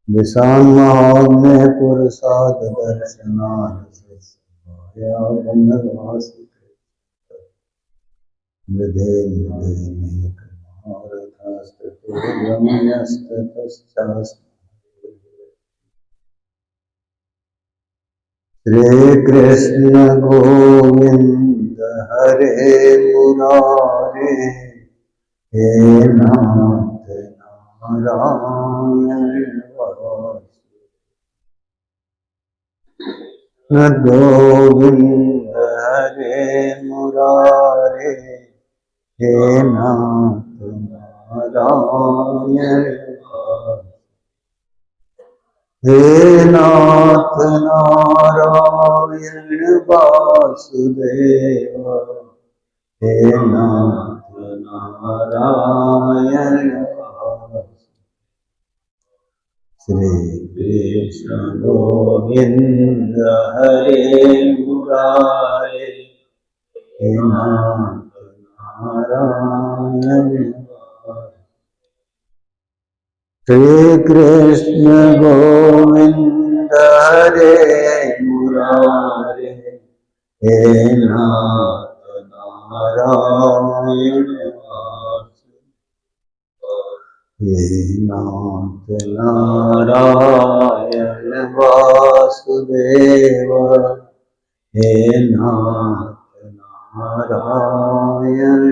विषान्महाग्ने पुरुषाद दर्शनाया वनवास मृधे श्री कृष्ण गोविंद हरे मुरारे हे नाथ नारायण गोविंद हरे मुरारे हे नाथ नारायण हे नाथ नारायण वासुदेव हे नाथ नारायण श्री कृष्ण गोविंद हरे मुरारे हे नाथ नारायण श्री कृष्ण गोविंद हरे मुरारे हे नाथ नारायण हे नाथ नारायण वासुदेव हे नाथ नारायण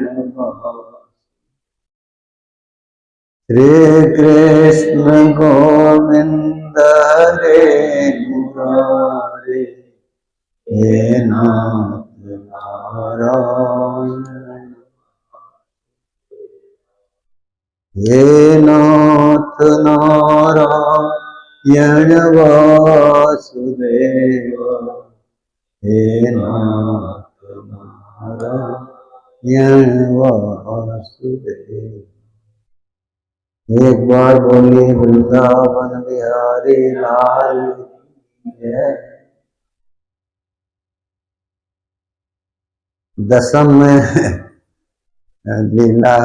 श्री कृष्ण गोविंद हरे मुरारे हे नाथ नारायण हे नाथ नारायण वासुदेव हे नाथ नारायण वासुदेव। एक बार बोलिए वृंदावन बिहारी लाल जय। दसम में लीला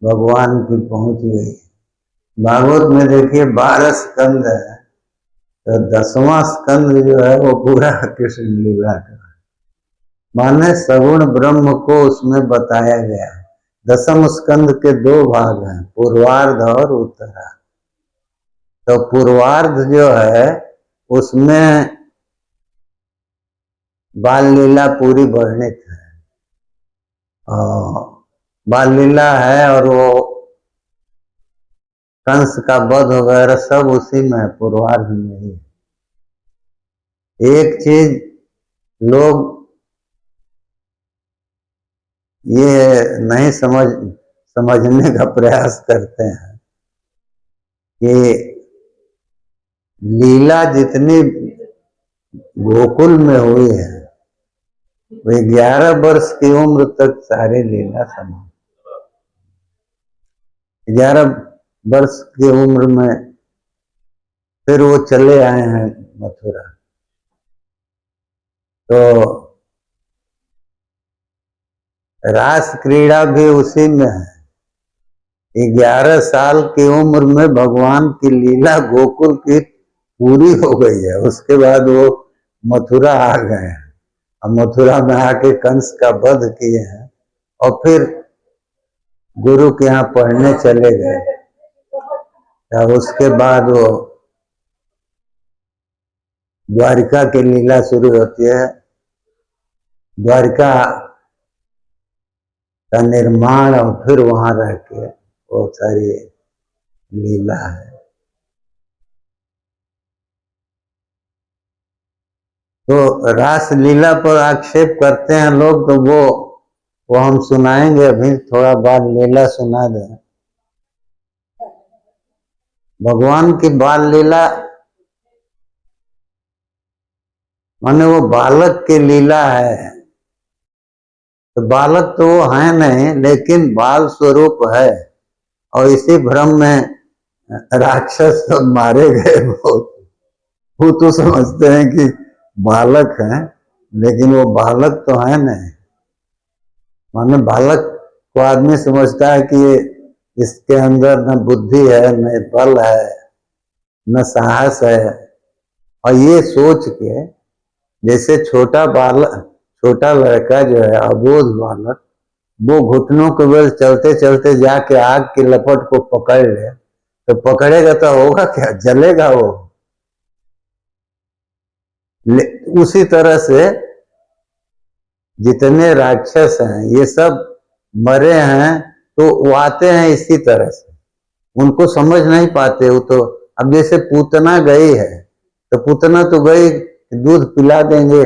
भगवान की पहुंच गई। भागवत में देखिए 12 स्कंद है, तो 10वां स्कंद जो है वो पूरा कृष्ण लीला का, माने सगुण ब्रह्म को उसमें बताया गया। दसम स्कंद के 2 भाग हैं, पूर्वार्ध और उत्तरार्ध। तो पूर्वार्ध जो है उसमें बाल लीला पूरी वर्णित है, बाल लीला है और वो कंस का वध वगैरह सब उसी में है, पूर्वार्ध में ही। एक चीज लोग ये नहीं समझने का प्रयास करते हैं कि लीला जितनी गोकुल में हुई है वे 11 वर्ष की उम्र तक सारी लीला समा, 11 वर्ष की उम्र में फिर वो चले आए हैं मथुरा। तो रास क्रीड़ा भी उसी में है। 11 साल की उम्र में भगवान की लीला गोकुल की पूरी हो गई है। उसके बाद वो मथुरा आ गए हैं, अब मथुरा में आके कंस का वध किए हैं और फिर गुरु के यहाँ पढ़ने चले गए। अब उसके बाद वो द्वारिका की लीला शुरू होती है। द्वारिका का निर्माण और फिर वहां रह के बहुत सारी लीला है। तो रास लीला पर आक्षेप करते हैं लोग, तो वो हम सुनाएंगे। अभी थोड़ा बाल लीला सुना दें। भगवान की बाल लीला माने वो बालक की लीला है। तो बालक तो वो है नहीं, लेकिन बाल स्वरूप है। और इसी भ्रम में राक्षस सब मारे गए। वो तो समझते हैं कि बालक हैं, लेकिन वो बालक तो है नहीं। माने बालक तो आदमी समझता है कि इसके अंदर न बुद्धि है, न बल है, न साहस है। और ये सोच के जैसे छोटा लड़का जो है, अबोध बालक, वो घुटनों के बल चलते चलते जाके आग की लपट को पकड़ ले, तो पकड़ेगा तो होगा क्या, जलेगा वो। उसी तरह से जितने राक्षस हैं ये सब मरे हैं, तो वो आते हैं इसी तरह से, उनको समझ नहीं पाते। वो तो अब जैसे पूतना गई है, तो पूतना तो गई, दूध पिला देंगे,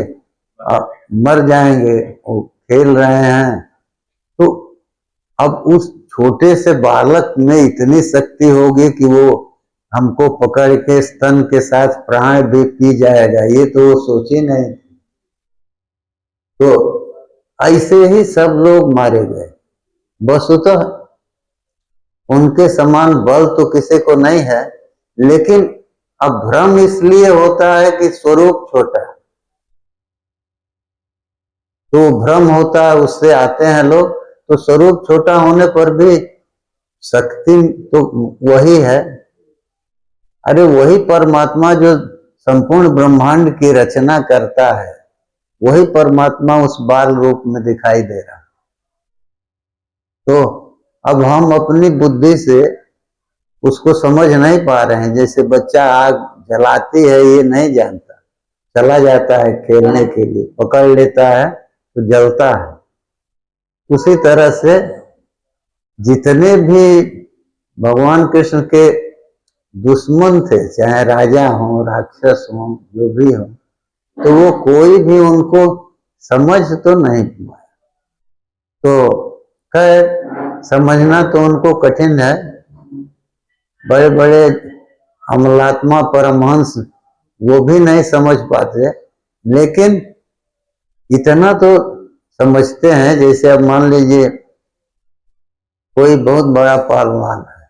मर जाएंगे, वो खेल रहे हैं। तो अब उस छोटे से बालक में इतनी शक्ति होगी कि वो हमको पकड़ के स्तन के साथ प्राण भी पी जाएगा, ये तो वो सोची नहीं। तो ऐसे ही सब लोग मारे गए। वस्तुतः उनके समान बल तो किसी को नहीं है, लेकिन अब भ्रम इसलिए होता है कि स्वरूप छोटा है, तो भ्रम होता है, उससे आते हैं लोग। तो स्वरूप छोटा होने पर भी शक्ति तो वही है। अरे वही परमात्मा जो संपूर्ण ब्रह्मांड की रचना करता है, वही परमात्मा उस बाल रूप में दिखाई दे रहा। तो अब हम अपनी बुद्धि से उसको समझ नहीं पा रहे हैं। जैसे बच्चा आग जलाती है ये नहीं जानता, चला जाता है खेलने के लिए, पकड़ लेता है तो जलता है। उसी तरह से जितने भी भगवान कृष्ण के दुश्मन थे, चाहे राजा हो, राक्षस हो, जो भी हो, तो वो कोई भी उनको समझ तो नहीं पाया। तो खैर समझना तो उनको कठिन है। बड़े बड़े अमलात्मा परमहंस वो भी नहीं समझ पाते, लेकिन इतना तो समझते हैं। जैसे अब मान लीजिए कोई बहुत बड़ा पहलवान है,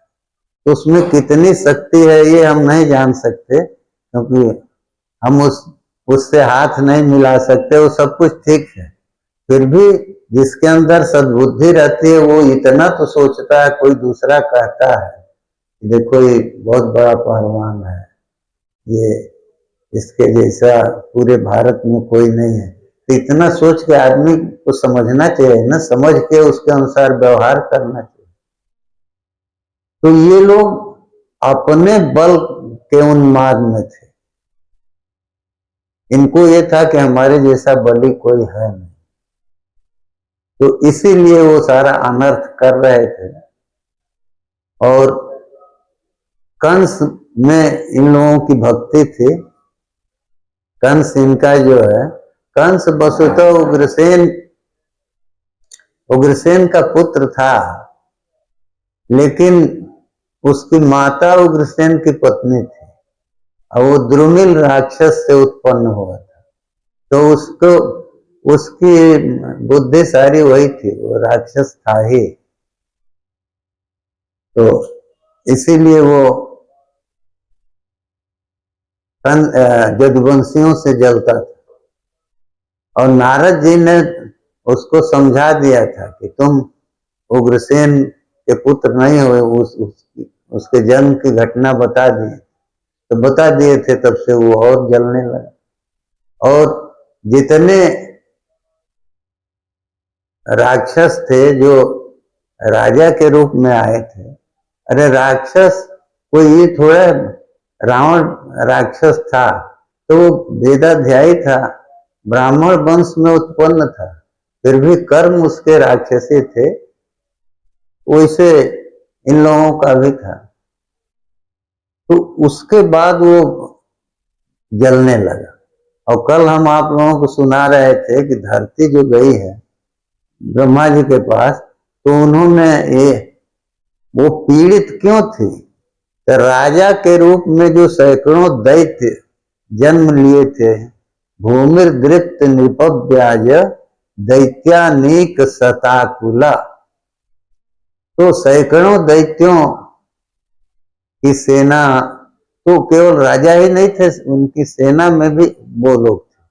तो उसमें कितनी शक्ति है ये हम नहीं जान सकते, क्योंकि हम उससे हाथ नहीं मिला सकते। वो सब कुछ ठीक है, फिर भी जिसके अंदर सद्बुद्धि रहती है वो इतना तो सोचता है। कोई दूसरा कहता है देखो ये बहुत बड़ा पहलवान है, ये इसके जैसा पूरे भारत में कोई नहीं है, तो इतना सोच के आदमी को समझना चाहिए ना, समझ के उसके अनुसार व्यवहार करना चाहिए। तो ये लोग अपने बल के उन्माद में थे। इनको ये था कि हमारे जैसा बली कोई है नहीं, तो इसीलिए वो सारा अनर्थ कर रहे थे। और कंस में इन लोगों की भक्ति थी। कंस इनका जो है, कंस वसुतः उग्रसेन का पुत्र था, लेकिन उसकी माता उग्रसेन की पत्नी थी, और वो द्रुमिल राक्षस से उत्पन्न हुआ था। तो उसको उसकी बुद्धि सारी वही थी, वो राक्षस था ही। तो इसीलिए वो यदुवंशियों से जलता था। और नारद जी ने उसको समझा दिया था कि तुम उग्रसेन के पुत्र नहीं हुए, उसके जन्म की घटना बता दी, तो बता दिए थे, तब से वो और जलने लगा। और जितने राक्षस थे जो राजा के रूप में आए थे, अरे राक्षस कोई ये थोड़ा, रावण राक्षस था तो वो वेदाध्यायी था, ब्राह्मण वंश में उत्पन्न था, फिर भी कर्म उसके राक्षसी थे, वैसे इन लोगों का भी था। तो उसके बाद वो जलने लगा। और कल हम आप लोगों को सुना रहे थे कि धरती जो गई है ब्रह्मा जी के पास, तो उन्होंने ये वो पीड़ित क्यों थी, तो राजा के रूप में जो सैकड़ों दैत्य जन्म लिए थे, भूमिर दृप्त निपव्याज दैत्यानीक सताकुला, तो सैकड़ों दैत्यों की सेना, तो केवल राजा ही नहीं थे, उनकी सेना में भी वो लोग थे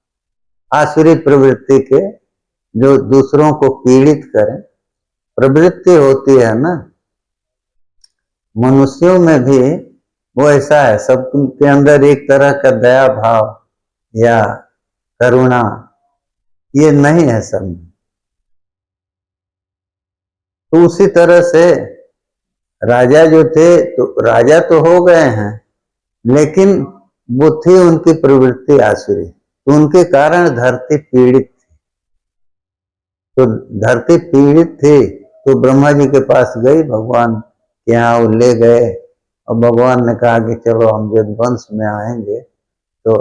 आसुरी प्रवृत्ति के, जो दूसरों को पीड़ित करें। प्रवृत्ति होती है ना, मनुष्यों में भी वो ऐसा है, सबके अंदर एक तरह का दया भाव या करुणा ये नहीं है सब में। तो उसी तरह से राजा जो थे, तो राजा तो हो गए हैं, लेकिन वो थी उनकी प्रवृत्ति आसुरी, तो उनके कारण धरती पीड़ित थी। तो धरती पीड़ित थी तो ब्रह्मा जी के पास गई, भगवान के यहाँ वो ले गए, और भगवान ने कहा कि चलो हम जब वंश में आएंगे तो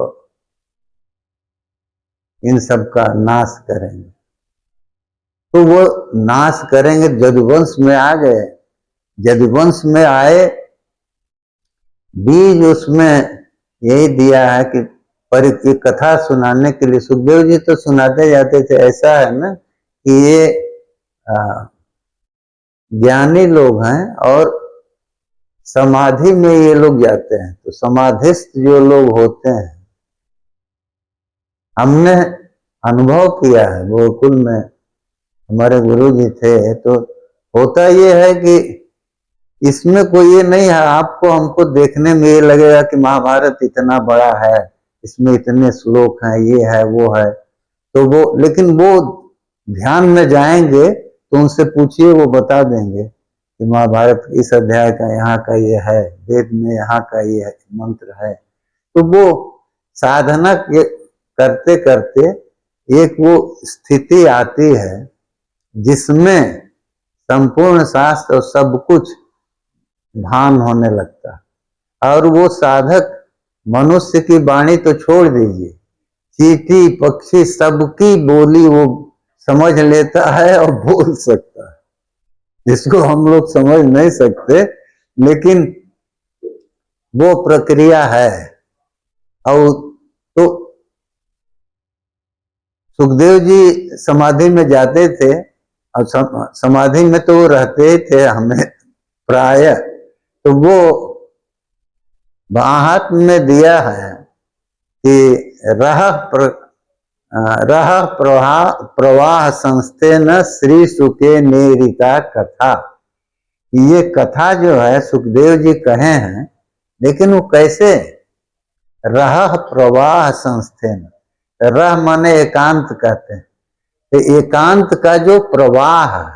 इन सब का नाश करेंगे। तो वो नाश करेंगे, यदुवंश में आ गए। यदुवंश में आए, बीज उसमें यही दिया है कि पर कथा सुनाने के लिए सुखदेव जी तो सुनाते जाते थे। ऐसा है ना कि ये ज्ञानी लोग हैं और समाधि में ये लोग जाते हैं, तो समाधिस्थ जो लोग होते हैं, हमने अनुभव किया है। गोकुल में हमारे गुरु जी थे, तो होता ये है कि इसमें कोई ये नहीं है, आपको हमको देखने में ये लगेगा कि महाभारत इतना बड़ा है, इसमें इतने श्लोक हैं, ये है वो है, तो वो, लेकिन वो ध्यान में जाएंगे तो उनसे पूछिए, वो बता देंगे कि महाभारत इस अध्याय का यहाँ का ये है, वेद में यहाँ का ये मंत्र है। तो वो साधना करते करते एक वो स्थिति आती है जिसमें संपूर्ण शास्त्र और सब कुछ भान होने लगता है। और वो साधक मनुष्य की वाणी तो छोड़ दीजिए, चींटी पक्षी सबकी बोली वो समझ लेता है और बोल सकता है, जिसको हम लोग समझ नहीं सकते, लेकिन वो प्रक्रिया है। और तो सुखदेव जी समाधि में जाते थे, और समाधि में तो वो रहते ही थे हमें प्राय, तो वो महात्म में दिया है कि रह प्रवाह संस्थे न श्री सुके नेरिता कथा। ये कथा जो है सुखदेव जी कहे हैं, लेकिन वो कैसे? रह प्रवाह संस्थे न, रह माने एकांत कहते हैं, तो एकांत का जो प्रवाह है,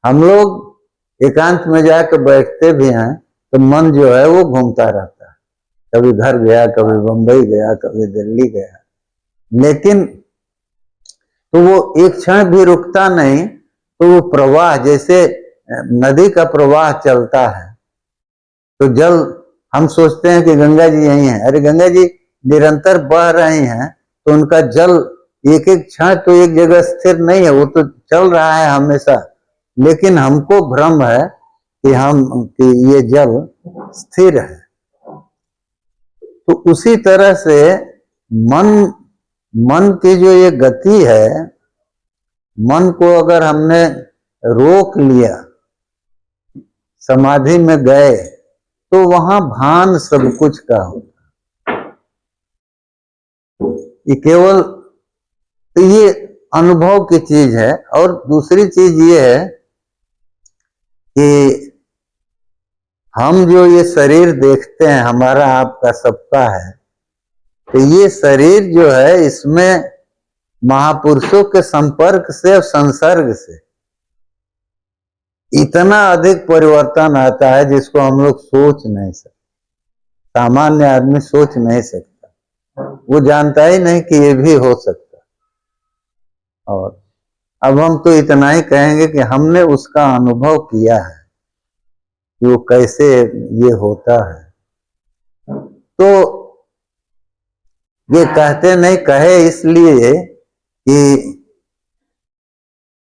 हम लोग एकांत में जाकर बैठते भी हैं तो मन जो है वो घूमता रहता है, कभी घर गया, कभी बंबई गया, कभी दिल्ली गया, लेकिन तो वो एक क्षण भी रुकता नहीं। तो वो प्रवाह जैसे नदी का प्रवाह चलता है, तो जल हम सोचते हैं कि गंगा जी यही है, अरे गंगा जी निरंतर बह रही हैं, तो उनका जल एक एक क्षण तो एक जगह स्थिर नहीं है, वो तो चल रहा है हमेशा, लेकिन हमको भ्रम है कि ये जल स्थिर है। तो उसी तरह से मन की जो ये गति है, मन को अगर हमने रोक लिया, समाधि में गए, तो वहां भान सब कुछ का होता। ये केवल तो ये अनुभव की चीज है। और दूसरी चीज ये है कि हम जो ये शरीर देखते हैं, हमारा आपका सबका है, तो ये शरीर जो है, इसमें महापुरुषों के संपर्क से और संसर्ग से इतना अधिक परिवर्तन आता है जिसको हम लोग सोच नहीं सकते, सामान्य आदमी सोच नहीं सकता, वो जानता ही नहीं कि ये भी हो सकता। और अब हम तो इतना ही कहेंगे कि हमने उसका अनुभव किया है कि वो कैसे ये होता है। तो ये कहते नहीं, कहे इसलिए कि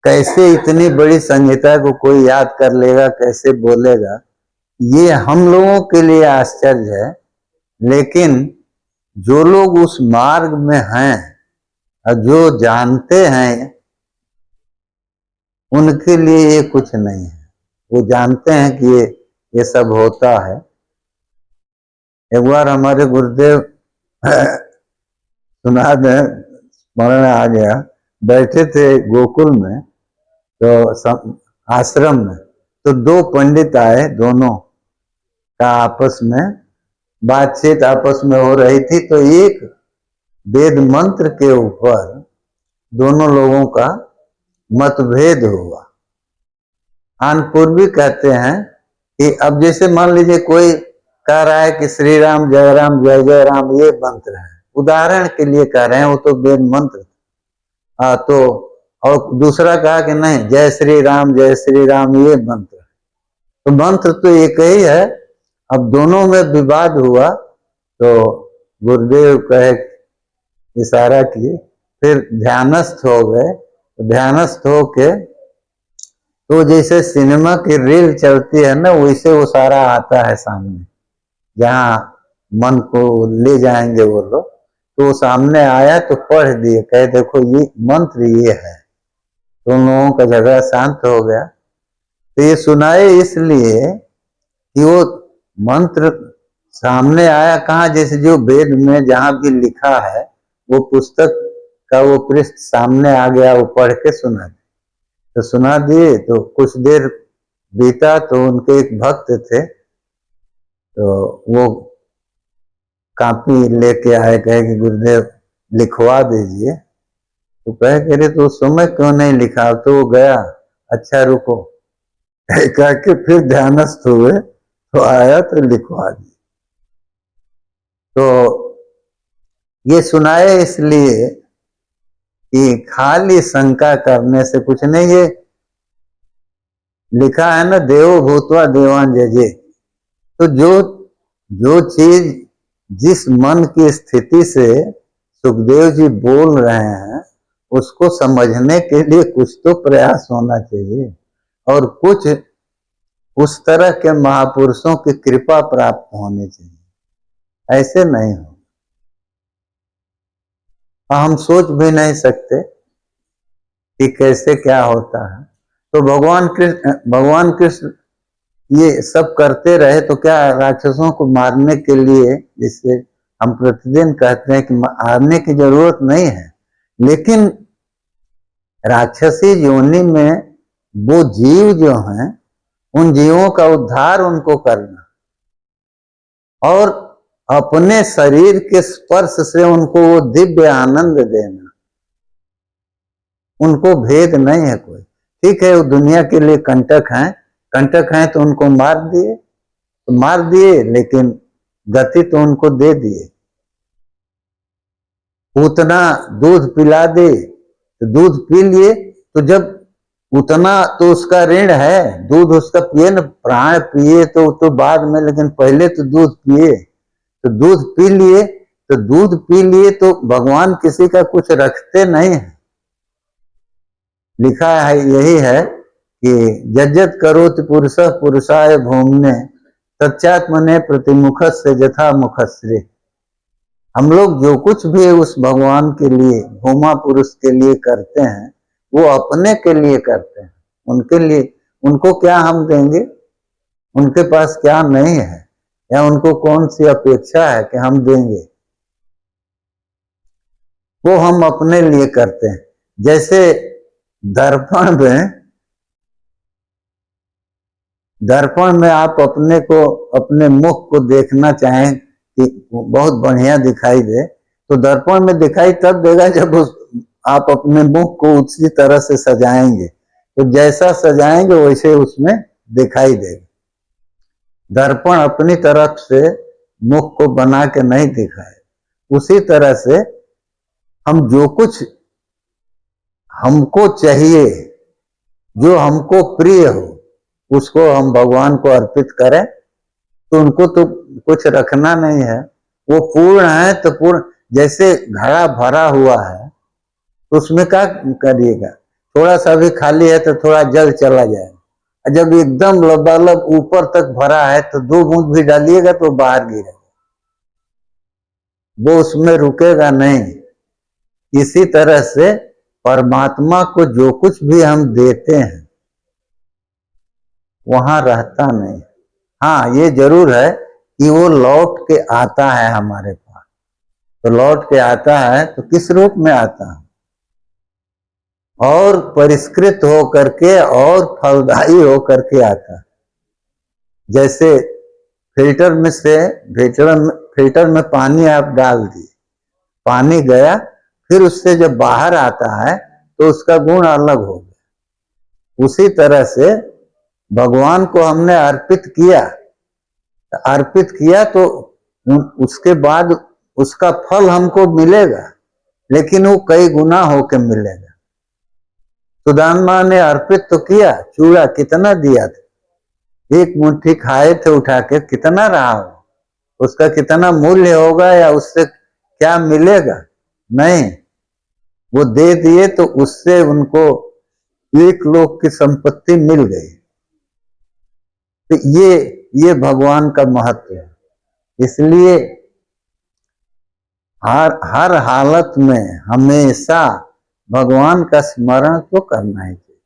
कैसे इतनी बड़ी संहिता को कोई याद कर लेगा, कैसे बोलेगा, ये हम लोगों के लिए आश्चर्य है। लेकिन जो लोग उस मार्ग में हैं और जो जानते हैं, उनके लिए ये कुछ नहीं है। वो जानते हैं कि ये सब होता है। एक बार हमारे गुरुदेव सुना दें, स्मरण आ गया, बैठे थे गोकुल में, तो आश्रम में, तो दो पंडित आए, दोनों का आपस में बातचीत आपस में हो रही थी। तो एक वेद मंत्र के ऊपर दोनों लोगों का मतभेद हुआ। आनपूर्वी कहते हैं कि अब जैसे मान लीजिए कोई कह रहा है कि श्री राम जय जय राम ये मंत्र है, उदाहरण के लिए कह रहे हैं, वो तो वेद मंत्र तो, और दूसरा कहा कि नहीं जय श्री राम ये मंत्र है। तो मंत्र तो एक ही है। अब दोनों में विवाद हुआ तो गुरुदेव कहे, इशारा किए, फिर ध्यानस्थ हो गए। ध्यानस्थ होके तो जैसे सिनेमा की रील चलती है ना, वैसे वो सारा आता है सामने, जहाँ मन को ले जाएंगे वो लोग। तो वो सामने आया तो पढ़ दिए, कहे देखो ये मंत्र ये है। तो उन लोगों का झगड़ा शांत हो गया। तो ये सुनाए इसलिए कि वो मंत्र सामने आया कहाँ, जैसे जो वेद में जहाँ भी लिखा है वो पुस्तक का वो पृष्ठ सामने आ गया, वो पढ़ के सुना दिए। तो सुना दिए तो कुछ देर बीता तो उनके एक भक्त थे, तो वो कॉपी लेके आए, कहे कि गुरुदेव लिखवा दीजिए। तो कहे कि अरे तो उस समय क्यों नहीं लिखा। तो वो गया, अच्छा रुको कह के फिर ध्यानस्थ हुए, तो आया तो लिखवा दिया। तो ये सुनाए इसलिए कि खाली शंका करने से कुछ नहीं। ये लिखा है ना, देवो भूतवा देवान जजे। तो जो चीज जिस मन की स्थिति से सुखदेव जी बोल रहे हैं, उसको समझने के लिए कुछ तो प्रयास होना चाहिए, और कुछ उस तरह के महापुरुषों की कृपा प्राप्त होनी चाहिए। ऐसे नहीं हो, हम सोच भी नहीं सकते कि कैसे क्या होता है। तो भगवान कृष्ण ये सब करते रहे तो क्या राक्षसों को मारने के लिए, जिससे हम प्रतिदिन कहते हैं कि मारने की जरूरत नहीं है, लेकिन राक्षसी योनि में वो जीव जो हैं, उन जीवों का उद्धार उनको करना, और अपने शरीर के स्पर्श से उनको वो दिव्य आनंद देना। उनको भेद नहीं है कोई। ठीक है वो दुनिया के लिए कंटक हैं तो उनको मार दिए, लेकिन गति तो उनको दे दिए। उतना दूध पिला दे तो दूध पी लिए, तो जब उतना तो उसका ऋण है, दूध उसका पिए न, प्राण पिए तो बाद में, लेकिन पहले तो दूध पिए। तो दूध पी लिए, तो भगवान किसी का कुछ रखते नहीं है। लिखा है यही है कि जज्जत करोत पुरुष पुरुषाय भूमने तच्चात्मने प्रतिमुख से जथा मुखश्री। हम लोग जो कुछ भी उस भगवान के लिए, भूमा पुरुष के लिए करते हैं, वो अपने के लिए करते हैं। उनके लिए, उनको क्या हम देंगे, उनके पास क्या नहीं है, या उनको कौन सी अपेक्षा है कि हम देंगे। वो हम अपने लिए करते हैं। जैसे दर्पण में आप अपने मुख को देखना चाहें कि बहुत बढ़िया दिखाई दे, तो दर्पण में दिखाई तब देगा जब आप अपने मुख को उसी तरह से सजाएंगे। तो जैसा सजाएंगे वैसे उसमें दिखाई देगा। दर्पण अपनी तरफ से मुख को बना के नहीं दिखाए। उसी तरह से हम जो कुछ हमको चाहिए, जो हमको प्रिय हो, उसको हम भगवान को अर्पित करें, तो उनको तो कुछ रखना नहीं है। वो पूर्ण है तो पूर्ण। जैसे घड़ा भरा हुआ है तो उसमें क्या करिएगा, थोड़ा सा भी खाली है तो थोड़ा जल चला जाएगा। जब एकदम लबालब ऊपर तक भरा है तो 2 बूंद भी डालिएगा तो बाहर गिरेगा, वो उसमें रुकेगा नहीं। इसी तरह से परमात्मा को जो कुछ भी हम देते हैं वहां रहता नहीं। हाँ ये जरूर है कि वो लौट के आता है हमारे पास। तो लौट के आता है तो किस रूप में आता है, और परिष्कृत हो करके और फलदायी हो करके आता। जैसे फिल्टर में से फिल्टर में पानी आप डाल दिए, पानी गया, फिर उससे जब बाहर आता है तो उसका गुण अलग हो गया। उसी तरह से भगवान को हमने अर्पित किया तो उसके बाद उसका फल हमको मिलेगा, लेकिन वो कई गुना होके मिलेगा। सुदामा ने अर्पित तो किया, चूड़ा कितना दिया था, एक मुट्ठी खाए थे उठा के, कितना रहा हो, उसका कितना मूल्य होगा या उससे क्या मिलेगा? नहीं, वो दे दिए तो उससे उनको एक लोक की संपत्ति मिल गई। तो ये भगवान का महत्व है। इसलिए हर हालत में हमेशा भगवान का स्मरण तो करना ही चाहिए।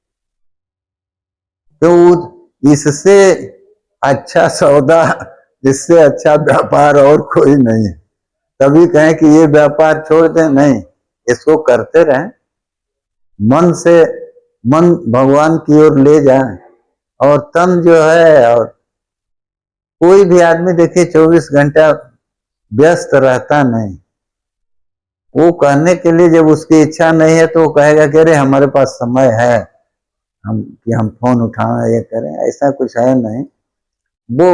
तो इससे अच्छा सौदा, इससे अच्छा व्यापार और कोई नहीं है। तभी कहें कि ये व्यापार छोड़ दें, नहीं, इसको करते रहें, मन भगवान की ओर ले जाए। और तन जो है, और कोई भी आदमी देखिए 24 घंटा व्यस्त रहता नहीं। वो कहने के लिए जब उसकी इच्छा नहीं है तो वो कहेगा कि अरे हमारे पास समय है, हम फोन उठाएं, ये करें, ऐसा कुछ है नहीं। वो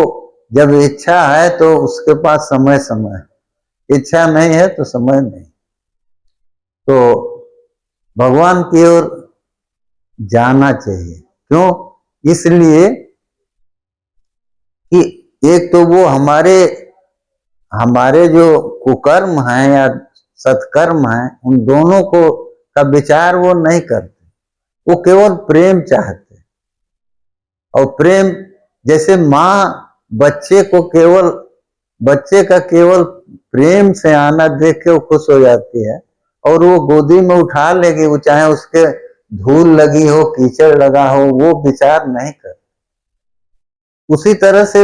जब इच्छा है तो उसके पास समय है, इच्छा नहीं है तो समय नहीं। तो भगवान की ओर जाना चाहिए। क्यों? इसलिए कि एक तो वो हमारे जो कुकर्म हैं या सत्कर्म हैं, उन दोनों को का विचार वो नहीं करते, वो केवल प्रेम चाहते। और प्रेम, जैसे माँ बच्चे का केवल प्रेम से आना देख के वो खुश हो जाती है और वो गोदी में उठा लेगी, वो चाहे उसके धूल लगी हो, कीचड़ लगा हो, वो विचार नहीं करते। उसी तरह से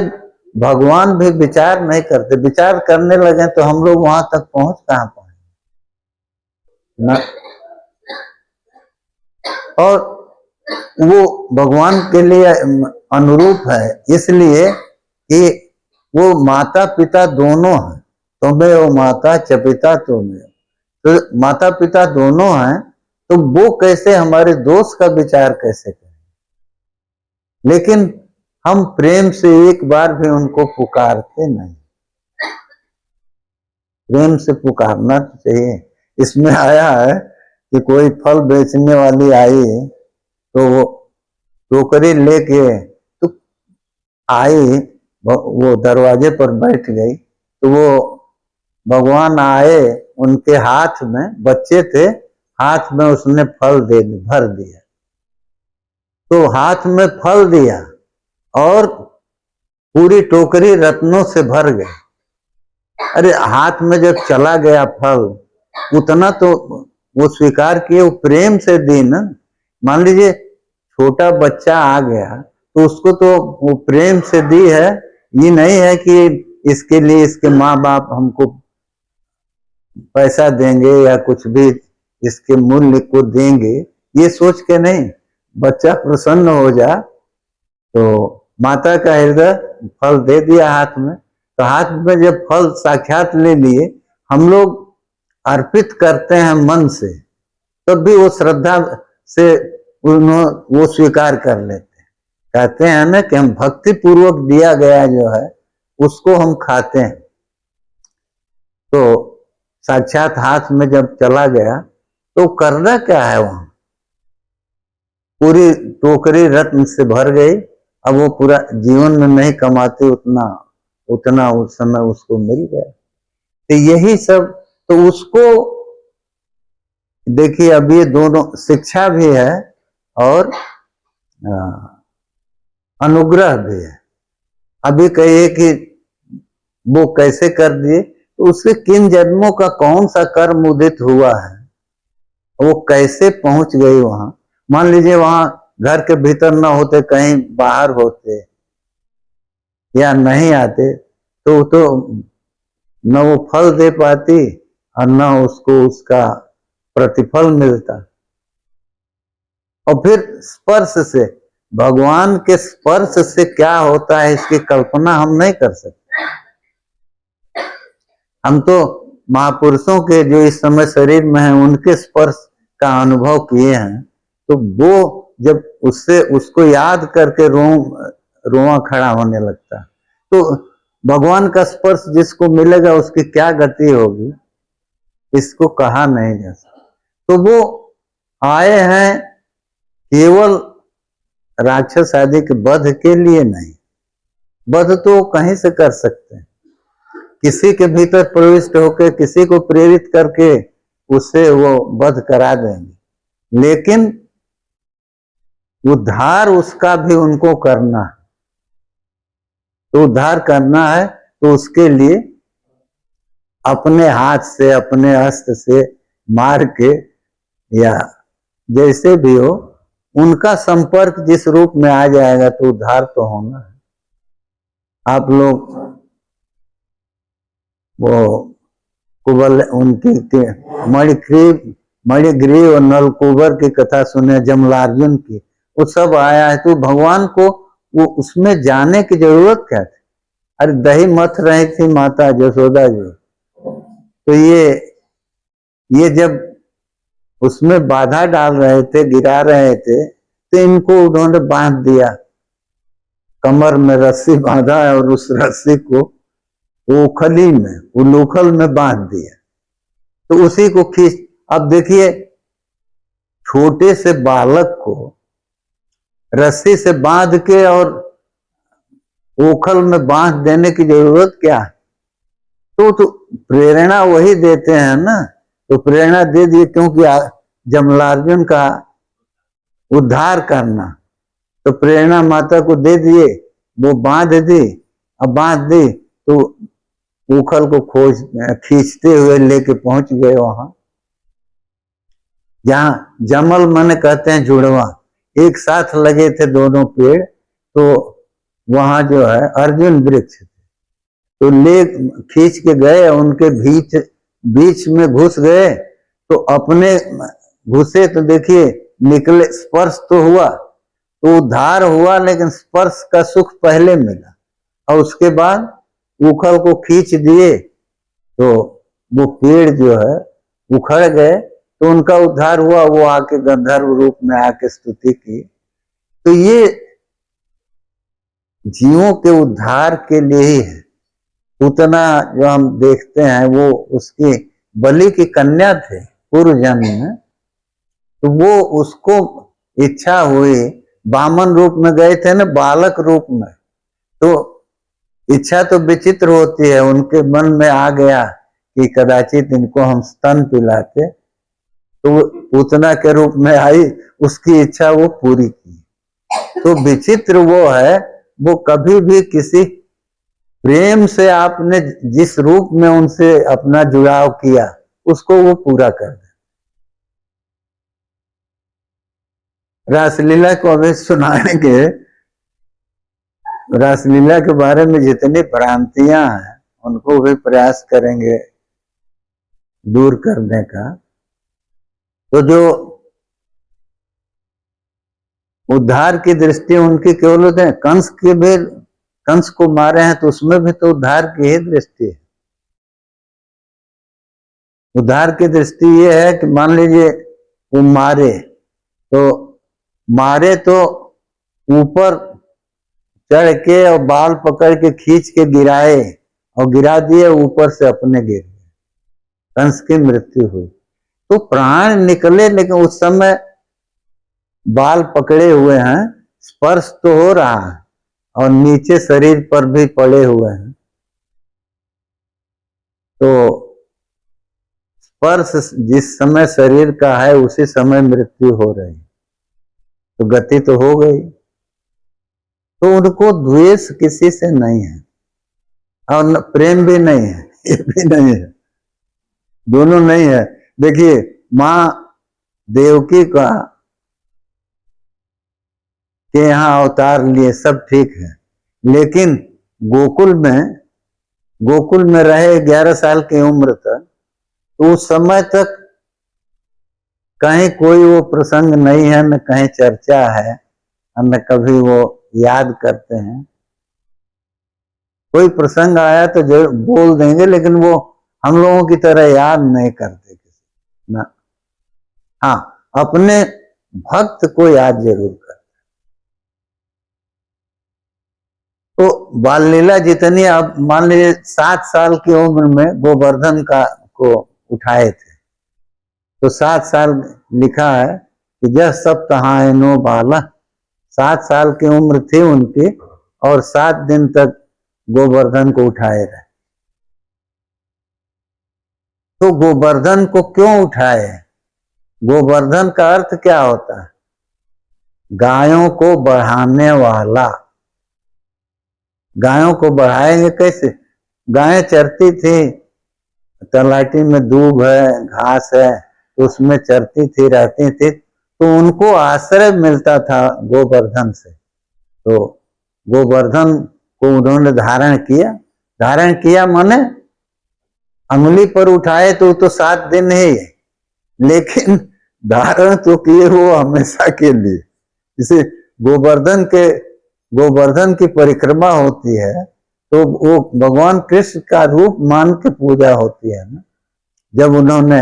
भगवान भी विचार नहीं करते। विचार करने लगे तो हम लोग वहां तक पहुंच कहां पाएंगे ना। और वो भगवान के लिए अनुरूप है, इसलिए कि वो माता पिता दोनों हैं। तुम्हें वो माता च पिता तुम्हें, तो माता पिता दोनों हैं, तो वो कैसे हमारे दोस्त का विचार कैसे करें? लेकिन हम प्रेम से एक बार भी उनको पुकारते नहीं। प्रेम से पुकारना तो चाहिए। इसमें आया है कि कोई फल बेचने वाली आई तो वो टोकरी लेके तो आई, वो दरवाजे पर बैठ गई, तो वो भगवान आए, उनके हाथ में बच्चे थे, हाथ में उसने फल भर दिया। तो हाथ में फल दिया और पूरी टोकरी रत्नों से भर गई। अरे हाथ में जब चला गया फल, उतना तो वो स्वीकार किए, वो प्रेम से दी ना। मान लीजिए छोटा बच्चा आ गया तो उसको तो वो प्रेम से दी है, ये नहीं है कि इसके लिए इसके माँ बाप हमको पैसा देंगे या कुछ भी इसके मूल्य को देंगे, ये सोच के नहीं। बच्चा प्रसन्न हो जा तो माता का हृदय फल दे दिया हाथ में। तो हाथ में जब फल साक्षात ले लिए, हम लोग अर्पित करते हैं मन से, तब भी वो श्रद्धा से वो स्वीकार कर लेते हैं। कहते हैं ना कि हम भक्ति पूर्वक दिया गया जो है उसको हम खाते हैं। तो साक्षात हाथ में जब चला गया तो करना क्या है, वहां पूरी टोकरी रत्न से भर गई। अब वो पूरा जीवन में नहीं कमाते उतना उस समय उसको मिल गया। तो यही सब, तो उसको देखिए, अब ये दोनों शिक्षा भी है और अनुग्रह भी है। अभी कहिए कि वो कैसे कर दिए, तो उसके किन जन्मों का कौन सा कर्म उदित हुआ है, वो कैसे पहुंच गई वहां। मान लीजिए वहां घर के भीतर ना होते, कहीं बाहर होते या नहीं आते, तो न वो फल दे पाती और न उसको उसका प्रतिफल मिलता। और फिर स्पर्श से, भगवान के स्पर्श से क्या होता है इसकी कल्पना हम नहीं कर सकते। हम तो महापुरुषों के जो इस समय शरीर में है उनके स्पर्श का अनुभव किए हैं, तो वो जब उससे उसको याद करके रोआ खड़ा होने लगता। तो भगवान का स्पर्श जिसको मिलेगा उसकी क्या गति होगी इसको कहा नहीं जा सकता। तो वो आए हैं केवल राक्षस आदि के वध के लिए नहीं, वध तो कहीं से कर सकते हैं, किसी के भीतर प्रविष्ट होकर किसी को प्रेरित करके उससे वो वध करा देंगे, लेकिन उद्धार उसका भी उनको करना है। तो उद्धार करना है तो उसके लिए अपने हाथ से अपने अस्त्र से मार के या जैसे भी हो उनका संपर्क जिस रूप में आ जाएगा तो उद्धार तो होना है। आप लोग वो कुबल उनकी मणिग्रीव और नलकुबर की कथा सुने, जमलार्जुन की, वो सब आया है। तो भगवान को वो उसमें जाने की जरूरत क्या थी? अरे दही मथ रही थी माता यशोदा जी, तो ये जब उसमें बाधा डाल रहे थे, गिरा रहे थे, तो इनको उन्होंने बांध दिया, कमर में रस्सी बांधा और उस रस्सी को ओखली में उलूखल में बांध दिया, तो उसी को खींच। अब देखिए छोटे से बालक को रस्सी से बांध के और ओखल में बांध देने की जरूरत क्या है? तो प्रेरणा वही देते हैं ना, तो प्रेरणा दे दिए क्योंकि जमलार्जुन का उद्धार करना, तो प्रेरणा माता को दे दिए, वो बांध दी। अब बांध दी तो उखल को खींचते हुए लेके पहुंच गए वहां जहां जमल मन कहते हैं जुड़वा, एक साथ लगे थे दोनों पेड़, तो वहां जो है अर्जुन वृक्ष थे, तो ले खींच के गए, उनके बीच में घुस गए, तो अपने घुसे तो देखिए निकले, स्पर्श तो हुआ तो उद्धार हुआ, लेकिन स्पर्श का सुख पहले मिला और उसके बाद उखल को खींच दिए तो वो पेड़ जो है उखड़ गए, तो उनका उद्धार हुआ। वो आके गंधर्व रूप में आके स्तुति की। तो ये जीवों के उद्धार के लिए ही है। उतना जो हम देखते हैं वो उसकी बलि की कन्या थे पूर्व जन्म में, तो वो उसको इच्छा हुई, वामन रूप में गए थे ना, बालक रूप में, तो इच्छा तो विचित्र होती है, उनके मन में आ गया कि कदाचित इनको हम स्तन पिलाते, तो उतना के रूप में आई, उसकी इच्छा वो पूरी की। तो विचित्र वो है, वो कभी भी किसी प्रेम से आपने जिस रूप में उनसे अपना जुड़ाव किया उसको वो पूरा कर दे। रासलीला को अभी सुनाएंगे। रासलीला के बारे में जितनी भ्रांतियां हैं उनको भी प्रयास करेंगे दूर करने का। तो जो उद्धार की दृष्टि उनकी केवल होते हैं, कंस को मारे हैं तो उसमें भी तो उद्धार की ही दृष्टि है। उद्धार की दृष्टि ये है कि मान लीजिए वो मारे तो ऊपर चढ़ के और बाल पकड़ के खींच के गिराए और गिरा दिए, ऊपर से अपने गिर गए, कंस की मृत्यु हुई। तो प्राण निकले, लेकिन उस समय बाल पकड़े हुए हैं, स्पर्श तो हो रहा है और नीचे शरीर पर भी पड़े हुए हैं, तो स्पर्श जिस समय शरीर का है उसी समय मृत्यु हो रही, तो गति तो हो गई। तो उनको द्वेष किसी से नहीं है और प्रेम भी नहीं है, ये भी नहीं है, दोनों नहीं है। देखिए मां देवकी का के यहाँ अवतार लिए सब ठीक है, लेकिन गोकुल में रहे 11 साल की उम्र तक, तो उस समय तक कहीं कोई वो प्रसंग नहीं है, न कहीं चर्चा है, न कभी वो याद करते हैं। कोई प्रसंग आया तो जरूर बोल देंगे, लेकिन वो हम लोगों की तरह याद नहीं करते किसी ना। हाँ, अपने भक्त को याद जरूर कर। तो बाल लीला जितनी, अब मान लीजिए 7 साल की उम्र में गोवर्धन को उठाए थे, तो 7 साल लिखा है कि जह सप्ताहायनो बाला, 7 साल की उम्र थी उनकी, और 7 दिन तक गोवर्धन को उठाए रहे। तो गोवर्धन को क्यों उठाए? गोवर्धन का अर्थ क्या होता है? गायों को बढ़ाने वाला। गायों को बढ़ाएंगे कैसे? गायें चरती थी, तलाटी में दूब है, घास है, तो उसमें चरती थी, रहती थी, तो उनको आश्रय मिलता था गोवर्धन से। तो गोवर्धन को उन्होंने धारण किया। धारण किया माने अंगुली पर उठाए तो 7 दिन ही है, लेकिन धारण तो किए वो हमेशा के लिए। इसे गोवर्धन की परिक्रमा होती है, तो वो भगवान कृष्ण का रूप मान के पूजा होती है ना। जब उन्होंने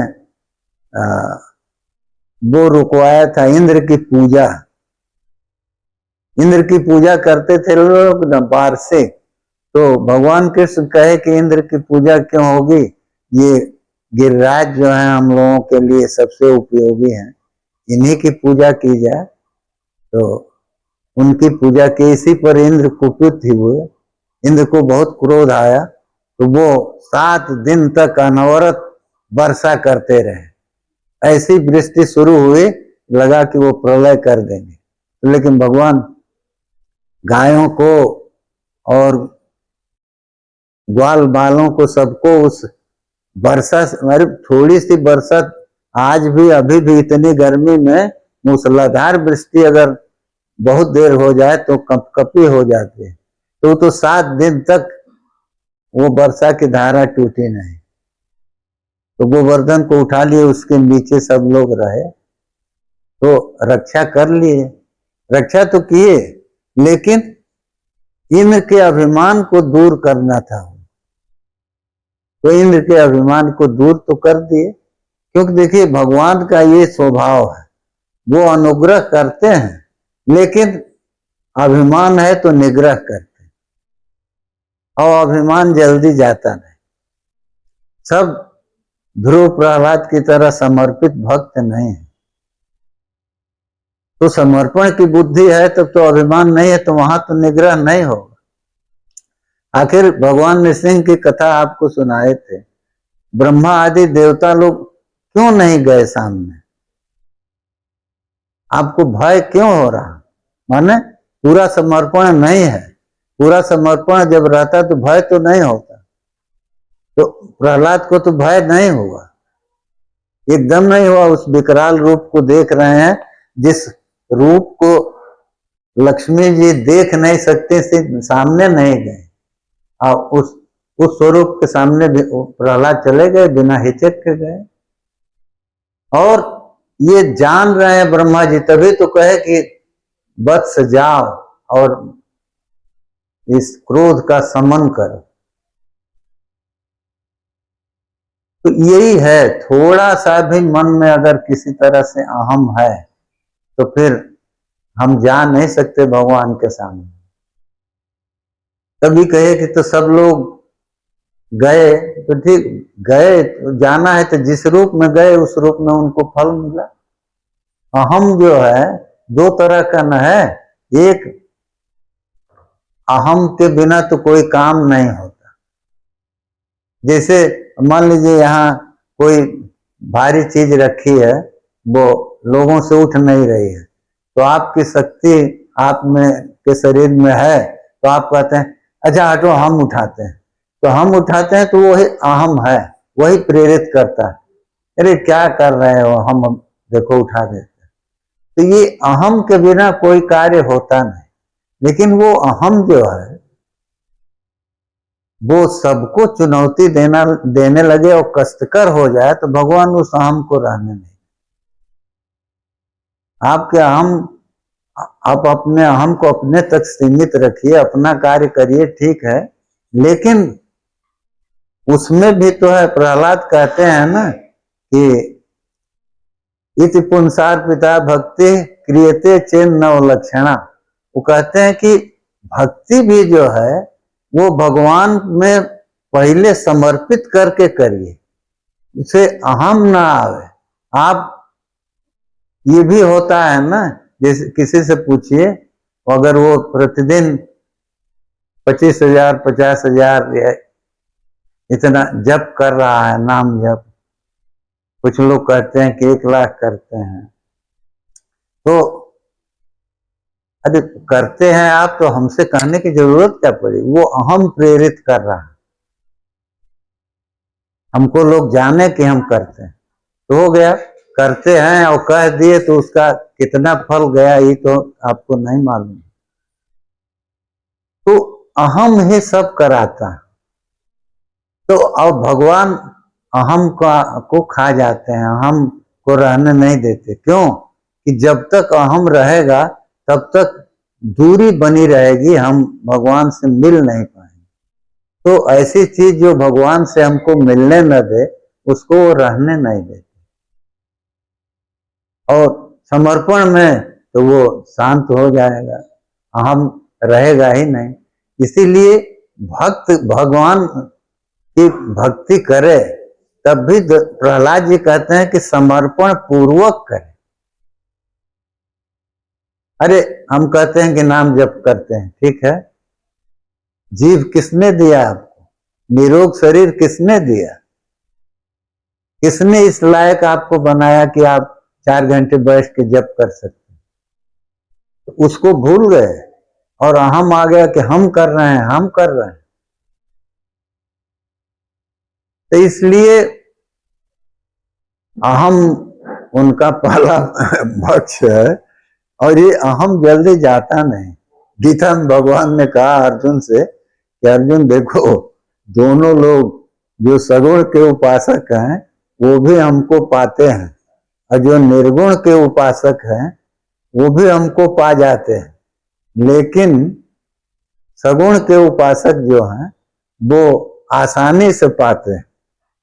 वो रुकवाया था इंद्र की पूजा, इंद्र की पूजा करते थे लोग न वार्षिक, तो भगवान कृष्ण कहे कि इंद्र की पूजा क्यों होगी, ये गिरिराज जो है हम लोगों के लिए सबसे उपयोगी हैं, इन्हीं की पूजा की जाए। तो उनकी पूजा की, इसी पर इंद्र कुपित हुए, इंद्र को बहुत क्रोध आया, तो वो 7 दिन तक अनवरत वर्षा करते रहे। ऐसी वृष्टि शुरू हुई, लगा कि वो प्रलय कर देंगे। लेकिन भगवान गायों को और ग्वाल बालों को, सबको उस वर्षा, अरे थोड़ी सी वर्षा, आज भी अभी भी इतनी गर्मी में मूसलाधार वृष्टि अगर बहुत देर हो जाए तो कपकपी हो जाती है। तो 7 दिन तक वो वर्षा की धारा टूटी नहीं। तो गोवर्धन को उठा लिए, उसके नीचे सब लोग रहे, तो रक्षा कर लिए। रक्षा तो किए, लेकिन इंद्र के अभिमान को दूर करना था। तो इंद्र के अभिमान को दूर तो कर दिए, क्योंकि देखिए भगवान का ये स्वभाव है, वो अनुग्रह करते हैं, लेकिन अभिमान है तो निग्रह करते हैं, और अभिमान जल्दी जाता नहीं। सब ध्रुव प्रहलाद की तरह समर्पित भक्त नहीं है। तो समर्पण की बुद्धि है तब तो अभिमान नहीं है, तो वहां तो निग्रह नहीं होगा। आखिर भगवान नृसिंह की कथा आपको सुनाए थे, ब्रह्मा आदि देवता लोग क्यों नहीं गए सामने? आपको भय क्यों हो रहा? माने पूरा समर्पण नहीं है। पूरा समर्पण जब रहता तो भय तो नहीं होता। तो प्रहलाद को तो भय नहीं हुआ, एकदम नहीं हुआ। उस विकराल रूप को देख रहे हैं, जिस रूप को लक्ष्मी जी देख नहीं सकते थे, सामने नहीं गए, और उस स्वरूप के सामने प्रहलाद चले गए, बिना हिचक के गए। और ये जान रहे हैं ब्रह्मा जी, तभी तो कहे कि वत्स जाओ और इस क्रोध का शमन करो। तो यही है, थोड़ा सा भी मन में अगर किसी तरह से अहम है, तो फिर हम जा नहीं सकते भगवान के सामने। तभी कहे कि तो सब लोग गए, तो ठीक गए, तो जाना है तो जिस रूप में गए उस रूप में उनको फल मिला। अहम जो है 2 तरह का न है, एक अहम के बिना तो कोई काम नहीं होता। जैसे मान लीजिए यहाँ कोई भारी चीज रखी है, वो लोगों से उठ नहीं रही है, तो आपकी शक्ति आप में के शरीर में है, तो आप कहते हैं अच्छा हटो हम उठाते हैं, तो हम उठाते हैं, तो वही अहम है, वही प्रेरित करता है, अरे क्या कर रहे हो, हम देखो उठा देते हैं। तो ये अहम के बिना कोई कार्य होता नहीं। लेकिन वो अहम जो है, वो सबको चुनौती देने लगे और कष्टकर हो जाए, तो भगवान उस अहम को रहने नहीं। आपके अहम, आप अपने अहम को अपने तक सीमित रखिए, अपना कार्य करिए, ठीक है, लेकिन उसमें भी तो है। प्रहलाद कहते हैं ना कि इति पुंसार पिता भक्ति क्रियते चेन नवलक्षणा। वो कहते हैं कि भक्ति भी जो है वो भगवान में पहले समर्पित करके करिए, इसे अहम ना आवे। आप, ये भी होता है ना, जैसे किसी से पूछिए, अगर वो प्रतिदिन 25,000 50,000 इतना जप कर रहा है, नाम जप, कुछ लोग कहते हैं कि 1,00,000 करते हैं, तो अरे करते हैं आप तो हमसे कहने की जरूरत क्या पड़ी? वो अहम प्रेरित कर रहा है, हमको लोग जाने कि हम करते हैं तो हो गया। करते हैं और कह दिए तो उसका कितना फल गया ये तो आपको नहीं मालूम। तो अहम ही सब कराता है। तो अब भगवान अहम को खा जाते हैं, अहम को रहने नहीं देते। क्यों? कि जब तक अहम रहेगा तब तक दूरी बनी रहेगी, हम भगवान से मिल नहीं पाएंगे। तो ऐसी चीज जो भगवान से हमको मिलने न दे उसको वो रहने नहीं देते। और समर्पण में तो वो शांत हो जाएगा, अहम रहेगा ही नहीं। इसीलिए भक्त भगवान की भक्ति करे तब भी प्रहलाद जी कहते हैं कि समर्पण पूर्वक करे। अरे हम कहते हैं कि नाम जप करते हैं, ठीक है, जीव किसने दिया आपको? निरोग शरीर किसने दिया? किसने इस लायक आपको बनाया कि आप 4 घंटे बैठ के जप कर सकते? तो उसको भूल गए और अहम आ गया कि हम कर रहे हैं, हम कर रहे हैं। तो इसलिए अहम उनका पहला पक्ष है और ये अहम जल्दी जाता नहीं। गीता में भगवान ने कहा अर्जुन से कि अर्जुन देखो, दोनों लोग जो सगुण के उपासक हैं वो भी हमको पाते हैं और जो निर्गुण के उपासक हैं वो भी हमको पा जाते हैं, लेकिन सगुण के उपासक जो हैं वो आसानी से पाते हैं,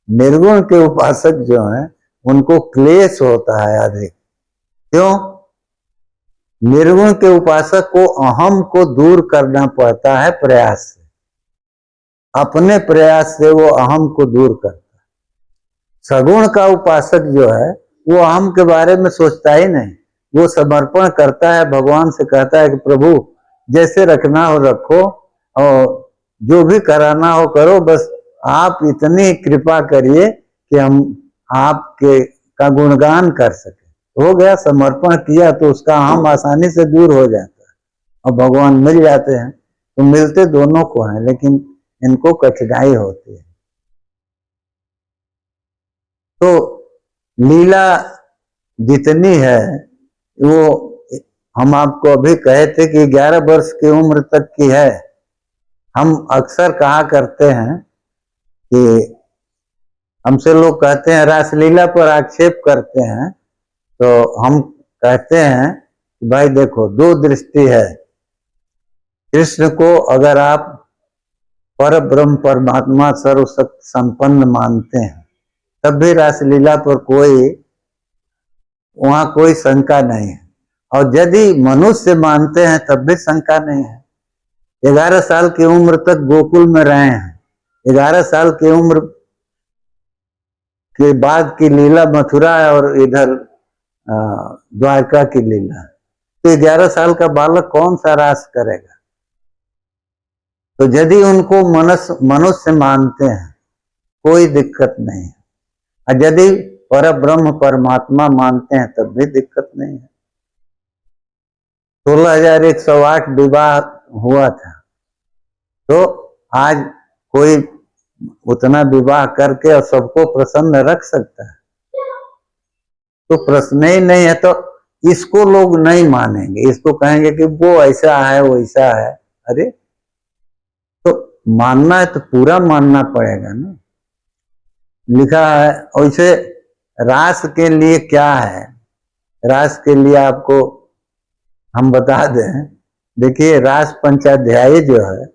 निर्गुण के उपासक जो हैं उनको क्लेश होता है अधिक। क्यों? निर्गुण के उपासक को अहम को दूर करना पड़ता है प्रयास से, अपने प्रयास से वो अहम को दूर करता है। सगुण का उपासक जो है वो अहम के बारे में सोचता ही नहीं, वो समर्पण करता है, भगवान से कहता है कि प्रभु जैसे रखना हो रखो और जो भी कराना हो करो, बस आप इतनी कृपा करिए कि हम आपके का गुणगान कर सके। हो गया, समर्पण किया तो उसका अहम आसानी से दूर हो जाता है और भगवान मिल जाते हैं। तो मिलते दोनों को हैं, लेकिन इनको कठिनाई होती है। तो लीला जितनी है वो हम आपको अभी कहे थे कि 11 वर्ष की उम्र तक की है। हम अक्सर कहा करते हैं कि हमसे लोग कहते हैं, रासलीला पर आक्षेप करते हैं, तो हम कहते हैं कि भाई देखो, दो दृष्टि है। कृष्ण को अगर आप पर ब्रह्म परमात्मा सर्वशक्ति संपन्न मानते हैं तब भी रासलीला पर वहां कोई शंका नहीं है, और यदि मनुष्य मानते हैं तब भी शंका नहीं है। 11 साल की उम्र तक गोकुल में रहे हैं, 11 साल की उम्र के बाद की लीला मथुरा और इधर द्वारका की लीला। तो 11 साल का बालक कौन सा रास करेगा? तो यदि उनको मनुष्य मानते हैं कोई दिक्कत नहीं है, और यदि पर ब्रह्म परमात्मा मानते हैं तब भी दिक्कत नहीं है। 16,108 विवाह हुआ था, तो आज कोई उतना विवाह करके और सबको प्रसन्न रख सकता है? तो प्रश्न ही नहीं है। तो इसको लोग नहीं मानेंगे, इसको कहेंगे कि वो ऐसा है वैसा है। अरे तो मानना है तो पूरा मानना पड़ेगा ना। लिखा है वैसे रास के लिए क्या है रास के लिए आपको हम बता दें, देखिए रास पंचाध्यायी जो है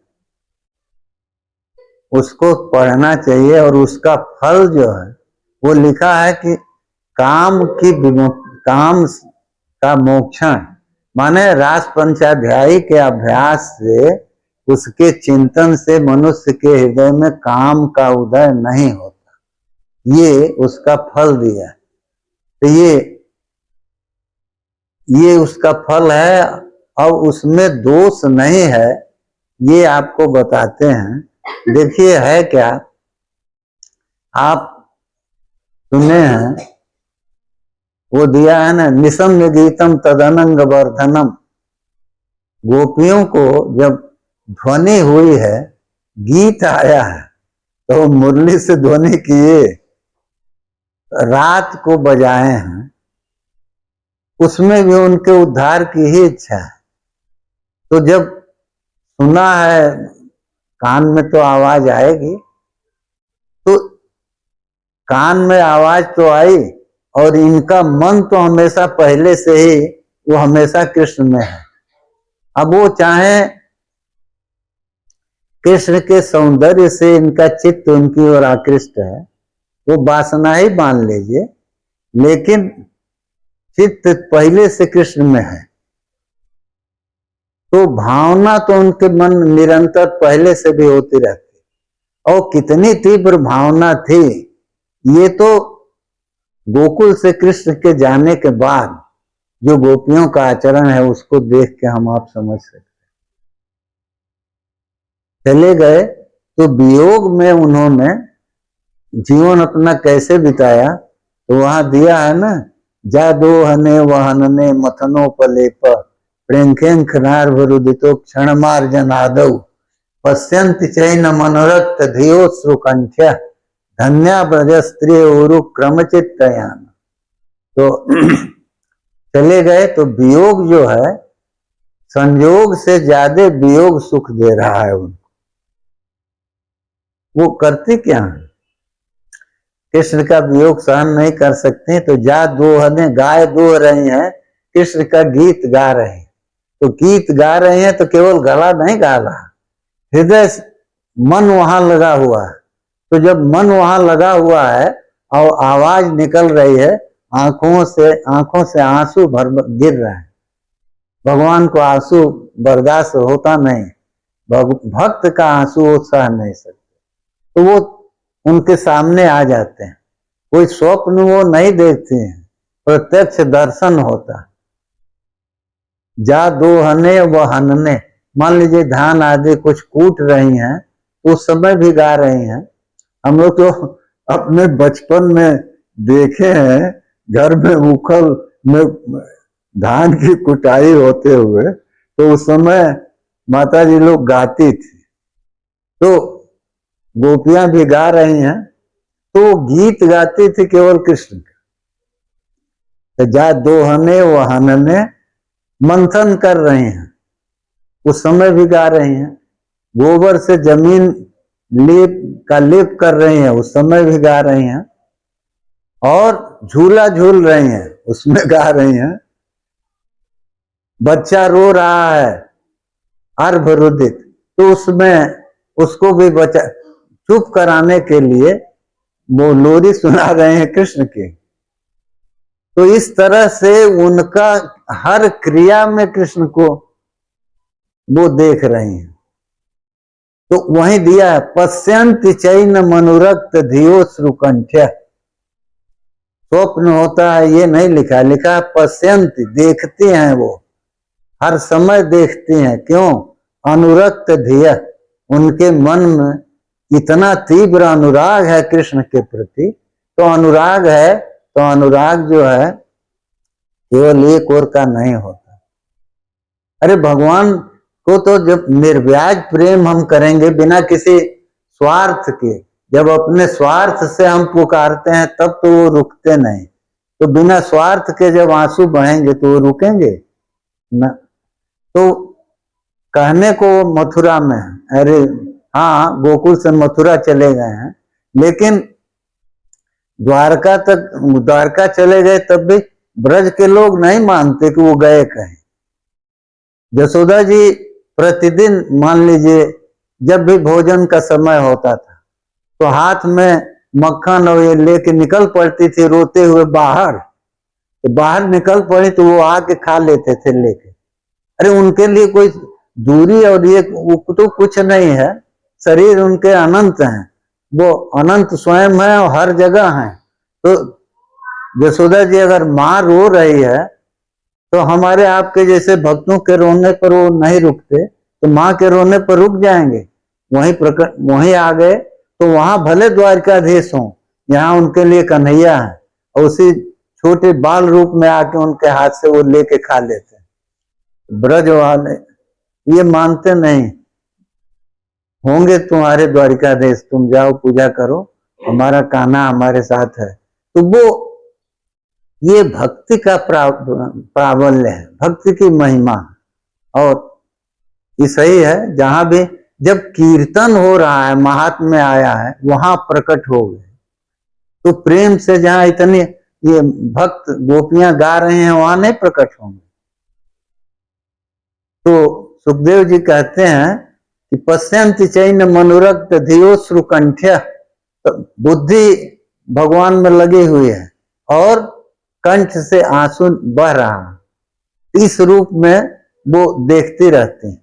उसको पढ़ना चाहिए, और उसका फल जो है वो लिखा है कि काम का मोक्षण, माने रास पंचाध्यायी के अभ्यास से, उसके चिंतन से मनुष्य के हृदय में काम का उदय नहीं होता, ये उसका फल दिया। तो ये उसका फल है, और उसमें दोष नहीं है, ये आपको बताते हैं। देखिए है क्या, आप सुने हैं वो दिया है ना, निशम्य गीतम तदनंग वर्धनम। गोपियों को जब ध्वनि हुई है, गीत आया है, तो मुरली से ध्वनि किए, रात को बजाए हैं, उसमें भी उनके उद्धार की ही इच्छा है। तो जब सुना है, कान में तो आवाज आएगी, तो कान में आवाज तो आई, और इनका मन तो हमेशा पहले से ही वो हमेशा कृष्ण में है। अब वो चाहे कृष्ण के सौंदर्य से इनका चित्त उनकी ओर आकृष्ट है, वो वासना ही मान लीजिए, लेकिन चित्त पहले से कृष्ण में है, तो भावना तो उनके मन निरंतर पहले से भी होती रहती। और कितनी तीव्र भावना थी, ये तो गोकुल से कृष्ण के जाने के बाद जो गोपियों का आचरण है उसको देख के हम आप समझ सकते। चले गए तो वियोग में उन्होंने जीवन अपना कैसे बिताया, तो वहां दिया है ना, जा दो हने वहनने मथनोपलेप प्रेंखें खनार्भरुदितो क्षण मार्जनादौ पश्यंत चैन मनोरक्त धियो श्रुकंठ्य धन्या ब्रज स्त्री उरु क्रमचित्तयान। तो चले गए तो वियोग जो है, संयोग से ज्यादा वियोग सुख दे रहा है उनको। वो करते क्या है, कृष्ण का वियोग सहन नहीं कर सकते, तो जा दोहने, गाय दोह रही हैं, कृष्ण का गीत गा रहे हैं। तो गीत गा रहे हैं तो केवल गला नहीं गा रहा, हृदय मन वहां लगा हुआ है। तो जब मन वहां लगा हुआ है और आवाज निकल रही है, आंखों से आंसू गिर रहे हैं। भगवान को आंसू बर्दाश्त होता नहीं, भक्त का आंसू वो सह नहीं सकते, तो वो उनके सामने आ जाते हैं। कोई स्वप्न वो नहीं देखते हैं, प्रत्यक्ष दर्शन होता। जा दो हने व हनने, मान लीजिए धान आदि कुछ कूट रही हैं, उस समय भी गा रही हैं। हम लोग तो अपने बचपन में देखे हैं, घर में उखल में धान की कुटाई होते हुए, तो उस समय माता जी लोग गाती थी, तो गोपियां भी गा रही हैं, तो गीत गाती थी केवल कृष्ण का। तो जा दोहने व हनने, मंथन कर रहे हैं, उस समय भी गा रही हैं। गोबर से जमीन लेप कर रही हैं, उस समय भी गा रही हैं। और झूला झूल रही हैं, उसमें गा रही हैं। बच्चा रो रहा है अर्भरुदित, तो उसमें उसको भी बचा चुप कराने के लिए वो लोरी सुना रहे हैं कृष्ण की। तो इस तरह से उनका हर क्रिया में कृष्ण को वो देख रहे हैं। तो वहीं दिया है, पश्यंत चैन मनोरक्त धियो श्रुकंठ्य। स्वप्न होता है ये नहीं लिखा, लिखा है पश्यंत, देखते हैं, वो हर समय देखते हैं। क्यों? अनुरक्त धिय, उनके मन में इतना तीव्र अनुराग है कृष्ण के प्रति। तो अनुराग है, तो अनुराग जो है केवल एक ओर का नहीं होता। अरे भगवान को तो जब निर्व्याज प्रेम हम करेंगे बिना किसी स्वार्थ के, जब अपने स्वार्थ से हम पुकारते हैं तब तो वो रुकते नहीं। तो बिना स्वार्थ के जब आंसू बहेंगे तो वो रुकेंगे ना। तो कहने को मथुरा में, अरे हाँ गोकुल से मथुरा चले गए हैं, लेकिन द्वारका चले गए तब भी ब्रज के लोग नहीं मानते कि वो गए कहीं। यशोदा जी प्रतिदिन मान लीजिए जब भी भोजन का समय होता था तो हाथ में मक्खन और ये लेके निकल पड़ती थी रोते हुए बाहर। तो बाहर निकल पड़ी तो वो आके खा लेते थे लेके। अरे उनके लिए कोई दूरी और ये तो कुछ नहीं है, शरीर उनके अनंत हैं, वो अनंत स्वयं है और हर जगह हैं। तो यशोदा जी अगर माँ रो रही है तो हमारे आपके जैसे भक्तों के रोने पर वो नहीं रुकते, तो माँ के रोने पर रुक जाएंगे। वहीं आ गए तो वहां भले द्वारकाधीश हो, यहाँ उनके लिए कन्हैया है और उसी छोटे बाल रूप में आके उनके हाथ से वो लेके खा लेते हैं। ब्रज वाले ये मानते नहीं, होंगे तुम्हारे द्वारिकाधीश, तुम जाओ पूजा करो, हमारा कान्हा हमारे साथ है। तो वो ये भक्ति का प्राबल्य है, भक्ति की महिमा। और ये सही है, जहां भी जब कीर्तन हो रहा है, महात्म्य आया है, वहां प्रकट हो गए। तो प्रेम से जहां इतने ये भक्त गोपियां गा रहे हैं वहां नहीं प्रकट होंगे। तो सुखदेव जी कहते हैं कि पश्यंति चैन मनोरक्त धियो श्रुकंठ्य, तो बुद्धि भगवान में लगी हुई है और कंठ से आंसू बह रहा है, इस रूप में वो देखती रहती हैं।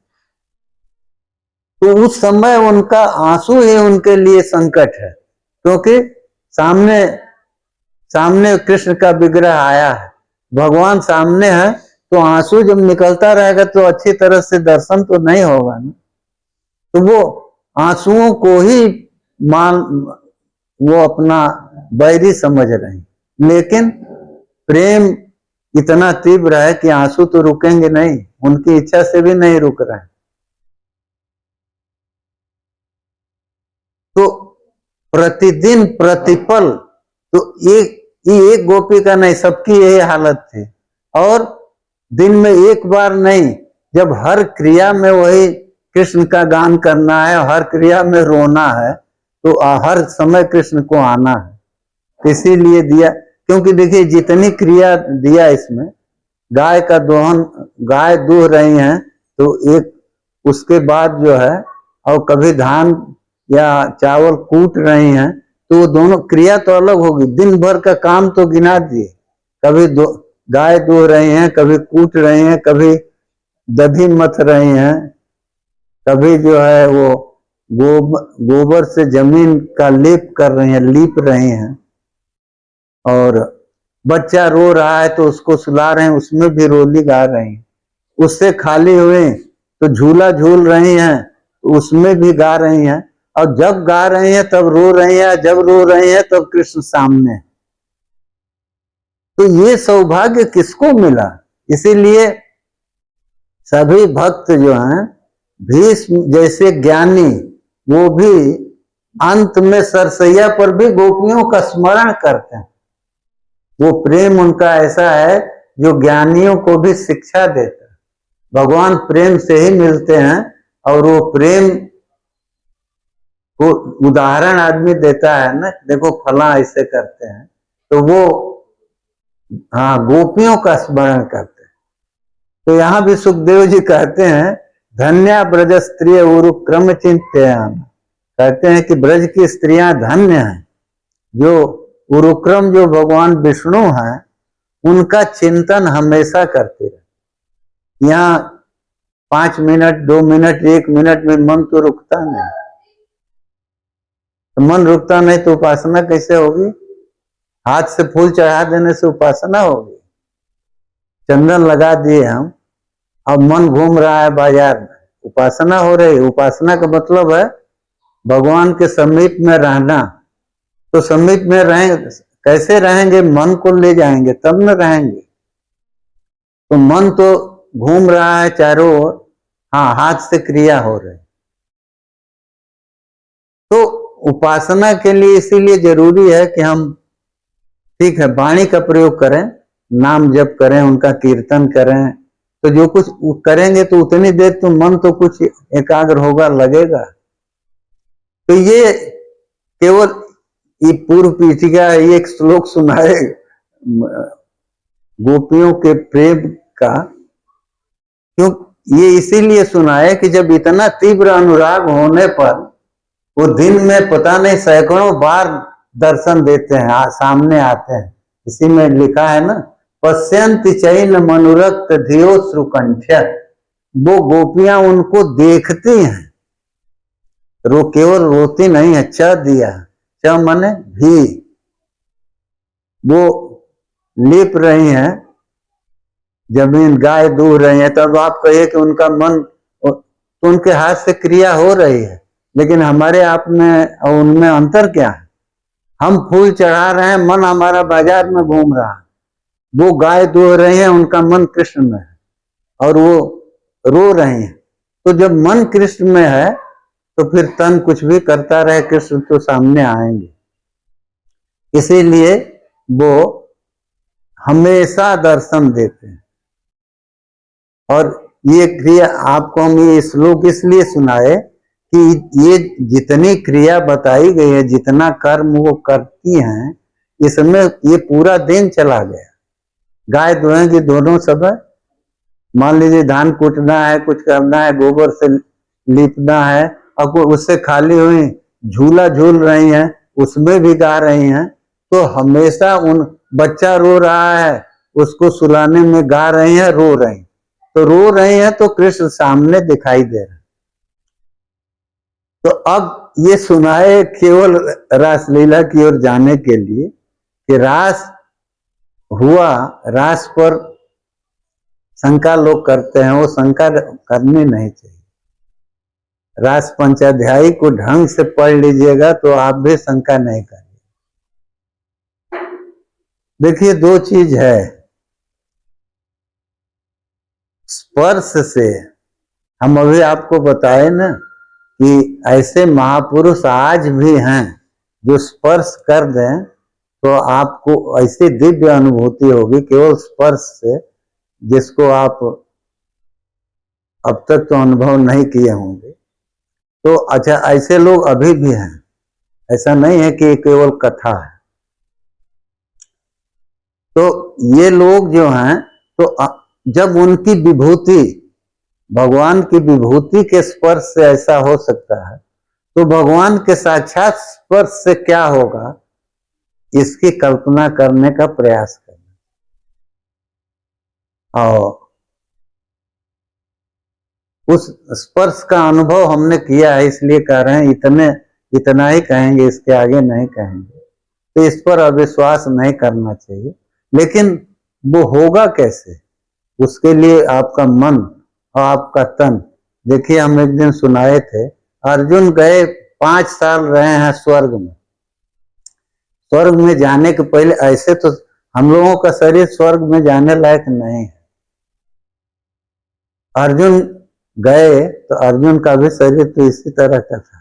तो उस समय उनका आंसू ही उनके लिए संकट है, क्योंकि सामने सामने कृष्ण का विग्रह आया है, भगवान सामने है, तो आंसू जब निकलता रहेगा तो अच्छी तरह से दर्शन तो नहीं होगा ना। तो वो आंसुओं को ही मान वो अपना बैरी समझ रहे हैं, लेकिन प्रेम इतना तीव्र है कि आंसू तो रुकेंगे नहीं, उनकी इच्छा से भी नहीं रुक रहे हैं। तो प्रतिदिन प्रतिपल, तो एक गोपी का नहीं, सबकी यही हालत थी। और दिन में एक बार नहीं, जब हर क्रिया में वही कृष्ण का गान करना है, हर क्रिया में रोना है, तो हर समय कृष्ण को आना है। इसीलिए दिया, क्योंकि देखिए जितनी क्रिया दिया इसमें, गाय का दोहन, गाय दूह रही हैं तो एक उसके बाद जो है, और कभी धान या चावल कूट रही हैं, तो वो दोनों क्रिया तो अलग होगी, दिन भर का काम तो गिना दिए। कभी गाय दूह रही हैं, कभी कूट रही हैं, कभी दधी मथ रही हैं, कभी जो है वो गोबर से जमीन का लेप कर रही हैं, लीप रही हैं। और बच्चा रो रहा है तो उसको सुला रहे हैं, उसमें भी रोली गा रही हैं। उससे खाली हुए तो झूला झूल रही हैं, तो उसमें भी गा रही हैं। और जब गा रही हैं तब रो रही हैं, जब रो रही हैं तब कृष्ण सामने। तो ये सौभाग्य किसको मिला? इसीलिए सभी भक्त जो हैं, भीष्म जैसे ज्ञानी, वो भी अंत में सरसैया पर भी गोपियों का स्मरण करते हैं। वो प्रेम उनका ऐसा है जो ज्ञानियों को भी शिक्षा देता है। भगवान प्रेम से ही मिलते हैं, और वो प्रेम को उदाहरण आदमी देता है ना, देखो फला ऐसे करते हैं, तो वो हाँ गोपियों का स्मरण करते हैं। तो यहां भी सुखदेव जी कहते हैं, धन्या ब्रज स्त्रिय उरु क्रम चिंत्यान, कहते हैं कि ब्रज की स्त्रियां धन्य हैं, जो उरुक्रम जो भगवान विष्णु हैं, उनका चिंतन हमेशा करते रहे। यहाँ 5 मिनट 2 मिनट 1 मिनट में मन तो रुकता नहीं, तो मन रुकता नहीं तो उपासना कैसे होगी? हाथ से फूल चढ़ा देने से उपासना होगी? चंदन लगा दिए हम, अब मन घूम रहा है बाजार में, उपासना हो रही है? उपासना का मतलब है भगवान के समीप में रहना। तो समीप में रहेंगे, कैसे रहेंगे? मन को ले जाएंगे तब न रहेंगे। तो मन तो घूम रहा है चारों ओर, हाँ हाथ से क्रिया हो रही। तो उपासना के लिए इसीलिए जरूरी है कि हम, ठीक है, वाणी का प्रयोग करें, नाम जप करें, उनका कीर्तन करें, तो जो कुछ करेंगे तो उतनी देर तो मन तो कुछ एकाग्र होगा, लगेगा। तो ये केवल ये पूर्व पीठिका, ये एक श्लोक सुनाए गोपियों के प्रेम का। क्यों ये इसीलिए सुनाए कि जब इतना तीव्र अनुराग होने पर वो दिन में पता नहीं सैकड़ों बार दर्शन देते हैं, सामने आते हैं। इसी में लिखा है ना, पश्यंति चैन मनुरक्त धियो श्रुकंठ्य। वो गोपियां उनको देखती हैं, केवल रोती नहीं है। च दिया, च माने भी, वो लिप रही हैं जमीन, गाय दूह रही है, तब आप कहिए कि उनका मन, तो उनके हाथ से क्रिया हो रही है, लेकिन हमारे आप में और उनमें अंतर क्या है? हम फूल चढ़ा रहे हैं, मन हमारा बाजार में घूम रहा है। वो गाय दूह रही है, उनका मन कृष्ण में है, और वो रो रही है। तो जब मन कृष्ण में है तो फिर तन कुछ भी करता रहे, कृष्ण तो सामने आएंगे। इसीलिए वो हमेशा दर्शन देते हैं। और ये क्रिया आपको हम ये श्लोक इसलिए सुनाए कि ये जितनी क्रिया बताई गई है, जितना कर्म वो करती हैं, इसमें ये पूरा दिन चला गया। गाय दुहेंगी दोनों समय, मान लीजिए धान कूटना है, कुछ करना है, गोबर से लीपना है, और उससे खाली हुई झूला झूल रही हैं, उसमें भी गा रही हैं। तो हमेशा उन बच्चा रो रहा है, उसको सुलाने में गा रही हैं, रो रही, तो रो रही हैं तो कृष्ण सामने दिखाई दे रहे। तो अब ये सुनाए केवल रासलीला की ओर जाने के लिए कि रास हुआ, रास पर शंका लोग करते हैं, वो शंका करनी नहीं चाहिए। रास पंचाध्यायी को ढंग से पढ़ लीजिएगा तो आप भी शंका नहीं करिए। देखिए, दो चीज है, स्पर्श से, हम अभी आपको बताए ना कि ऐसे महापुरुष आज भी हैं जो स्पर्श कर दें तो आपको ऐसी दिव्य अनुभूति होगी केवल स्पर्श से, जिसको आप अब तक तो अनुभव नहीं किए होंगे। तो अच्छा, ऐसे लोग अभी भी हैं, ऐसा नहीं है कि केवल कथा है। तो ये लोग जो हैं, तो जब उनकी विभूति, भगवान की विभूति के स्पर्श से ऐसा हो सकता है, तो भगवान के साक्षात स्पर्श से क्या होगा, इसकी कल्पना करने का प्रयास करना। और उस स्पर्श का अनुभव हमने किया है, इसलिए कह रहे हैं, इतना ही कहेंगे, इसके आगे नहीं कहेंगे। तो इस पर अविश्वास नहीं करना चाहिए। लेकिन वो होगा कैसे, उसके लिए आपका मन और आपका तन। देखिए, हम एक दिन सुनाए थे, अर्जुन गए 5 साल रहे हैं स्वर्ग में। स्वर्ग में जाने के पहले, ऐसे तो हम लोगों का शरीर स्वर्ग में जाने लायक नहीं है। अर्जुन गए तो अर्जुन का भी शरीर तो इसी तरह का था।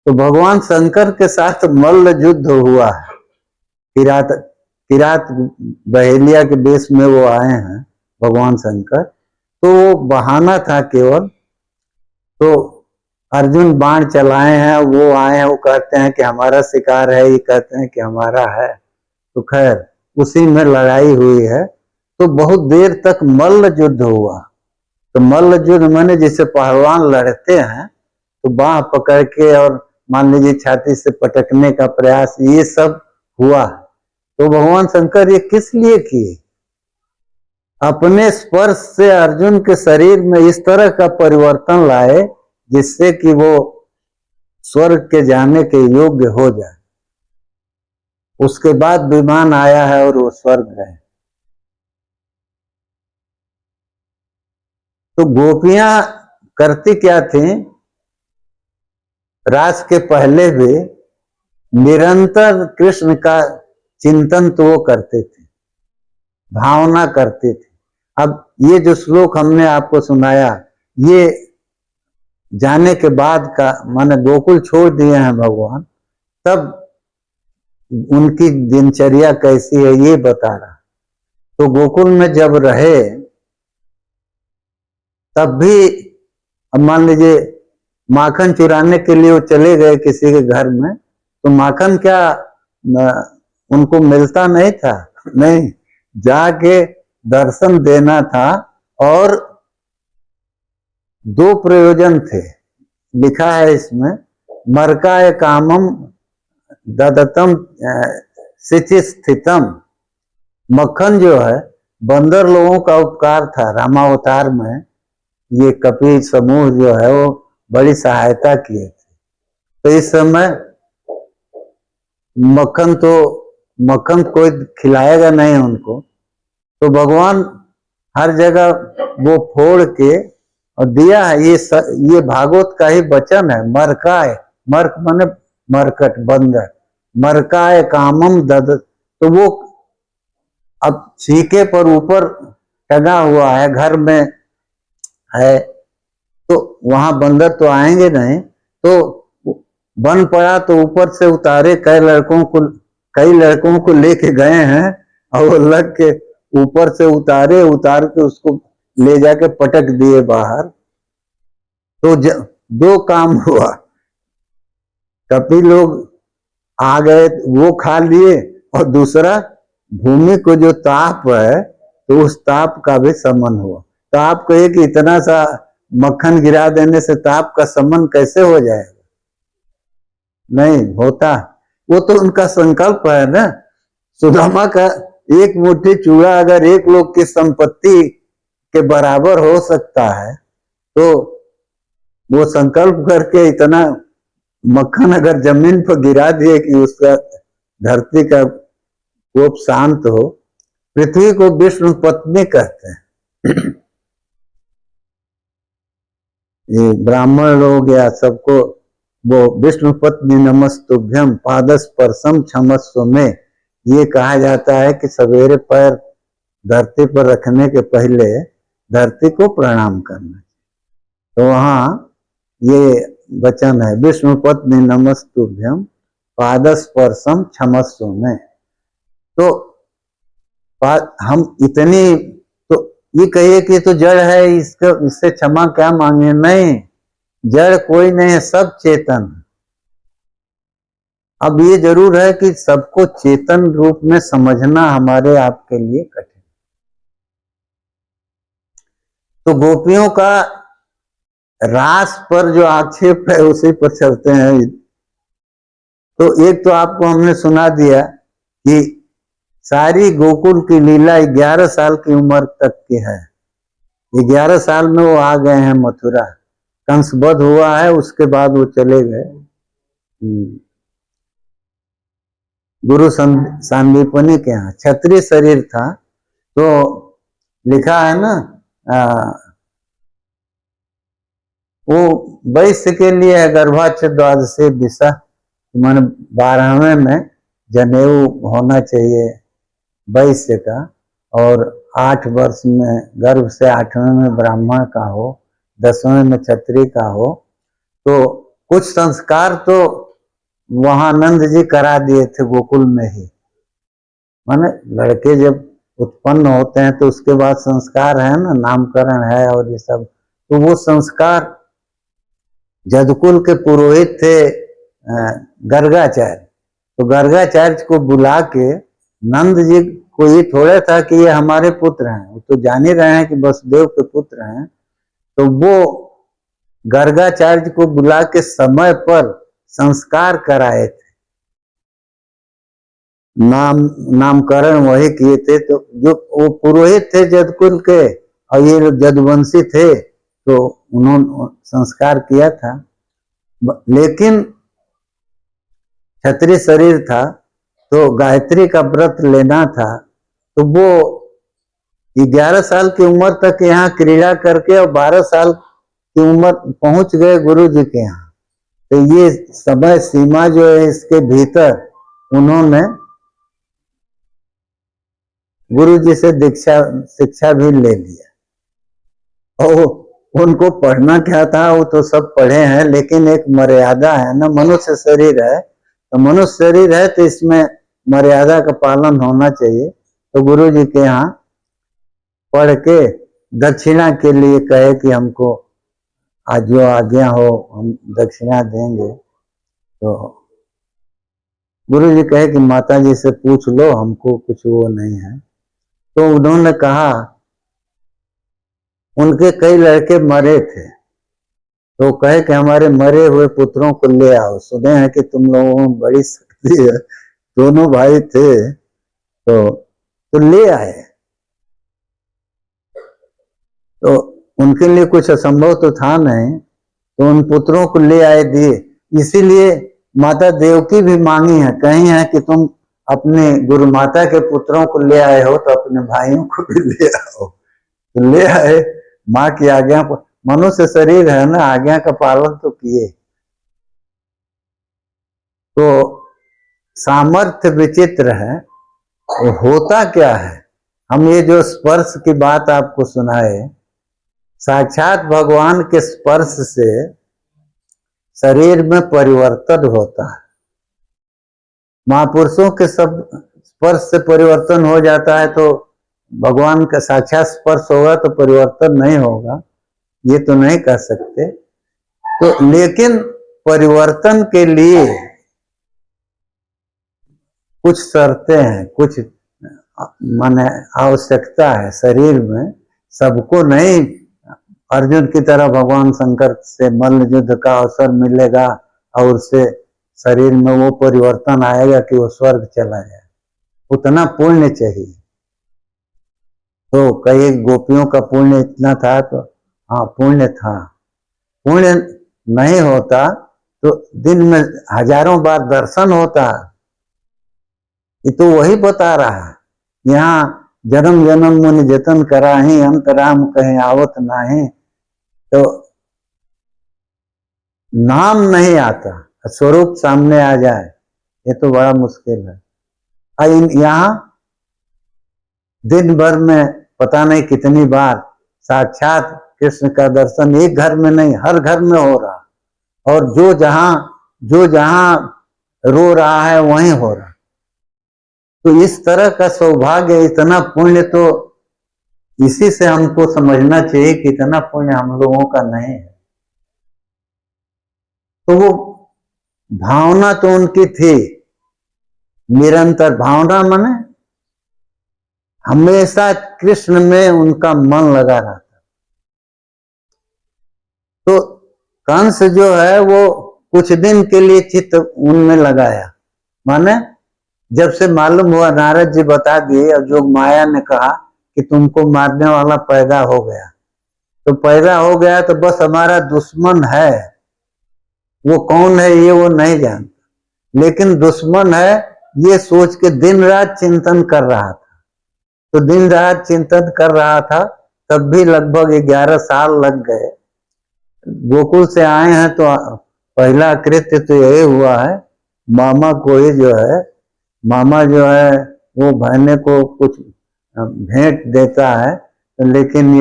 तो भगवान शंकर के साथ मल्ल युद्ध हुआ है। किरात बहेलिया के देश में वो आए हैं भगवान शंकर, तो वो बहाना था केवल। तो अर्जुन बाण चलाए हैं, वो आए हैं, वो कहते हैं कि हमारा शिकार है, ये कहते हैं कि हमारा है। तो खैर उसी में लड़ाई हुई है। तो बहुत देर तक मल्ल युद्ध हुआ। तो मल्ल युद्ध माने जैसे पहलवान लड़ते हैं तो बाह पकड़ के और मान लीजिए छाती से पटकने का प्रयास, ये सब हुआ। तो भगवान शंकर ये किस लिए किए? अपने स्पर्श से अर्जुन के शरीर में इस तरह का परिवर्तन लाए जिससे कि वो स्वर्ग के जाने के योग्य हो जाए। उसके बाद विमान आया है और वो स्वर्ग गए। तो गोपियां करती क्या थी, रास के पहले भी निरंतर कृष्ण का चिंतन तो वो करते थे, भावना करते थे। अब ये जो श्लोक हमने आपको सुनाया, ये जाने के बाद का, माने गोकुल छोड़ दिए हैं भगवान, तब उनकी दिनचर्या कैसी है ये बता रहा। तो गोकुल में जब रहे तब भी, अब मान लीजिए माखन चुराने के लिए वो चले गए किसी के घर में, तो माखन क्या उनको मिलता नहीं था? नहीं, जाके दर्शन देना था। और 2 प्रयोजन थे, लिखा है इसमें, मर्काय कामम ददतम सिचि स्थितम। मक्खन जो है बंदर लोगों का उपकार था, रामावतार में ये कपि समूह जो है वो बड़ी सहायता किए थे। तो इस समय मक्खन कोई खिलाएगा नहीं उनको, तो भगवान हर जगह वो फोड़ के और दिया है। ये भागवत का ही वचन है। मरकाय, मर्क माने मरकट, बंदर, मरकाय कामम दद। तो वो अब छीके पर ऊपर टंगा हुआ है, घर में है, तो वहां बंदर तो आएंगे नहीं, तो बन पड़ा तो ऊपर से उतारे। कई लड़कों को लेके गए हैं और वो लग के ऊपर से उतार के उसको ले जाके पटक दिए बाहर। तो 2 काम हुआ, कपि लोग आ गए, वो खा लिए, और दूसरा भूमि को जो ताप है तो उस ताप का भी शमन हुआ। तो आप कहिए कि इतना सा मक्खन गिरा देने से ताप का शमन कैसे हो जाएगा? नहीं होता। वो तो उनका संकल्प है ना। सुदामा का एक मुट्ठी चूड़ा अगर एक लोग की संपत्ति के बराबर हो सकता है, तो वो संकल्प करके इतना मक्खन अगर जमीन पर गिरा दिए कि उसका धरती का कोप शांत हो। पृथ्वी को विष्णु पत्नी कहते हैं। ये ब्राह्मण लोग या सबको वो विष्णु पत्नी नमस्तुभ्यम पादस्पर्शम क्षमस्व में ये कहा जाता है कि सवेरे पैर धरती पर रखने के पहले धरती को प्रणाम करना। तो वहां ये वचन है, विष्णु पत्नी नमस्तुभ्यम पादस्पर्शम क्षमस्व में। तो हम इतनी, तो ये कहिए कि तो जड़ है, इससे क्षमा क्या मांगे? नहीं, जड़ कोई नहीं है, सब चेतन। अब ये जरूर है कि सबको चेतन रूप में समझना हमारे आपके लिए कठिन। तो गोपियों का रास पर जो आक्षेप है उसी पर चलते हैं। तो एक तो आपको हमने सुना दिया कि सारी गोकुल की लीला 11 साल की उम्र तक की है। 11 साल में वो आ गए हैं मथुरा, कंसबद्ध हुआ है, उसके बाद वो चले गए। गुरु सांदीपनी के यहाँ क्षत्रिय शरीर था, तो लिखा है ना, वो वैश्य के लिए है गर्भाच्छ द्वादशे दिशा, माने 12वें में जनेऊ होना चाहिए वैश्य का, और 8 वर्ष में गर्भ से 8वें में ब्राह्मण का हो, 10वें में क्षत्रिय का हो। तो कुछ संस्कार तो वहां नंद जी करा दिए थे गोकुल में ही। माने लड़के जब उत्पन्न होते हैं तो उसके बाद संस्कार है ना, नामकरण है और ये सब। तो वो संस्कार जदकुल के पुरोहित थे गर्गाचार्य, तो गर्गाचार्य को बुला के नंद जी को ये थोड़ा था कि ये हमारे पुत्र हैं, वो तो जान ही रहे हैं कि वसुदेव के पुत्र हैं। तो वो गर्गाचार्य को बुला के समय पर संस्कार कराए थे, नामकरण वही किए थे। तो जो वो पुरोहित थे जदकुल के और ये लोग जदवंशी थे, तो उन्होंने संस्कार किया था। लेकिन क्षत्रिय शरीर था तो गायत्री का व्रत लेना था, तो वो 11 साल की उम्र तक यहाँ क्रीड़ा करके और 12 साल की उम्र पहुंच गए गुरु जी के यहाँ। तो ये समय सीमा जो है इसके भीतर उन्होंने गुरु जी से शिक्षा भी ले लिया। और उनको पढ़ना क्या था वो तो सब पढ़े हैं, लेकिन एक मर्यादा है ना, मनुष्य शरीर है, तो मनुष्य शरीर है तो इसमें मर्यादा का पालन होना चाहिए। तो गुरु जी के यहाँ पढ़ के दक्षिणा के लिए कहे कि हमको आज जो आज्ञा हो हम दक्षिणा देंगे। तो गुरु जी कहे कि माता जी से पूछ लो, हमको कुछ वो नहीं है। तो उन्होंने कहा, उनके कई लड़के मरे थे, तो कहे कि हमारे मरे हुए पुत्रों को ले आओ, सुने हैं कि तुम लोगों में बड़ी शक्ति है। दोनों भाई थे, तो ले आए। तो उनके लिए कुछ असंभव तो था नहीं, तो उन पुत्रों को ले आए, दिए। इसीलिए माता देवकी भी मांगी है, कही है कि तुम अपने गुरु माता के पुत्रों को ले आए हो तो अपने भाइयों को भी ले आओ। तो ले आए, माँ की आज्ञा पर, मनुष्य शरीर है ना, आज्ञा का पालन तो किए। तो सामर्थ्य विचित्र है। वो होता क्या है, हम ये जो स्पर्श की बात आपको सुनाए, साक्षात भगवान के स्पर्श से शरीर में परिवर्तन होता है। महापुरुषों के सब स्पर्श से परिवर्तन हो जाता है, तो भगवान का साक्षात स्पर्श होगा तो परिवर्तन नहीं होगा, ये तो नहीं कह सकते। तो लेकिन परिवर्तन के लिए कुछ शर्तें हैं, कुछ माने आवश्यकता है शरीर में। सबको नहीं अर्जुन की तरह भगवान शंकर से मल्ल युद्ध का अवसर मिलेगा और उससे शरीर में वो परिवर्तन आएगा कि वो स्वर्ग चला जाए, उतना पुण्य चाहिए। तो कई गोपियों का पुण्य इतना था, तो हाँ पुण्य था। पुण्य नहीं होता तो दिन में हजारों बार दर्शन होता। ये तो वही बता रहा है, यहाँ जन्म जन्म मुनि जतन कराही, अंतराम कहीं आवत नाही। तो नाम नहीं आता, स्वरूप सामने आ जाए, ये तो बड़ा मुश्किल है। यहाँ दिन भर में पता नहीं कितनी बार साक्षात कृष्ण का दर्शन एक घर में नहीं, हर घर में हो रहा, और जो जहां रो रहा है वहीं हो रहा। तो इस तरह का सौभाग्य, इतना पुण्य, तो इसी से हमको समझना चाहिए कि इतना पुण्य हम लोगों का नहीं है। तो वो भावना तो उनकी थी, निरंतर भावना माने हमेशा कृष्ण में उनका मन लगा रहता। तो कंस जो है वो कुछ दिन के लिए चित्त उनमें लगाया, माने जब से मालूम हुआ, नारद जी बता दिए, और जोग माया ने कहा कि तुमको मारने वाला पैदा हो गया, तो पैदा हो गया तो बस हमारा दुश्मन है, वो कौन है ये वो नहीं जानता, लेकिन दुश्मन है ये सोच के दिन रात चिंतन कर रहा था। तो दिन रात चिंतन कर रहा था, तब भी लगभग 11 साल लग गए। गोकुल से आए हैं तो पहला कृत्य तो यही हुआ है, मामा को ही जो है, मामा जो है वो भाने को कुछ भेंट देता है, लेकिन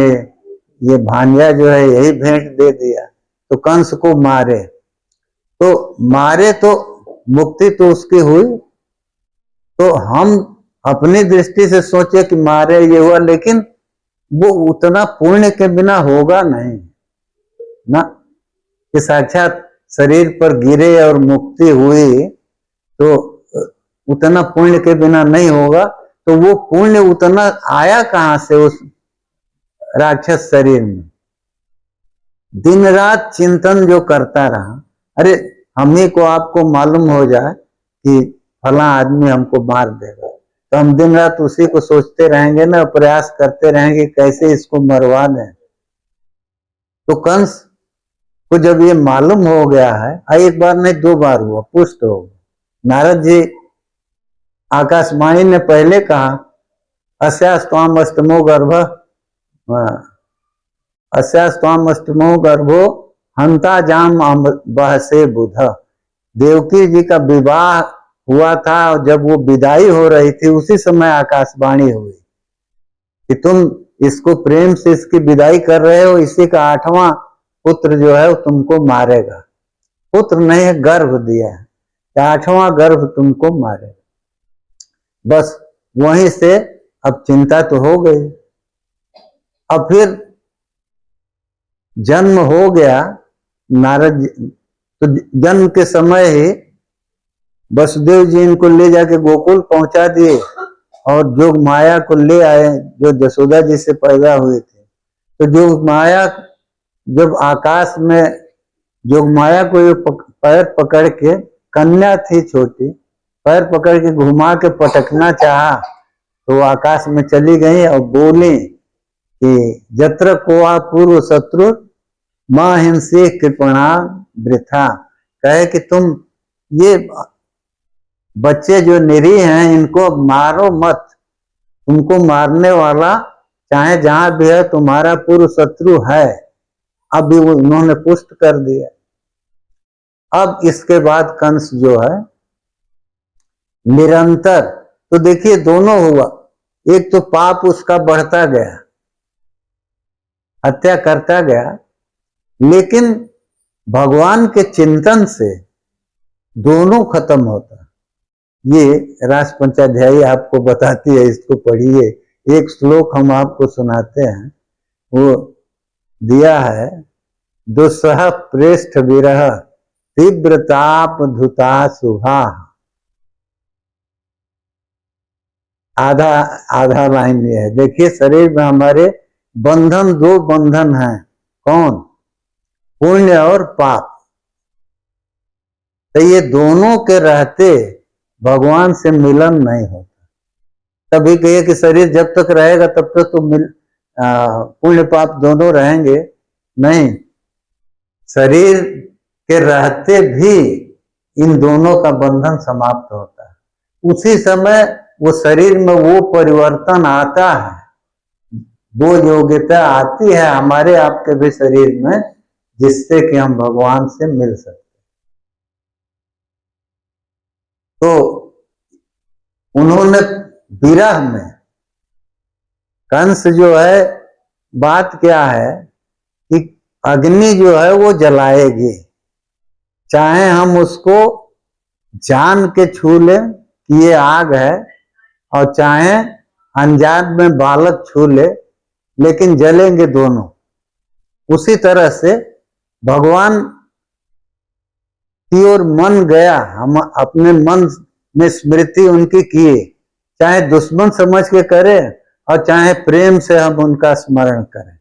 ये भांजा जो है यही भेंट दे दिया, तो कंस को मारे। तो मारे तो मुक्ति तो उसकी हुई। तो हम अपनी दृष्टि से सोचे कि मारे ये हुआ, लेकिन वो उतना पुण्य के बिना होगा नहीं ना, कि साक्षात शरीर पर गिरे और मुक्ति हुई, तो उतना पुण्य के बिना नहीं होगा। तो वो पुण्य उतना आया कहां से उस राक्षस शरीर में? दिन रात चिंतन जो करता रहा, अरे हम ही को आपको मालूम हो जाए कि फला आदमी हमको मार देगा, तो हम दिन रात उसी को सोचते रहेंगे ना, प्रयास करते रहेंगे कैसे इसको मरवा दें। तो कंस को जब ये मालूम हो गया है, एक बार नहीं 2 बार हुआ, पुष्ट हो गया। नारद जी आकाशवाणी ने पहले कहा, अस्यास्त्वाम अष्टमो गर्भ, अस्यास्त्वाम अष्टमो गर्भो हंता जाम बहसे बुध। देवकी जी का विवाह हुआ था, और जब वो विदाई हो रही थी उसी समय आकाशवाणी हुई कि तुम इसको प्रेम से इसकी विदाई कर रहे हो, इसी का 8वां पुत्र जो है वो तुमको मारेगा। पुत्र नहीं है, गर्भ दिया है, 8वां गर्भ तुमको मारेगा। बस वहीं से अब चिंता तो हो गई। अब फिर जन्म हो गया नारद जी, तो जन्म के समय ही वसुदेव जी इनको ले जाके गोकुल पहुंचा दिए, और जोग माया को ले आए, जो यशोदा जी से पैदा हुए थे। तो जोग माया जब आकाश में जोग माया को ये पैर पकड़ के, कन्या थी छोटी, पैर पकड़ के घुमा के पटकना चाहा तो वो आकाश में चली गई और बोली कि जत्र कोआ पूर्व शत्रु मां हिंसे कृपणा वृथा। कहे कि तुम ये बच्चे जो निरीह हैं इनको मारो मत, तुमको मारने वाला चाहे जहां भी है तुम्हारा पूर्व शत्रु है। अब भी उन्होंने पुष्ट कर दिया। अब इसके बाद कंस जो है निरंतर, तो देखिए दोनों हुआ, एक तो पाप उसका बढ़ता गया, हत्या करता गया, लेकिन भगवान के चिंतन से दोनों खत्म होता। ये रास पंचाध्यायी आपको बताती है, इसको पढ़िए। एक श्लोक हम आपको सुनाते हैं, वो दिया है, दुस्सह प्रेष्ठ विरह तीव्रताप धुता सुहा। आधा लाइन ये है, देखिए शरीर में हमारे बंधन, दो बंधन हैं, कौन? पुण्य और पाप। तो ये दोनों के रहते भगवान से मिलन नहीं होता। तभी कहिए कि शरीर जब तक रहेगा तब तक तो पुण्य पाप दोनों रहेंगे, नहीं, शरीर के रहते भी इन दोनों का बंधन समाप्त होता है। उसी समय वो शरीर में वो परिवर्तन आता है, वो योग्यता आती है हमारे आपके भी शरीर में, जिससे कि हम भगवान से मिल सकते। तो उन्होंने विरह में, कंस जो है, बात क्या है कि अग्नि जो है वो जलाएगी, चाहे हम उसको जान के छू लें कि ये आग है, और चाहे अनजान में बालक छू ले, लेकिन जलेंगे दोनों। उसी तरह से भगवान की ओर मन गया, हम अपने मन में स्मृति उनकी किए, चाहे दुश्मन समझ के करें और चाहे प्रेम से हम उनका स्मरण करें,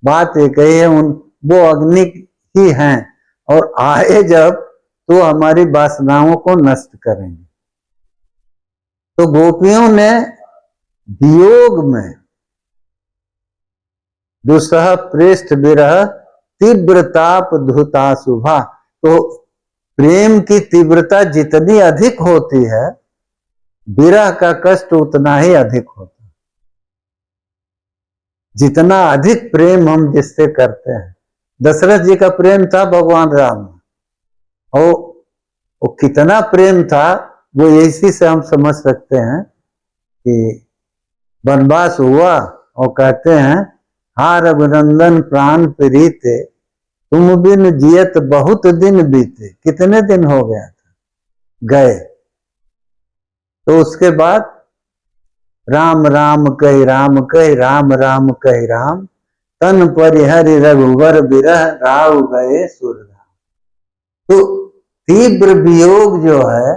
बात एक ही है। वो अग्नि ही हैं, और आए जब तो हमारी वासनाओं को नष्ट करेंगे। तो गोपियों ने वियोग में दुस्सह प्रेष्ठ विरह तीव्रताप धुता शुभा, तो प्रेम की तीव्रता जितनी अधिक होती है, विरह का कष्ट उतना ही अधिक होता है। जितना अधिक प्रेम हम जिससे करते हैं, दशरथ जी का प्रेम था भगवान राम, और वो कितना प्रेम था वो इसी से हम समझ सकते हैं कि वनवास हुआ और कहते हैं, हा रघुनंदन प्राण प्रीते तुम बिन जियत बहुत दिन बीते। कितने दिन हो गया था गए। तो उसके बाद राम राम कहि राम कहि राम राम कहि राम, तन परिहरि रघुवर बिरह राव गए सुरधाम। तो तीव्र वियोग जो है,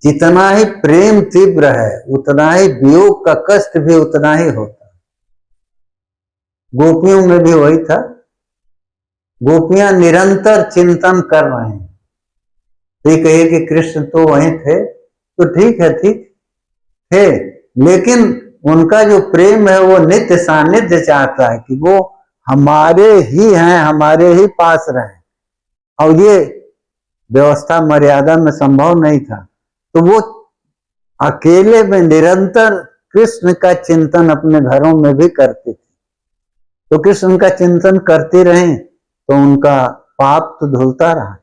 जितना ही प्रेम तीव्र है उतना ही वियोग का कष्ट भी उतना ही होता है। गोपियों में भी वही था, गोपियां निरंतर चिंतन कर रहे हैं। तो ये कहिए कि कृष्ण तो वहीं थे, तो ठीक है, ठीक थे, लेकिन उनका जो प्रेम है वो नित्य सानिध्य चाहता है कि वो हमारे ही हैं, हमारे ही पास रहें, और ये व्यवस्था मर्यादा में संभव नहीं था। तो वो अकेले में निरंतर कृष्ण का चिंतन अपने घरों में भी करते थे। तो कृष्ण का चिंतन करते रहे तो उनका पाप तो धुलता रहा।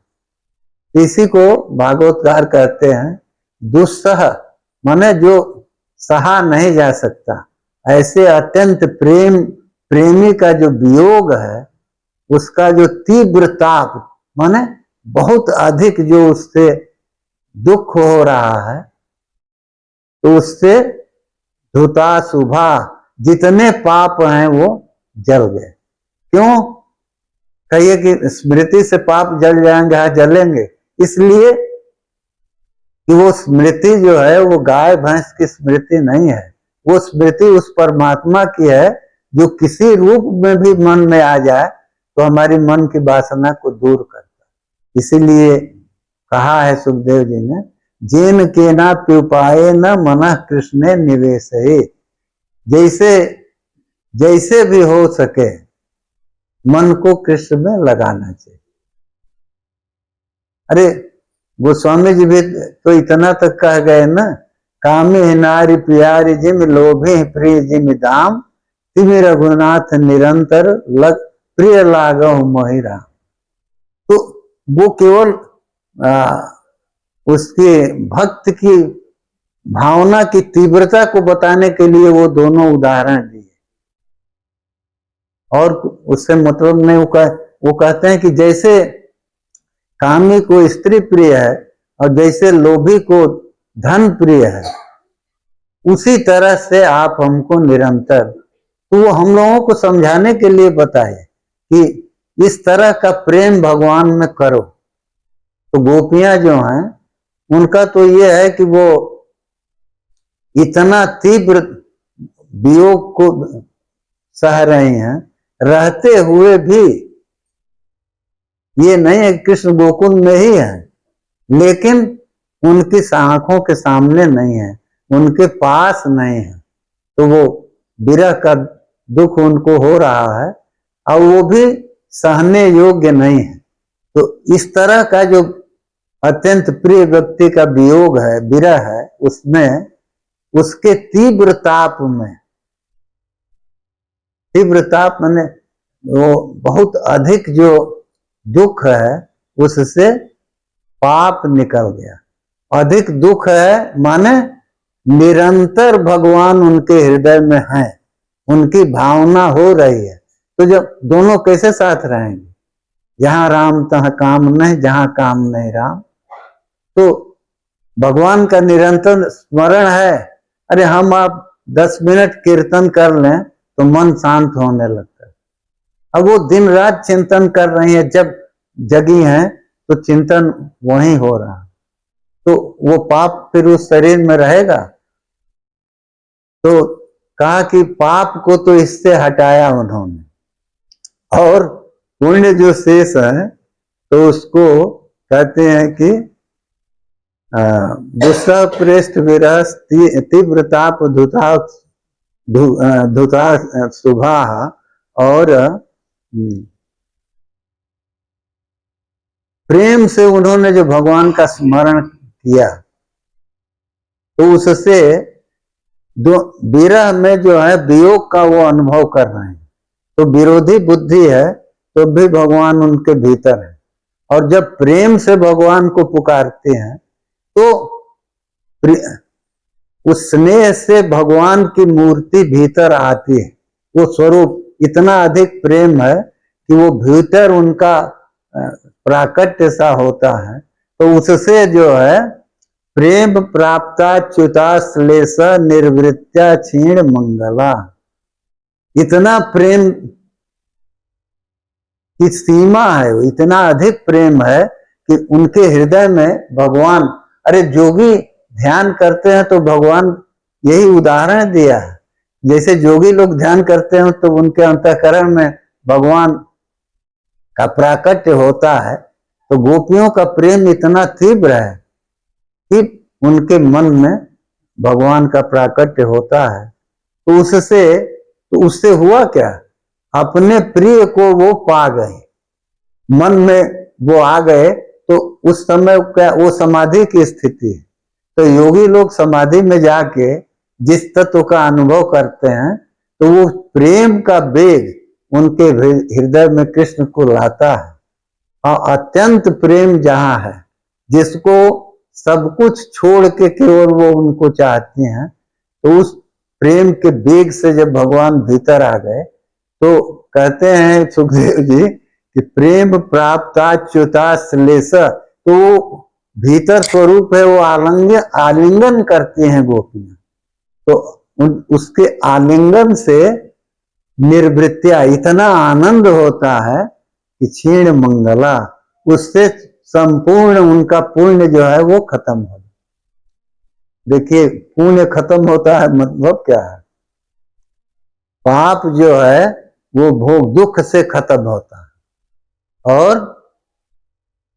इसी को भागवतकार कहते हैं दुस्सह, माने जो सहा नहीं जा सकता। ऐसे अत्यंत प्रेमी का जो वियोग है, उसका जो तीव्र ताप, माने बहुत अधिक जो उससे दुख हो रहा है, तो उससे धुता शुभा, जितने पाप हैं वो जल गए। क्यों? कहिए कि स्मृति से पाप जल जाएंगे, हाँ जलेंगे, इसलिए कि वो स्मृति जो है वो गाय भैंस की स्मृति नहीं है, वो स्मृति उस परमात्मा की है जो किसी रूप में भी मन में आ जाए तो हमारी मन की वासना को दूर करता। इसीलिए कहा है सुखदेव जी ने, जेन के ना प्युपाए न मन कृष्ण निवेश, जैसे जैसे भी हो सके मन को कृष्ण में लगाना चाहिए। अरे गोस्वामी जी भी तो इतना तक कह गए ना, कामे नारी प्यारी जिम लोभे प्रिय जिम दाम, तिमि रघुनाथ निरंतर लग प्रिय लागव महिरा। तो वो केवल उसके भक्त की भावना की तीव्रता को बताने के लिए वो दोनों उदाहरण दिए, और उससे मतलब नहीं। वो कहते हैं कि जैसे कामी को स्त्री प्रिय है और जैसे लोभी को धन प्रिय है, उसी तरह से आप हमको निरंतर, तो वो हम लोगों को समझाने के लिए बताए कि इस तरह का प्रेम भगवान में करो। तो गोपियां जो हैं उनका तो ये है कि वो इतना तीव्र वियोग को सह रही हैं, रहते हुए भी ये नहीं है कृष्ण गोकुल में ही है, लेकिन उनकी आंखों के सामने नहीं है, उनके पास नहीं है, तो वो विरह का दुख उनको हो रहा है और वो भी सहने योग्य नहीं है। तो इस तरह का जो अत्यंत प्रिय व्यक्ति का वियोग है, विरह है, उसमें उसके तीव्र ताप में, तीव्र ताप माने वो बहुत अधिक जो दुख है उससे पाप निकल गया। अधिक दुख है माने निरंतर भगवान उनके हृदय में है, उनकी भावना हो रही है। तो जब दोनों कैसे साथ रहेंगे, जहां राम तहाँ काम नहीं, जहां काम नहीं राम। तो भगवान का निरंतर स्मरण है। अरे हम आप 10 मिनट कीर्तन कर लें तो मन शांत होने लगता है। अब वो दिन रात चिंतन कर रही है, जब जगी हैं तो चिंतन वही हो रहा, तो वो पाप फिर उस शरीर में रहेगा। तो कहा कि पाप को तो इससे हटाया उन्होंने, और पुण्य जो शेष है तो उसको कहते हैं कि दुस्सह प्रेष्ठ विरह तीव्र ताप धुता शुभा, और प्रेम से उन्होंने जो भगवान का स्मरण किया तो उससे विरह में जो है वियोग का वो अनुभव कर रहे हैं। तो विरोधी बुद्धि है तो भी भगवान उनके भीतर है, और जब प्रेम से भगवान को पुकारते हैं तो उस स्नेह से भगवान की मूर्ति भीतर आती है। वो स्वरूप इतना अधिक प्रेम है कि वो भीतर उनका प्राकट्य सा होता है। तो उससे जो है प्रेम प्राप्ता च्युता श्लेष निर्वृत्या क्षीण मंगला, इतना प्रेम की सीमा है, इतना अधिक प्रेम है कि उनके हृदय में भगवान, अरे जोगी ध्यान करते हैं तो भगवान, यही उदाहरण दिया है, जैसे जोगी लोग ध्यान करते हैं तो उनके अंतःकरण में भगवान का प्राकट्य होता है। तो गोपियों का प्रेम इतना तीव्र है कि उनके मन में भगवान का प्राकट्य होता है। तो उससे हुआ क्या, अपने प्रिय को वो पा गए, मन में वो आ गए। तो उस समय क्या, वो समाधि की स्थिति है। तो योगी लोग समाधि में जाके जिस तत्व का अनुभव करते हैं तो वो प्रेम का वेग उनके हृदय में कृष्ण को लाता है। और अत्यंत प्रेम जहां है, जिसको सब कुछ छोड़ के केवल वो उनको चाहते हैं, तो उस प्रेम के वेग से जब भगवान भीतर आ गए तो कहते हैं सुखदेव जी कि प्रेम प्राप्ताच्युता श्लेष, तो भीतर स्वरूप है, वो आलिंगन करते हैं गोपियां। तो उसके आलिंगन से निर्वृत्या इतना आनंद होता है कि क्षीण मंगला, उससे संपूर्ण उनका पुण्य जो है वो खत्म हो। देखिए पुण्य खत्म होता है मतलब क्या है? पाप जो है वो भोग दुख से खत्म होता है, और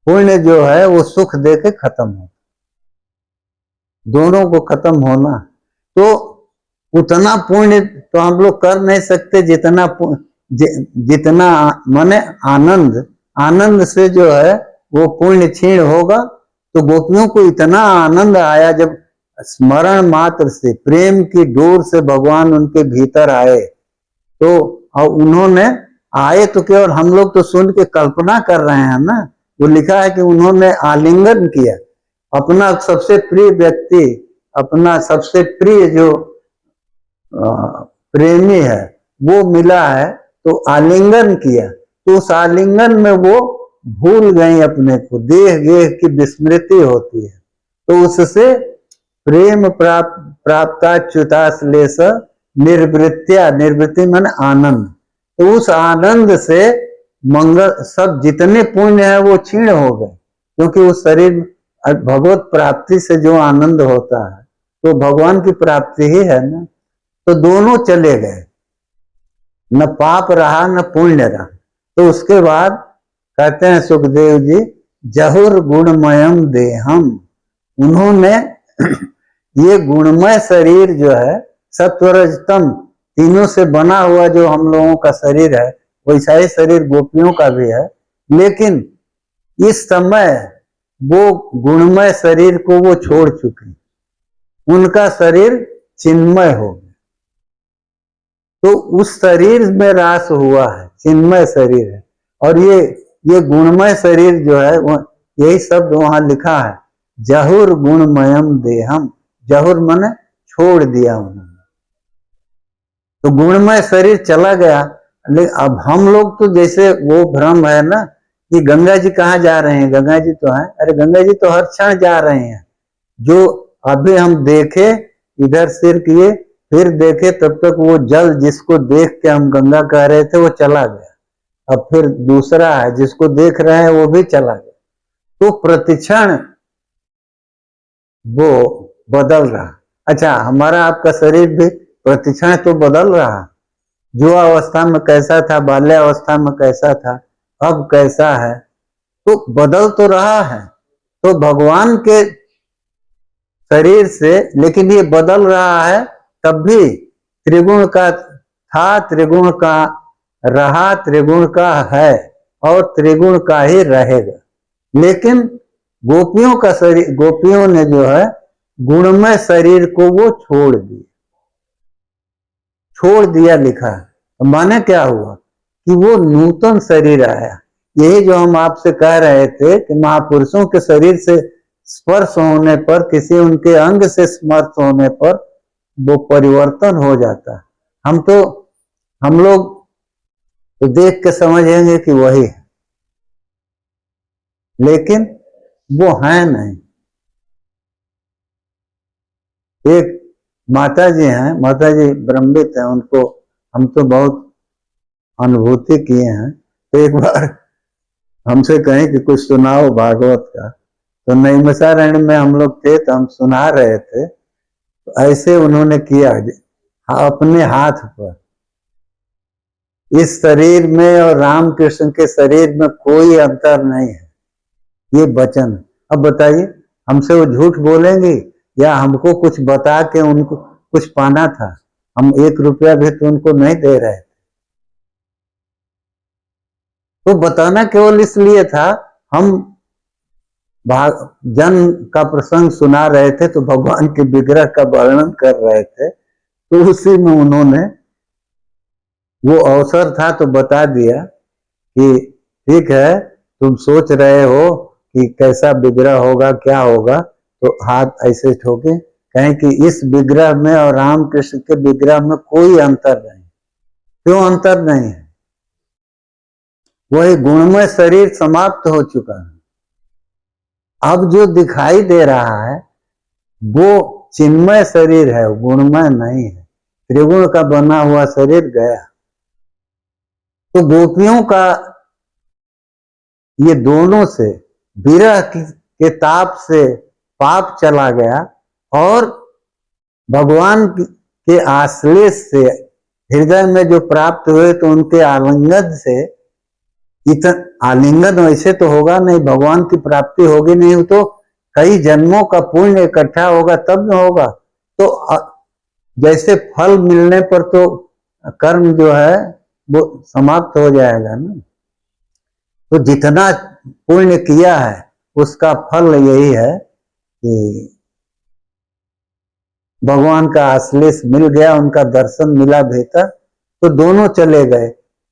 पुण्य जो है वो सुख दे के खत्म होता है। दोनों को खत्म होना, तो उतना पुण्य तो हम लोग कर नहीं सकते जितना जितना माने आनंद, आनंद से जो है वो पुण्य क्षीण होगा। तो गोपियों को इतना आनंद आया जब स्मरण मात्र से प्रेम की डोर से भगवान उनके भीतर आए, तो और उन्होंने आए तो केवल हम लोग तो सुन के कल्पना कर रहे हैं ना, वो लिखा है कि उन्होंने आलिंगन किया अपना सबसे प्रिय व्यक्ति, अपना सबसे प्रिय जो प्रेमी है वो मिला है, तो आलिंगन किया। तो उस आलिंगन में वो भूल गई अपने को, देह गेह की विस्मृति होती है। तो उससे प्रेम प्राप्ताच्युताश्लेष निर्वृत्तिया, निर्वृत्ति मन आनंद, तो उस आनंद से मंगल सब जितने पुण्य है वो क्षीण हो गए, क्योंकि उस शरीर भगवत प्राप्ति से जो आनंद होता है तो भगवान की प्राप्ति ही है ना। तो दोनों चले गए, न पाप रहा न पुण्य रहा। तो उसके बाद कहते हैं सुखदेव जी, जहुर गुणमयम देहम, उन्होंने ये गुणमय शरीर जो है सत्वरजतम तीनों से बना हुआ जो हम लोगों का शरीर है वैसा ही शरीर गोपियों का भी है, लेकिन इस समय वो गुणमय शरीर को वो छोड़ चुके, उनका शरीर चिन्मय हो गया। तो उस शरीर में रास हुआ है, चिन्मय शरीर है। और ये गुणमय शरीर जो है यही शब्द वहां लिखा है, जहुर गुणमयम देहम, जहुर माने छोड़ दिया उन्होंने। तो गुणमय शरीर चला गया। लेकिन अब हम लोग तो जैसे वो भ्रम है ना कि गंगा जी कहाँ जा रहे हैं, गंगा जी तो है, अरे गंगा जी तो हर क्षण जा रहे हैं। जो अभी हम देखे, इधर सिर किए फिर देखे, तब तक वो जल जिसको देख के हम गंगा कह रहे थे वो चला गया, अब फिर दूसरा है जिसको देख रहे हैं वो भी चला गया। तो प्रतिक्षण वो बदल रहा। अच्छा, हमारा आपका शरीर भी प्रतिक्षण तो बदल रहा, जो अवस्था में कैसा था, बाल्यावस्था में कैसा था, अब कैसा है, तो बदल तो रहा है। तो भगवान के शरीर से, लेकिन ये बदल रहा है तब भी त्रिगुण का था, त्रिगुण का रहा, त्रिगुण का है और त्रिगुण का ही रहेगा। लेकिन गोपियों का शरीर, गोपियों ने जो है गुणमय शरीर को वो छोड़ दिया, छोड़ दिया लिखा है। तो माने क्या हुआ कि वो नूतन शरीर आया। यही जो हम आपसे कह रहे थे कि महापुरुषों के शरीर से स्पर्श होने पर, किसी उनके अंग से स्पर्श होने पर वो परिवर्तन हो जाता है। हम लोग तो देख के समझेंगे कि वही है, लेकिन वो है नहीं। एक माता जी हैं, माता जी ब्रह्मविद हैं, उनको हम तो बहुत अनुभूति किए हैं। तो एक बार हमसे कहें कि कुछ सुनाओ भागवत का, तो नैमिषारण्य में हम लोग थे तो हम सुना रहे थे, तो ऐसे उन्होंने किया अपने हाथ पर, इस शरीर में और रामकृष्ण के शरीर में कोई अंतर नहीं है, ये वचन। अब बताइए, हमसे वो झूठ बोलेंगे या हमको कुछ बता के उनको कुछ पाना था? हम 1 रुपया भी तो उनको नहीं दे रहे थे। तो बताना केवल इसलिए था, हम जन्म का प्रसंग सुना रहे थे तो भगवान के विग्रह का वर्णन कर रहे थे, तो उसी में उन्होंने वो अवसर था तो बता दिया कि ठीक है, तुम सोच रहे हो कि कैसा विग्रह होगा, क्या होगा, तो हाथ ऐसे ठोके, कहें कि इस विग्रह में और रामकृष्ण के विग्रह में कोई अंतर नहीं। क्यों अंतर नहीं है? वही गुणमय शरीर समाप्त हो चुका है। अब जो दिखाई दे रहा है वो चिन्मय शरीर है, गुणमय नहीं है। त्रिगुण का बना हुआ शरीर गया। तो गोपियों का ये दोनों से विरह के ताप से पाप चला गया और भगवान के आश्लेष से हृदय में जो प्राप्त हुए तो उनके आलिंगन से, आलिंगन वैसे तो होगा नहीं, भगवान की प्राप्ति होगी नहीं तो कई जन्मों का पुण्य इकट्ठा होगा तब न होगा। तो जैसे फल मिलने पर तो कर्म जो है वो समाप्त हो जाएगा ना। तो जितना पुण्य किया है उसका फल यही है कि भगवान का आश्लेष मिल गया, उनका दर्शन मिला भीतर, तो दोनों चले गए,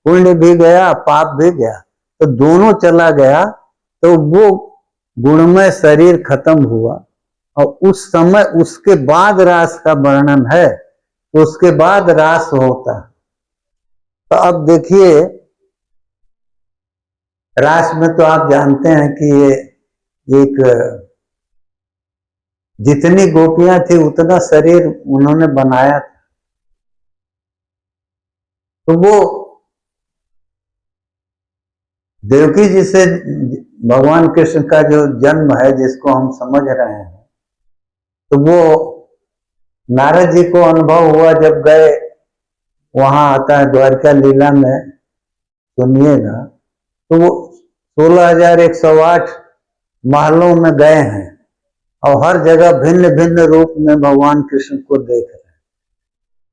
पुण्य भी गया पाप भी गया, तो दोनों चला गया। तो वो गुणमय शरीर खत्म हुआ और उस समय उसके बाद रास का वर्णन है, तो उसके बाद रास होता। तो अब देखिए रास में तो आप जानते हैं कि ये एक जितनी गोपियां थी उतना शरीर उन्होंने बनाया था। तो वो देवकी जी से भगवान कृष्ण का जो जन्म है जिसको हम समझ रहे हैं, तो वो नारद जी को अनुभव हुआ जब गए, वहां आता है द्वारका लीला में सुनिएगा, तो वो 16,108 महलों में गए हैं और हर जगह भिन्न भिन्न रूप में भगवान कृष्ण को देख रहे हैं।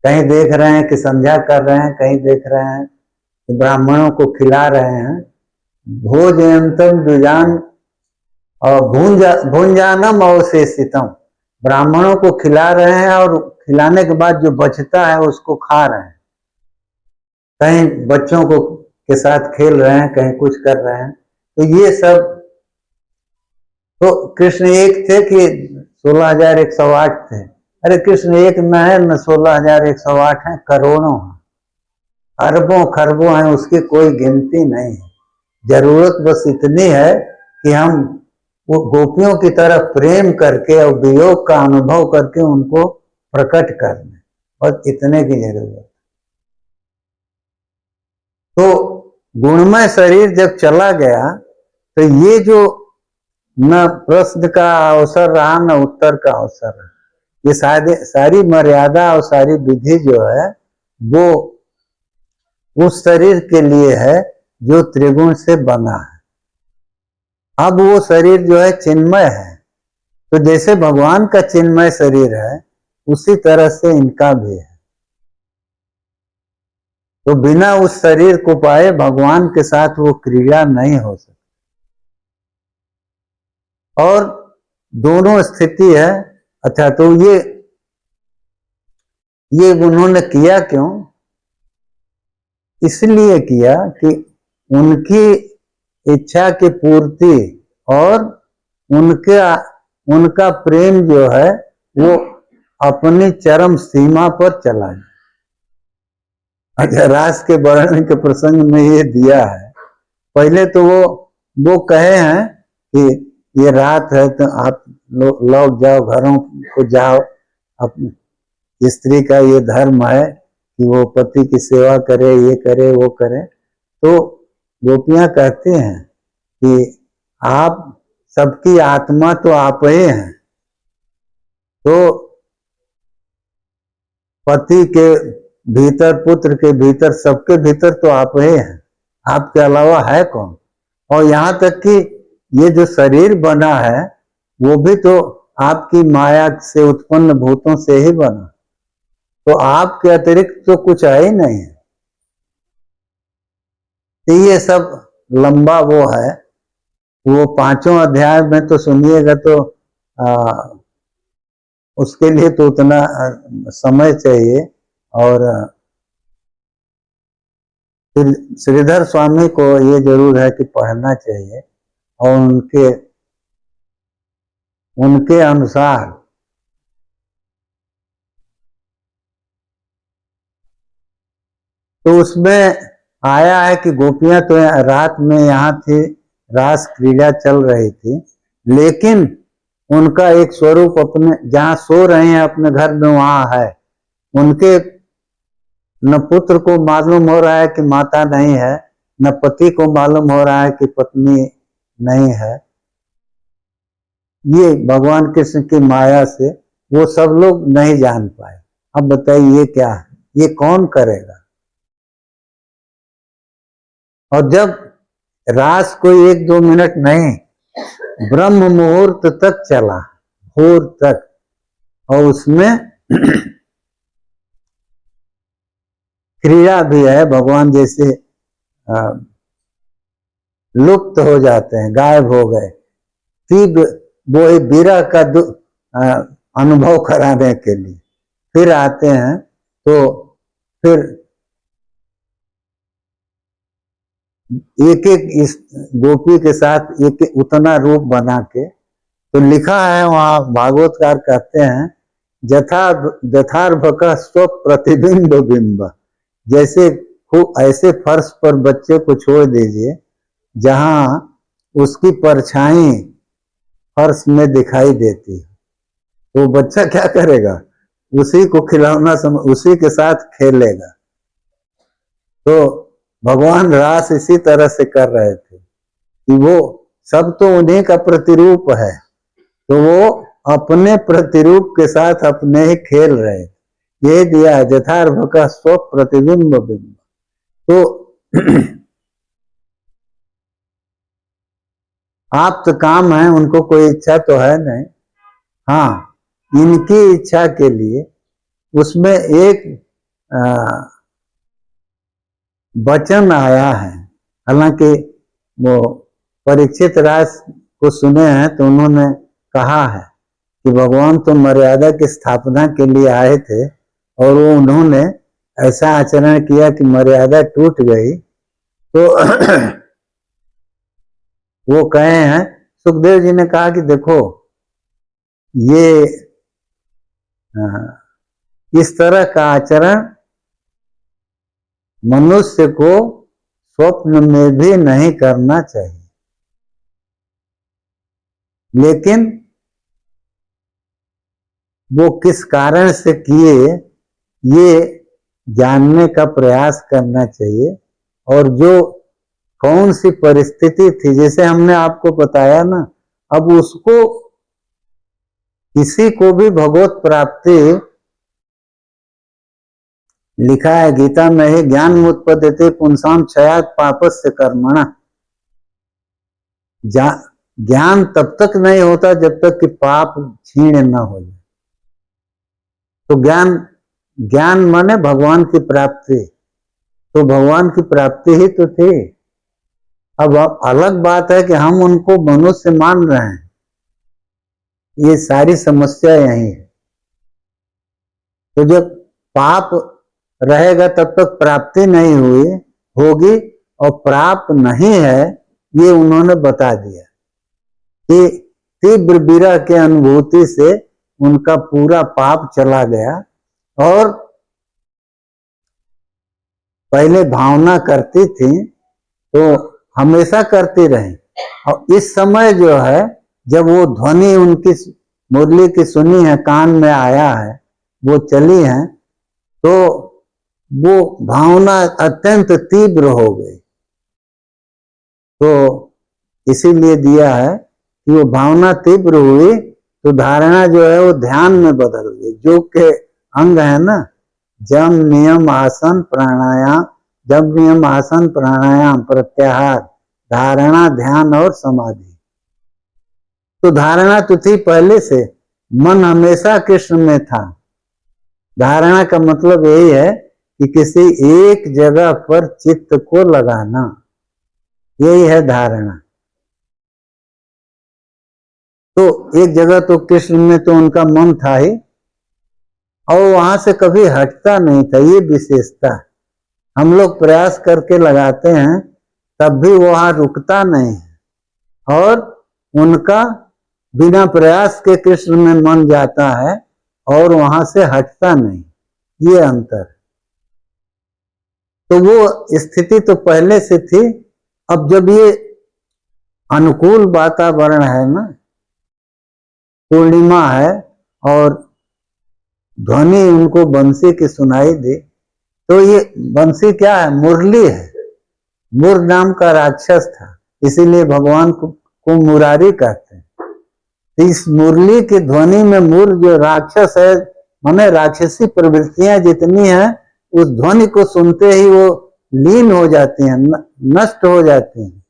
कहीं देख रहे हैं कि संध्या कर रहे हैं, कहीं देख रहे हैं कि ब्राह्मणों को खिला रहे हैं, भोजयंतम द्विजान और भुंजानम अवशेषितम, ब्राह्मणों को खिला रहे हैं और खिलाने के बाद जो बचता है उसको खा रहे हैं। कहीं बच्चों को के साथ खेल रहे हैं, कहीं कुछ कर रहे हैं। तो ये सब, तो कृष्ण एक थे कि 16,108 थे? अरे कृष्ण एक न है न 16,108 है, करोड़ों हैं, अरबों खरबों हैं, उसकी कोई गिनती नहीं है। जरूरत बस इतनी है कि हम वो गोपियों की तरफ प्रेम करके और वियोग का अनुभव करके उनको प्रकट कर दें, और इतने की जरूरत। तो गुणमय शरीर जब चला गया तो ये जो न प्रश्न का अवसर रहा न उत्तर का अवसर रहा, ये सारी मर्यादा और सारी विधि जो है वो उस शरीर के लिए है जो त्रिगुण से बना है। अब वो शरीर जो है चिन्मय है, तो जैसे भगवान का चिन्मय शरीर है उसी तरह से इनका भी है। तो बिना उस शरीर को पाए भगवान के साथ वो क्रिया नहीं हो सकती। और दोनों स्थिति है। अच्छा, तो ये उन्होंने किया क्यों? इसलिए किया कि उनकी इच्छा की पूर्ति और उनका प्रेम जो है वो अपनी चरम सीमा पर चला है। अच्छा, रास के वर्णन के प्रसंग में ये दिया है। पहले तो वो कहे हैं कि ये रात है तो आप लौट जाओ, घरों को जाओ, अपनी स्त्री का ये धर्म है कि वो पति की सेवा करे, ये करे वो करे। तो गोपियां कहते हैं कि आप सबकी आत्मा तो आप ही हैं, तो पति के भीतर, पुत्र के भीतर, सबके भीतर तो आप ही हैं, आपके अलावा है कौन? और यहाँ तक कि ये जो शरीर बना है वो भी तो आपकी माया से उत्पन्न भूतों से ही बना, तो आपके अतिरिक्त तो कुछ है ही नहीं है। तो ये सब लंबा वो है, वो 5वें अध्याय में तो सुनिएगा तो उसके लिए तो उतना समय चाहिए। और फिर श्रीधर स्वामी को ये जरूर है कि पढ़ना चाहिए और उनके अनुसार तो उसमें आया है कि गोपियां तो रात में यहाँ थी, रास क्रीड़ा चल रही थी, लेकिन उनका एक स्वरूप अपने जहाँ सो रहे हैं अपने घर में वहां है। उनके न पुत्र को मालूम हो रहा है कि माता नहीं है, न पति को मालूम हो रहा है कि पत्नी नहीं है। ये भगवान कृष्ण की माया से वो सब लोग नहीं जान पाए। अब बताइए ये क्या है, ये कौन करेगा? और जब रास कोई 1-2 मिनट नहीं, ब्रह्म मुहूर्त तक चला, भोर तक, और उसमें क्रीड़ा भी है। भगवान जैसे लुप्त हो जाते हैं, गायब हो गए, तीव्र वो विरह का अनुभव कराने के लिए फिर आते हैं। तो फिर एक एक इस गोपी के साथ एक उतना रूप बना के, तो लिखा है वहां, भागवतकार कहते हैं जथार्भ का स्व प्रतिबिंब बिंब, जैसे खूब ऐसे फर्श पर बच्चे को छोड़ दीजिए जहां उसकी परछाई फर्श में दिखाई देती है, तो बच्चा क्या करेगा? उसी को खिलौना उसी के साथ खेलेगा। तो भगवान रास इसी तरह से कर रहे थे कि वो सब तो उन्हीं का प्रतिरूप है, तो वो अपने प्रतिरूप के साथ अपने ही खेल रहे। ये दिया यथार्थ का स्व प्रतिबिंब बिंब। तो आप तो काम है, उनको कोई इच्छा तो है नहीं। हाँ, इनकी इच्छा के लिए उसमें एक वचन आया है। हालांकि वो परीक्षित राज को सुने हैं तो उन्होंने कहा है कि भगवान तो मर्यादा की स्थापना के लिए आए थे और वो उन्होंने ऐसा आचरण किया कि मर्यादा टूट गई। तो वो कहे हैं, सुखदेव जी ने कहा कि देखो ये इस तरह का आचरण मनुष्य को स्वप्न में भी नहीं करना चाहिए, लेकिन वो किस कारण से किए ये जानने का प्रयास करना चाहिए। और जो कौन सी परिस्थिति थी, जैसे हमने आपको बताया ना, अब उसको किसी को भी भगवत प्राप्ति, लिखा है गीता में ही, ज्ञान मुत्पद्यते पुंसाम क्षयात् पापस्य कर्मणा। ज्ञान तब तक नहीं होता जब तक कि पाप क्षीण न हो जाए। तो ज्ञान माने भगवान की प्राप्ति, तो भगवान की प्राप्ति ही तो थी। अब अलग बात है कि हम उनको मनुष्य मान रहे हैं, ये सारी समस्या यही है। तो जब पाप रहेगा तब तक प्राप्ति नहीं होगी, और प्राप्त नहीं है ये उन्होंने बता दिया कि तीव्र विरह के अनुभूति से उनका पूरा पाप चला गया, और पहले भावना करती थी तो हमेशा करती रही, और इस समय जो है जब वो ध्वनि उनकी मुरली की सुनी है, कान में आया है, वो चली है, तो वो भावना अत्यंत तीव्र हो गई। तो इसीलिए दिया है कि वो भावना तीव्र हुई तो धारणा जो है वो ध्यान में बदल गई। योग के अंग है ना, जम नियम आसन प्राणायाम, जब नियम आसन प्राणायाम प्रत्याहार, धारणा ध्यान और समाधि। तो धारणा तो थी पहले से, मन हमेशा कृष्ण में था। धारणा का मतलब यही है कि किसी एक जगह पर चित्त को लगाना, यही है धारणा। तो एक जगह तो कृष्ण में तो उनका मन था ही, और वहां से कभी हटता नहीं था, ये विशेषता। हम लोग प्रयास करके लगाते हैं तब भी वहां रुकता नहीं है, और उनका बिना प्रयास के कृष्ण में मन जाता है और वहां से हटता नहीं, ये अंतर। तो वो स्थिति तो पहले से थी। अब जब ये अनुकूल वातावरण है ना, पूर्णिमा है और ध्वनि उनको बंसी की सुनाई दी, तो ये बंसी क्या है? मुरली है। मुर नाम का राक्षस था, इसीलिए भगवान को मुरारी कहते हैं। तो इस मुरली की ध्वनि में मूल जो राक्षस है, माने राक्षसी प्रवृत्तियां जितनी हैं, उस ध्वनि को सुनते ही वो लीन हो जाती हैं, नष्ट हो जाती हैं।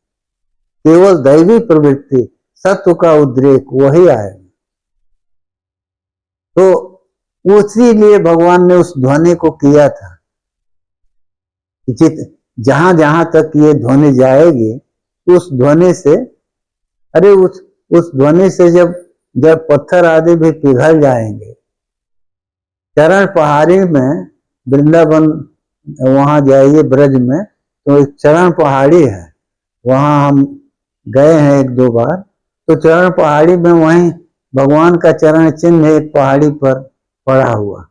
केवल दैवी प्रवृत्ति, सत्व का उद्रेक वही आएगा। तो उसी लिए भगवान ने उस ध्वनि को किया था। जहां जहां तक ये ध्वनि जाएगी, उस ध्वनि से, अरे उस ध्वनि से जब पत्थर आदि भी पिघल जाएंगे। चरण पहाड़ी में, वृंदावन वहां जाइए ब्रज में, तो एक चरण पहाड़ी है, वहां हम गए हैं एक दो बार। तो चरण पहाड़ी में वहीं भगवान का चरण चिन्ह एक पहाड़ी पर पड़ा हुआ।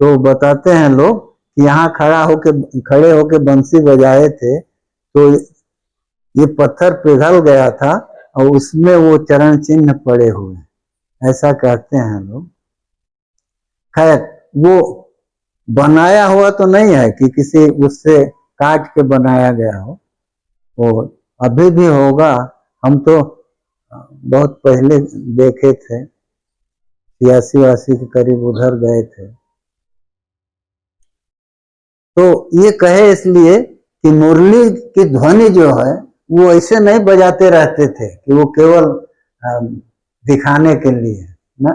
तो बताते हैं लोग कि यहाँ खड़े होके बंसी बजाए थे, तो ये पत्थर पिघल गया था और उसमें वो चरण चिन्ह पड़े हुए, ऐसा कहते हैं लोग। खैर, वो बनाया हुआ तो नहीं है कि किसी उससे काट के बनाया गया हो, वो अभी भी होगा। हम तो बहुत पहले देखे थे, 86-88 के करीब उधर गए थे। तो ये कहे इसलिए कि मुरली की ध्वनि जो है वो ऐसे नहीं बजाते रहते थे कि वो केवल दिखाने के लिए ना,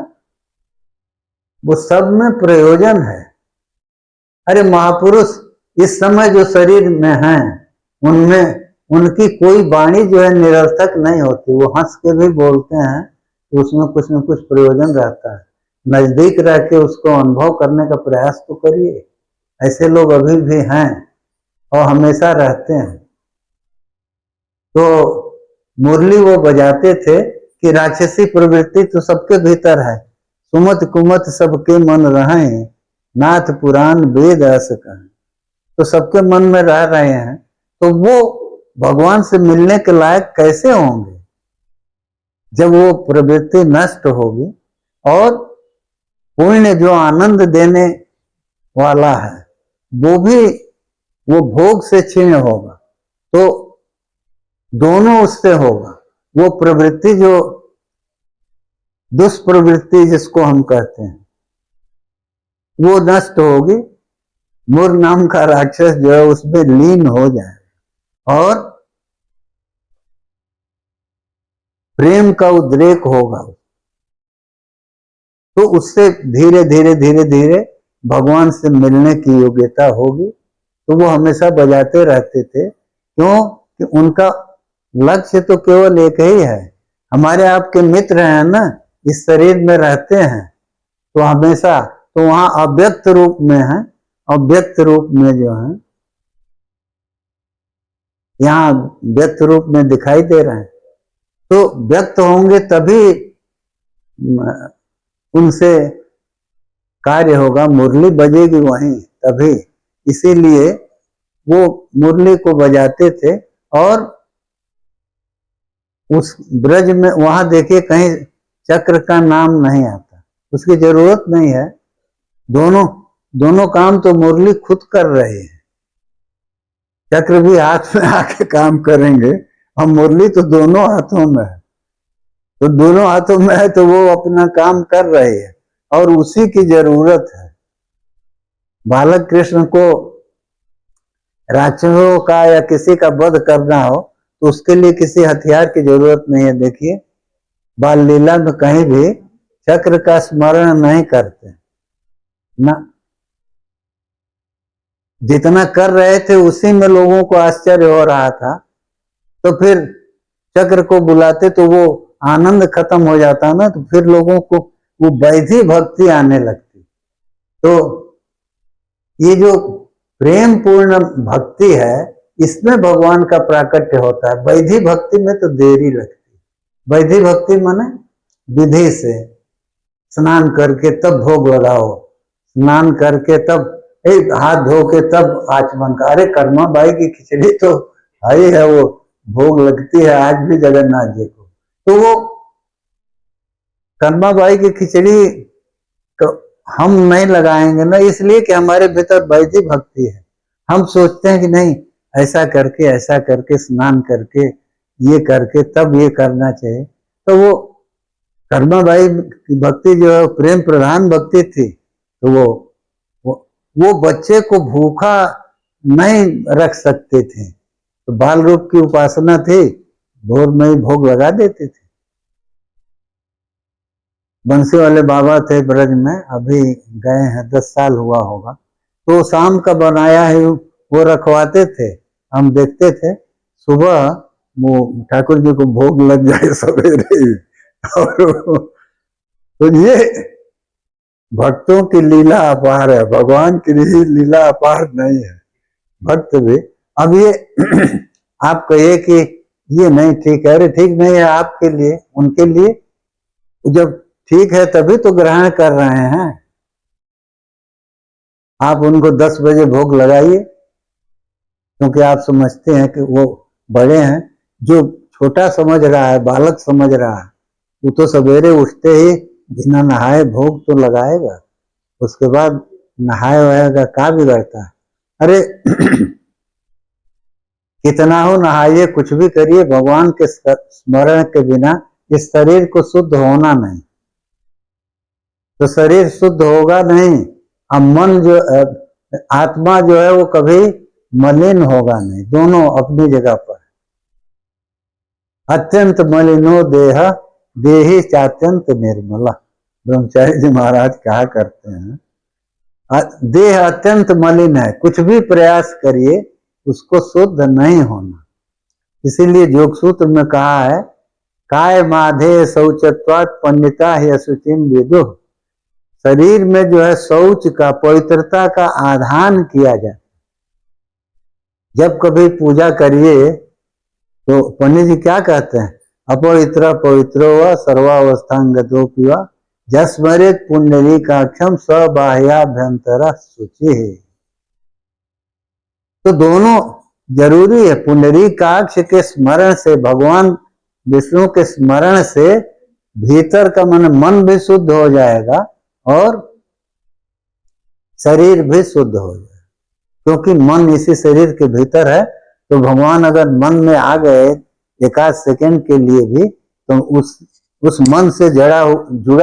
वो सब में प्रयोजन है। अरे महापुरुष इस समय जो शरीर में हैं, उनमें उनकी कोई वाणी जो है निरर्थक नहीं होती। वो हंस के भी बोलते हैं तो उसमें कुछ न कुछ प्रयोजन रहता है। नजदीक रह के उसको अनुभव करने का प्रयास तो करिए। ऐसे लोग अभी भी हैं और हमेशा रहते हैं। तो मुरली वो बजाते थे कि राक्षसी प्रवृत्ति तो सबके भीतर है, सुमत कुमत सबके मन रहे, नाथ पुराण वेद अस कहें। तो सबके मन में रह रहे हैं, तो वो भगवान से मिलने के लायक कैसे होंगे जब वो प्रवृत्ति नष्ट होगी। और पुण्य जो आनंद देने वाला है वो भोग से क्षीण होगा, तो दोनों उससे होगा। वो प्रवृत्ति जो दुष्प्रवृत्ति जिसको हम कहते हैं, वो नष्ट होगी। मूर नाम का राक्षस जो है उसमें लीन हो जाए और प्रेम का उद्रेक होगा। तो उससे धीरे धीरे धीरे धीरे भगवान से मिलने की योग्यता होगी। तो वो हमेशा बजाते रहते थे, क्यों कि उनका लक्ष्य तो केवल एक ही है। हमारे आपके मित्र हैं ना, इस शरीर में रहते हैं, तो हमेशा तो वहां अव्यक्त रूप में है, अव्यक्त रूप में जो है यहाँ व्यक्त रूप में दिखाई दे रहे हैं। तो व्यक्त होंगे तभी उनसे कार्य होगा, मुरली बजेगी वहीं तभी। इसीलिए वो मुरली को बजाते थे। और उस ब्रज में वहां देखिए कहीं चक्र का नाम नहीं आता, उसकी जरूरत नहीं है। दोनों काम तो मुरली खुद कर रही है। चक्र भी हाथ में आके काम करेंगे और मुरली तो दोनों हाथों में है। तो दोनों हाथों में है तो वो अपना काम कर रही है और उसी की जरूरत है। बालक कृष्ण को राक्षसों का या किसी का वध करना हो तो उसके लिए किसी हथियार की जरूरत नहीं है। देखिए बाल लीला में कहीं भी चक्र का स्मरण नहीं करते ना, जितना कर रहे थे उसी में लोगों को आश्चर्य हो रहा था। तो फिर चक्र को बुलाते तो वो आनंद खत्म हो जाता ना, तो फिर लोगों को वो वैधि भक्ति आने लगती। तो ये जो प्रेम पूर्ण भक्ति है, इसमें भगवान का प्राकट्य होता है। वैधि भक्ति में तो देरी लगती। वैधि भक्ति माने विधि से स्नान करके तब भोग लगाओ, स्नान करके तब हाथ धो के तब आचमन का। अरे कर्मा बाई की खिचड़ी तो आई है, वो भोग लगती है आज भी जगन्नाथ जी को। तो वो कर्मा बाई की खिचड़ी तो हम नहीं लगाएंगे ना, इसलिए कि हमारे भीतर वैदिक भक्ति है। हम सोचते हैं कि नहीं ऐसा करके स्नान करके ये करके तब ये करना चाहिए। तो वो कर्माबाई की भक्ति जो है प्रेम प्रधान भक्ति थी, तो वो बच्चे को भूखा नहीं रख सकते थे, तो बाल रूप की उपासना थी, भोर में ही भोग लगा देते थे। बंसी वाले बाबा थे ब्रज में, अभी गए हैं 10 साल हुआ होगा, तो शाम का बनाया है वो रखवाते थे, हम देखते थे। सुबह वो ठाकुर जी को भोग लग जाए सवेरे ही, और तो ये भक्तों की लीला अपार है, भगवान की लीला अपार नहीं है। भक्त भी अब ये आप कहिए कि ये नहीं ठीक है, अरे ठीक नहीं है आपके लिए, उनके लिए जब ठीक है तभी तो ग्रहण कर रहे हैं। आप उनको 10 बजे भोग लगाइए, क्योंकि आप समझते हैं कि वो बड़े हैं। जो छोटा समझ रहा है, बालक समझ रहा है, वो तो सवेरे उठते ही बिना नहाए भोग तो लगाएगा, उसके बाद नहाए वहाएगा, क्या बिगड़ता है। अरे कितना हो नहाइए, कुछ भी करिए, भगवान के स्मरण के बिना इस शरीर को शुद्ध होना नहीं, तो शरीर शुद्ध होगा नहीं। अब मन जो आत्मा जो है वो कभी मलिन होगा नहीं, दोनों अपनी जगह पर। अत्यंत मलिनो देह देही चात्यंत निर्मला, ब्रह्मचारी जी महाराज कहा करते हैं। देह अत्यंत मलिन है, कुछ भी प्रयास करिए उसको शुद्ध नहीं होना। इसीलिए योग सूत्र में कहा है, काय माधे शौचत्वात् पंडिता ही अशुचिम विदुः। शरीर में जो है शौच का, पवित्रता का आधान किया जाए। जब कभी पूजा करिए तो पंडित जी क्या कहते हैं, अपवित्र पवित्रो व सर्वावस्थांगतो पिवा जस्मरेत पुंडरीकाक्षम स बाह्याभ्यंतर शुचि। तो दोनों जरूरी है। पुंडरीकाक्ष के स्मरण से, भगवान विष्णु के स्मरण से भीतर का मन भी शुद्ध हो जाएगा और शरीर भी शुद्ध हो जाएगा, क्योंकि मन इसी शरीर के भीतर है। तो भगवान अगर मन में आ गए एक आध सेकेंड के लिए भी, तो उस मन से जुड़ा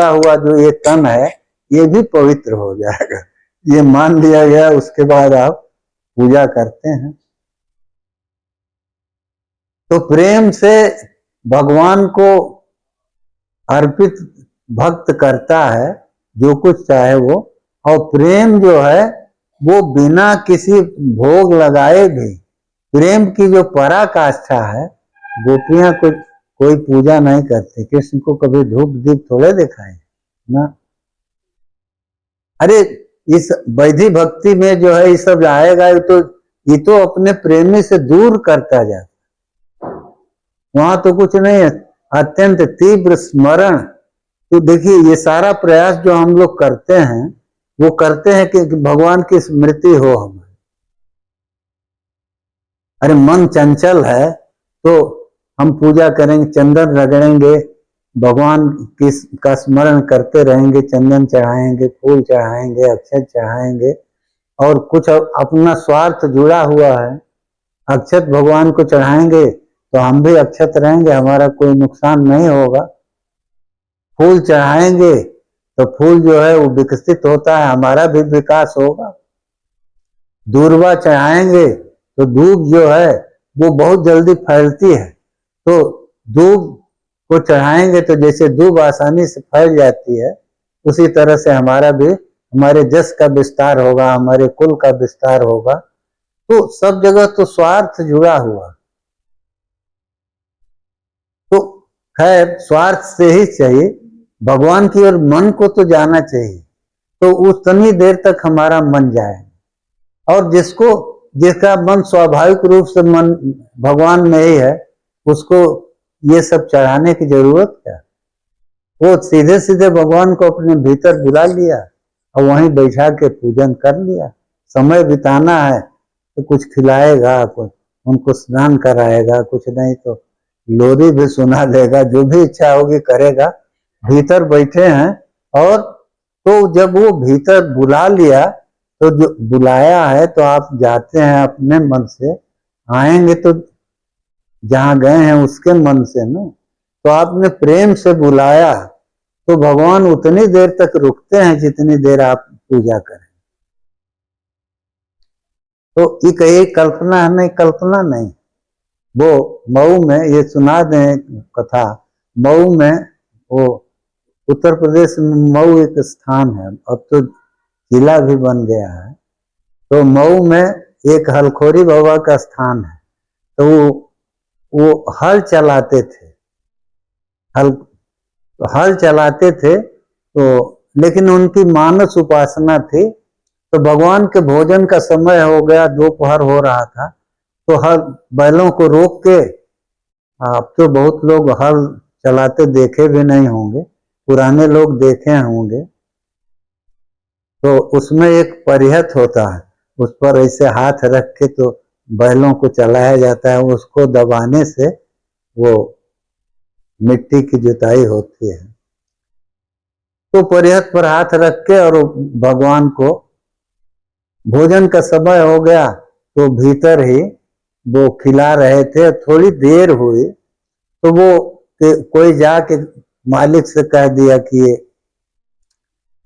हुआ जो ये तन है ये भी पवित्र हो जाएगा। ये मान लिया गया, उसके बाद आप पूजा करते हैं। तो प्रेम से भगवान को अर्पित भक्त करता है जो कुछ चाहे वो, और प्रेम जो है वो बिना किसी भोग लगाए भी, प्रेम की जो पराकाष्ठा है, गोपियां कोई पूजा नहीं करती, कृष्ण को कभी धूप दीप थोड़े दिखाए ना। अरे इस वैधि भक्ति में जो है ये सब आएगा, ये तो अपने प्रेमी से दूर करता जाता, वहां तो कुछ नहीं है, अत्यंत तीव्र स्मरण। तो देखिए ये सारा प्रयास जो हम लोग करते हैं, वो करते हैं कि भगवान की स्मृति हो हमें। अरे मन चंचल है तो हम पूजा करेंगे, चंदन रगड़ेंगे, भगवान का स्मरण करते रहेंगे, चंदन चढ़ाएंगे, फूल चढ़ाएंगे, अक्षत चढ़ाएंगे, और कुछ अपना स्वार्थ जुड़ा हुआ है, अक्षत भगवान को चढ़ाएंगे तो हम भी अक्षत रहेंगे, हमारा कोई नुकसान नहीं होगा। फूल चढ़ाएंगे तो फूल जो है वो विकसित होता है, हमारा भी विकास होगा। दूर्वा चढ़ाएंगे तो धूप जो है वो बहुत जल्दी फैलती है, तो धूप को चढ़ाएंगे तो जैसे धूप आसानी से फैल जाती है, उसी तरह से हमारा भी, हमारे जस का विस्तार होगा, हमारे कुल का विस्तार होगा। तो सब जगह तो स्वार्थ जुड़ा हुआ, तो खैर स्वार्थ से ही चाहिए, भगवान की ओर मन को तो जाना चाहिए, तो उतनी देर तक हमारा मन जाए। और जिसका मन स्वाभाविक रूप से मन भगवान में ही है, उसको ये सब चढ़ाने की जरूरत क्या। वो सीधे सीधे भगवान को अपने भीतर बुला लिया और वहीं बैठा के पूजन कर लिया। समय बिताना है तो कुछ खिलाएगा, कुछ उनको स्नान कराएगा, कुछ नहीं तो लोरी भी सुना देगा, जो भी इच्छा होगी करेगा। भीतर बैठे हैं, और तो जब वो भीतर बुला लिया, तो जो बुलाया है तो आप जाते हैं अपने मन से, आएंगे तो जहां गए हैं उसके मन से ना। तो आपने प्रेम से बुलाया, तो भगवान उतनी देर तक रुकते हैं जितनी देर आप पूजा करें। तो ये कल्पना है, नहीं कल्पना नहीं। वो मऊ में, ये सुना दें कथा, मऊ में, वो उत्तर प्रदेश में मऊ एक स्थान है, अब तो जिला भी बन गया है। तो मऊ में एक हलखोरी बाबा का स्थान है। तो वो हल चलाते थे, हल चलाते थे। तो लेकिन उनकी मानस उपासना थी। तो भगवान के भोजन का समय हो गया, दोपहर हो रहा था, तो हल बैलों को रोक के, अब तो बहुत लोग हल चलाते देखे भी नहीं होंगे, पुराने लोग देखे होंगे। तो उसमें एक परिहत होता है, उस पर ऐसे हाथ रख के तो बैलों को चलाया जाता है, उसको दबाने से वो मिट्टी की जुताई होती है। तो परिहत पर हाथ रख के और भगवान को भोजन का समय हो गया, तो भीतर ही वो खिला रहे थे। थोड़ी देर हुई तो वो कोई जाके मालिक से कह दिया कि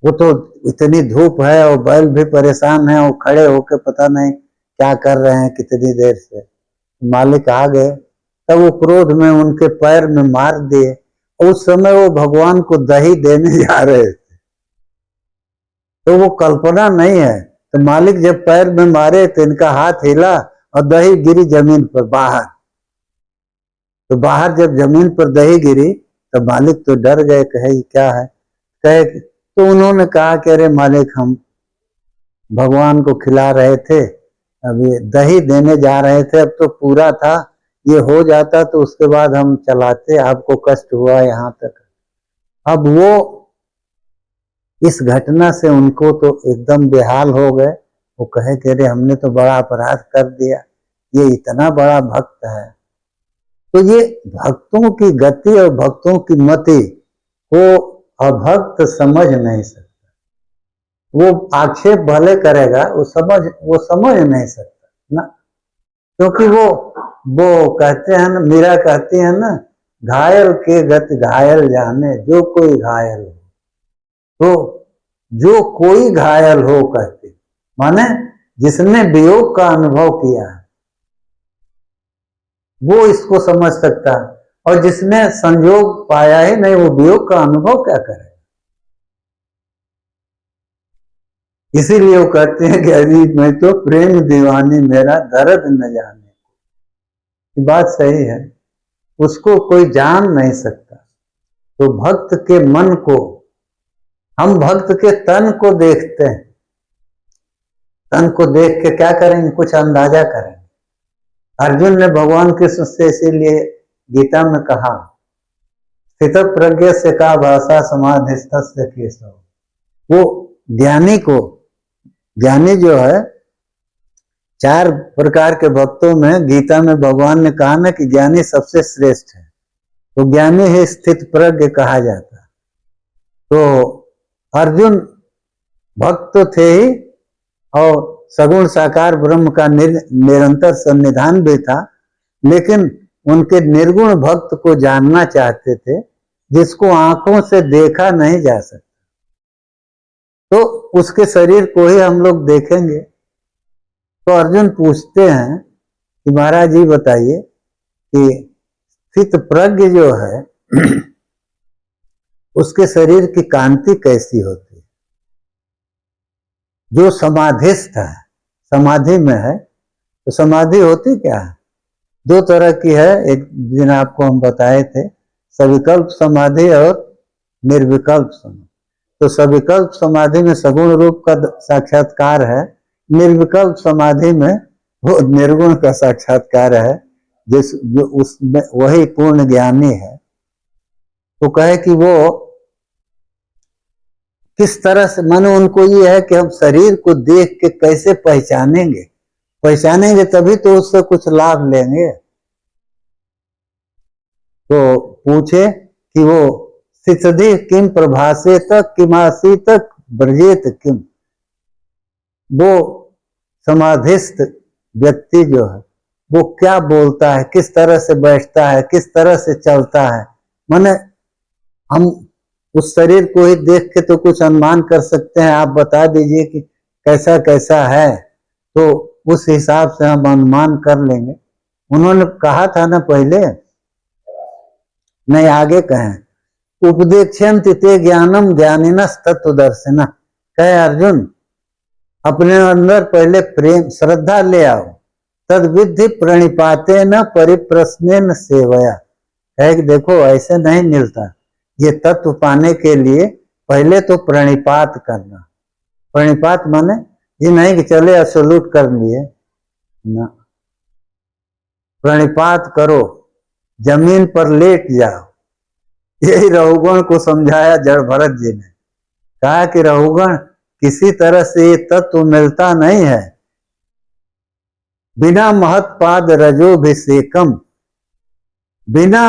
वो तो इतनी धूप है और बैल भी परेशान है, वो खड़े होके पता नहीं क्या कर रहे हैं कितनी देर से। मालिक आ गए, तब वो क्रोध में उनके पैर में मार दिए। उस समय वो भगवान को दही देने जा रहे थे। तो वो कल्पना नहीं है। तो मालिक जब पैर में मारे तो इनका हाथ हिला और दही गिरी जमीन पर बाहर। तो बाहर जब जमीन पर दही गिरी तो मालिक तो डर गए, कहे क्या है, कहे। तो उन्होंने कहा कि अरे मालिक, हम भगवान को खिला रहे थे, अभी दही देने जा रहे थे, अब तो पूरा था, ये हो जाता तो उसके बाद हम चलाते, आपको कष्ट हुआ यहाँ तक। अब वो इस घटना से उनको तो एकदम बेहाल हो गए। वो कहे कि अरे हमने तो बड़ा अपराध कर दिया, ये इतना बड़ा भक्त है। तो ये भक्तों की गति और भक्तों की मति को अभक्त समझ नहीं सकता। वो आक्षेप भले करेगा, वो समझ नहीं सकता ना, क्योंकि वो कहते हैं ना, मीरा कहती है ना, घायल के गति घायल जाने, जो कोई घायल हो। तो जो कोई घायल हो कहते, माने जिसने वियोग का अनुभव किया है वो इसको समझ सकता है, और जिसने संयोग पाया ही नहीं वो वियोग का अनुभव क्या करे। इसीलिए वो कहते हैं कि अभी मैं तो प्रेम दीवानी, मेरा दर्द न जाने। ये बात सही है, उसको कोई जान नहीं सकता। तो भक्त के मन को, हम भक्त के तन को देखते हैं, तन को देख के क्या करेंगे, कुछ अंदाजा करेंगे। अर्जुन ने भगवान कृष्ण से इसीलिए गीता में कहा, स्थित प्रज्ञ से का भाषा समाधिस्थ से केशव। वो ज्ञानी को, ज्ञानी जो है, 4 प्रकार के भक्तों में गीता में भगवान ने कहा ना कि ज्ञानी सबसे श्रेष्ठ है। तो ज्ञानी ही स्थित प्रज्ञ कहा जाता है। तो अर्जुन भक्त तो थे ही, और सगुण साकार ब्रह्म का निरंतर सन्निधान भी था, लेकिन उनके निर्गुण भक्त को जानना चाहते थे, जिसको आंखों से देखा नहीं जा सकता। तो उसके शरीर को ही हम लोग देखेंगे। तो अर्जुन पूछते हैं कि महाराज जी बताइए कि स्थित प्रज्ञ जो है उसके शरीर की कांति कैसी होती है। जो समाधिस्थ है, समाधि में है, तो समाधि होती क्या है, 2 तरह की है। एक दिन आपको हम बताए थे, सविकल्प समाधि और निर्विकल्प समाधि। तो सविकल्प समाधि में सगुण रूप का साक्षात्कार है, निर्विकल्प समाधि में वो निर्गुण का साक्षात्कार है, जो उसमें वही पूर्ण ज्ञानी है। तो कहे कि वो किस तरह से, मानो उनको ये है कि हम शरीर को देख के कैसे पहचानेंगे तभी तो उससे कुछ लाभ लेंगे। तो पूछे कि वो सिद्धि किम प्रभासे तक किमासी तक ब्रजेत किम। वो समाधिस्थ व्यक्ति जो है वो क्या बोलता है, किस तरह से बैठता है, किस तरह से चलता है। माने हम उस शरीर को ही देख के तो कुछ अनुमान कर सकते हैं, आप बता दीजिए कि कैसा कैसा है, तो उस हिसाब से हम अनुमान कर लेंगे। उन्होंने कहा था ना पहले, नहीं आगे कहें, उपदेक्षन्ति ते ज्ञानम ज्ञानिनस् तत्वदर्शिनः। कहे अर्जुन अपने अंदर पहले प्रेम श्रद्धा ले आओ, तद विद्धि प्रणिपाते न परिप्रश्नेन सेवया। कहे कि देखो ऐसे नहीं मिलता, ये तत्व पाने के लिए पहले तो प्रणिपात करना। प्रणिपात माने ये नहीं कि चले असलूट कर लिए ना, प्रणिपात करो, जमीन पर लेट जाओ। यही रहुगण को समझाया जड़ भरत जी ने, कहा कि रहुगण किसी तरह से ये तत्व मिलता नहीं है, बिना महत्पाद रजोभिषेकम, बिना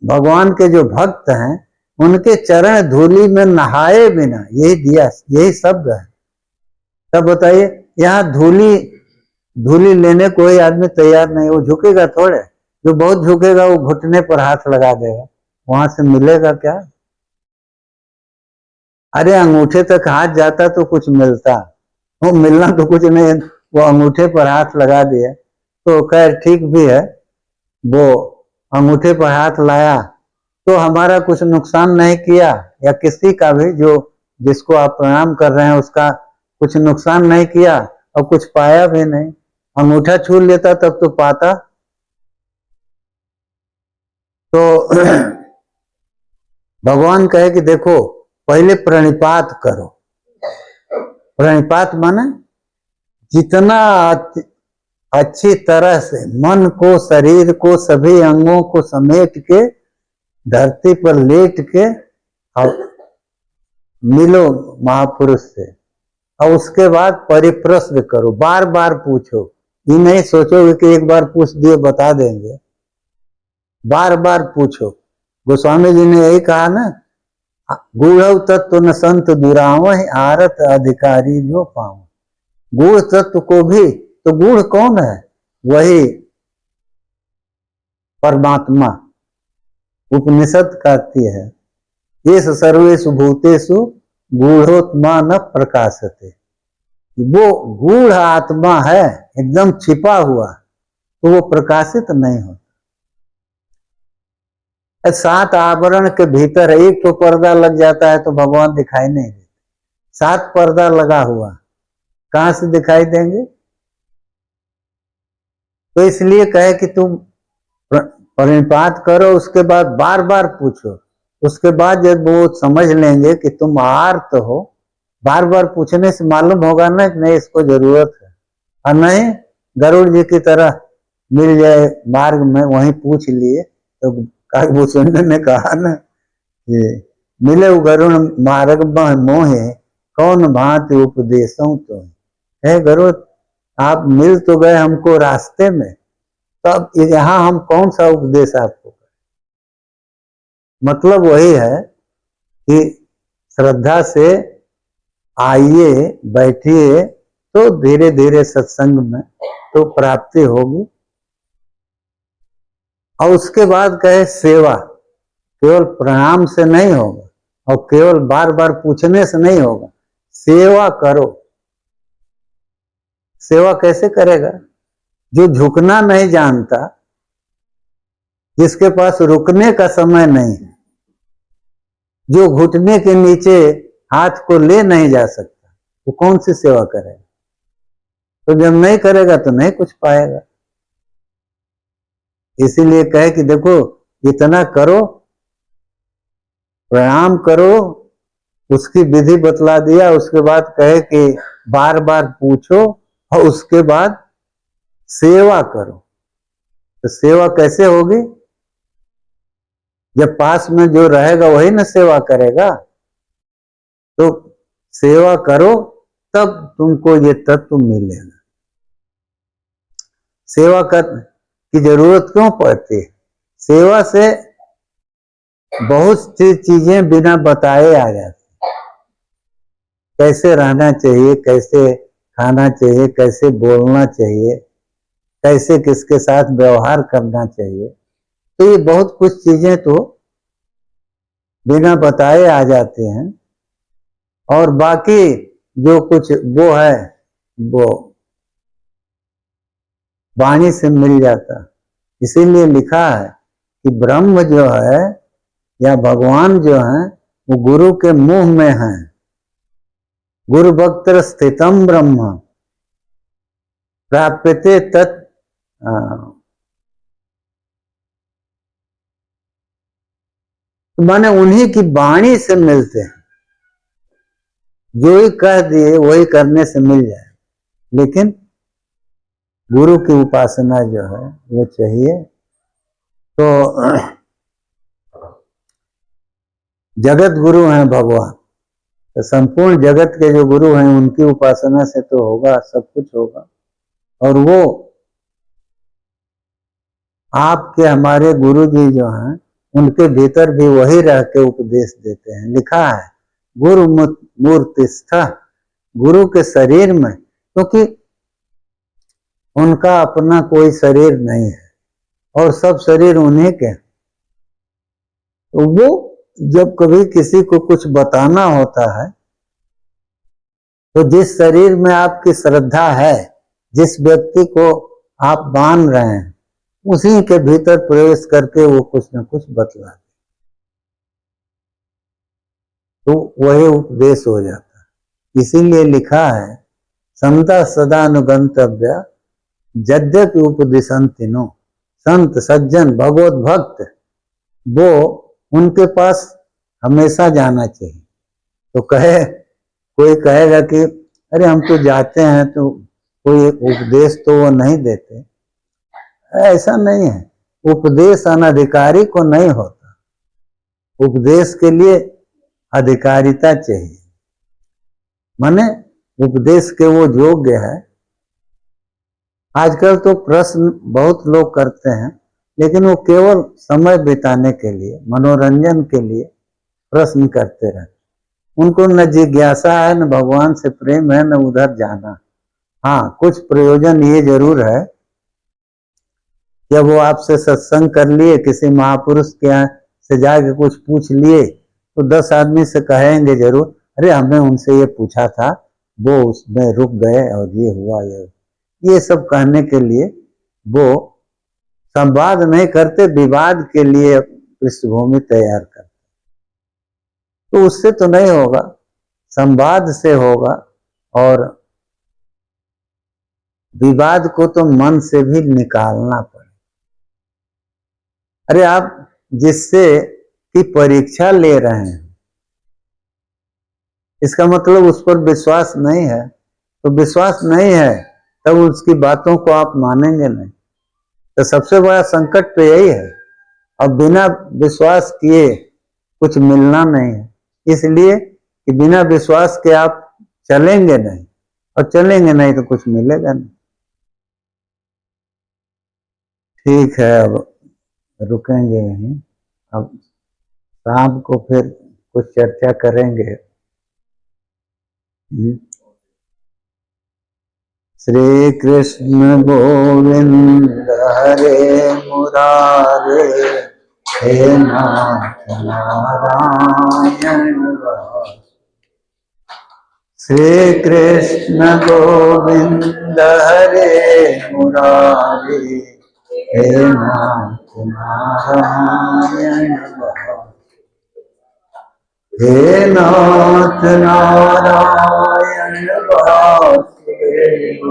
भगवान के जो भक्त हैं उनके चरण धूलि में नहाए बिना, यही दिया, यही शब्द है। तब बताइए, यहाँ धूलि लेने कोई आदमी तैयार नहीं, वो झुकेगा थोड़े, जो बहुत झुकेगा वो घुटने पर हाथ लगा देगा, वहां से मिलेगा क्या? अरे अंगूठे तक हाथ जाता तो कुछ मिलता, वो मिलना तो कुछ नहीं, वो अंगूठे पर हाथ लगा दिया तो खैर ठीक भी है। वो अंगूठे पर हाथ लाया तो हमारा कुछ नुकसान नहीं किया, या किसी का भी जो जिसको आप प्रणाम कर रहे हैं उसका कुछ नुकसान नहीं किया और कुछ पाया भी नहीं। अंगूठा छू लेता तब तो पाता। तो भगवान कहे कि देखो पहले प्रणिपात करो। प्रणिपात माने जितना अच्छी तरह से मन को, शरीर को, सभी अंगों को समेट के धरती पर लेट के और मिलो महापुरुष से, और उसके बाद परिप्रश्न करो, बार बार पूछो। ये नहीं सोचोगे कि एक बार पूछ दिए बता देंगे, बार बार पूछो। गोस्वामी जी ने यही कहा ना, गूढ़ तत्व न संत दुराव आरत अधिकारी जो पाओ। गूढ़ तत्व को भी, तो गूढ़ कौन है? वही परमात्मा। उपनिषद कहती है, ये सर्वेषु भूतेषु गूढ़ोत्मा न प्रकाशते। वो गूढ़ आत्मा है, एकदम छिपा हुआ, तो वो प्रकाशित नहीं होता। 7 आवरण के भीतर एक तो पर्दा लग जाता है तो भगवान दिखाई नहीं देते, 7 पर्दा लगा हुआ, कहां से दिखाई देंगे? तो इसलिए कहे कि तुम प्रणिपात करो, उसके बाद बार बार पूछो। उसके बाद जब वो समझ लेंगे कि तुम आर्त हो, बार बार पूछने से मालूम होगा ना कि नहीं इसको जरूरत है, और नहीं गरुड़ जी की तरह मिल जाए मार्ग में, वहीं पूछ लिए। तो काकभूषण ने कहा ना कि मिले गरुड़ मार्ग मोहे कौन भांति उपदेशों तो है। गरुड़ आप मिल तो गए हमको रास्ते में, तो अब यहाँ हम कौन सा उपदेश आपको करें? मतलब वही है कि श्रद्धा से आइए, बैठिए, तो धीरे धीरे सत्संग में तो प्राप्ति होगी। और उसके बाद कहे सेवा, केवल प्रणाम से नहीं होगा और केवल बार बार पूछने से नहीं होगा, सेवा करो। सेवा कैसे करेगा? जो झुकना नहीं जानता, जिसके पास रुकने का समय नहीं है, जो घुटने के नीचे हाथ को ले नहीं जा सकता, वो कौन सी सेवा करेगा? तो जब नहीं करेगा तो नहीं कुछ पाएगा। इसीलिए कहे कि देखो इतना करो, प्रणाम करो, उसकी विधि बतला दिया। उसके बाद कहे कि बार बार पूछो और उसके बाद सेवा करो। तो सेवा कैसे होगी? जब पास में जो रहेगा वही ना सेवा करेगा। तो सेवा करो तब तुमको ये तत्व मिलेगा। सेवा की जरूरत क्यों पड़ती है? सेवा से बहुत सी चीजें बिना बताए आ जाती। कैसे रहना चाहिए, कैसे खाना चाहिए, कैसे बोलना चाहिए, कैसे किसके साथ व्यवहार करना चाहिए, तो ये बहुत कुछ चीजें तो बिना बताए आ जाते हैं, और बाकी जो कुछ वो है वो वाणी से मिल जाता। इसीलिए लिखा है कि ब्रह्म जो है या भगवान जो है वो गुरु के मुंह में है। गुरु भक्त स्थितम ब्रह्म प्राप्यते तत्, तो माने उन्हीं की वाणी से मिलते हैं। जो ही कह दिए वही करने से मिल जाए, लेकिन गुरु की उपासना जो है वो चाहिए। तो जगत गुरु हैं भगवान, तो संपूर्ण जगत के जो गुरु हैं उनकी उपासना से तो होगा, सब कुछ होगा। और वो आपके हमारे गुरु जी जो हैं उनके भीतर भी वही रह के उपदेश देते हैं। लिखा है गुरु मूर्तिस्थ, गुरु के शरीर में, क्योंकि उनका अपना कोई शरीर नहीं है और सब शरीर उन्हीं के। तो वो जब कभी किसी को कुछ बताना होता है तो जिस शरीर में आपकी श्रद्धा है, जिस व्यक्ति को आप मान रहे हैं, उसी के भीतर प्रवेश करके वो कुछ न कुछ बतला दे, तो वही उपदेश हो जाता है। इसीलिए लिखा है समता सदानुगंतव्य यद्यपि उपदिशन्तिनो, संत सज्जन भगवत भक्त वो उनके पास हमेशा जाना चाहिए। तो कोई कहेगा कि अरे हम तो जाते हैं तो कोई उपदेश तो वो नहीं देते, ऐसा नहीं है। उपदेश अनधिकारी को नहीं होता, उपदेश के लिए अधिकारिता चाहिए, माने उपदेश के वो योग्य है। आजकल तो प्रश्न बहुत लोग करते हैं, लेकिन वो केवल समय बिताने के लिए, मनोरंजन के लिए प्रश्न करते रहते। उनको न जिज्ञासा है, न भगवान से प्रेम है, न उधर जाना। हाँ, कुछ प्रयोजन ये जरूर है, जब वो आपसे सत्संग कर लिए, किसी महापुरुष के यहाँ से जाके कुछ पूछ लिए, तो 10 आदमी से कहेंगे जरूर, अरे हमने उनसे ये पूछा था, वो उसमें रुक गए और ये हुआ। ये सब कहने के लिए वो संवाद नहीं करते, विवाद के लिए पृष्ठभूमि तैयार करते। तो उससे तो नहीं होगा, संवाद से होगा। और विवाद को तो मन से भी निकालना पड़े। अरे आप जिससे की परीक्षा ले रहे हैं, इसका मतलब उस पर विश्वास नहीं है। तो विश्वास नहीं है तब उसकी बातों को आप मानेंगे नहीं। तो सबसे बड़ा संकट तो यही है। अब बिना विश्वास किए कुछ मिलना नहीं है, इसलिए कि बिना विश्वास के आप चलेंगे नहीं, और चलेंगे नहीं तो कुछ मिलेगा नहीं। ठीक है, अब रुकेंगे यहीं। अब शाम को फिर कुछ चर्चा करेंगे। श्री कृष्ण गोविंद हरे मुरारे, हे नाथ नारायण वासुदेव। श्री कृष्ण गोविंद हरे मुरारे, हे नाथ नारायण वासुदेव। हे नाथ नारायण वासुदेव,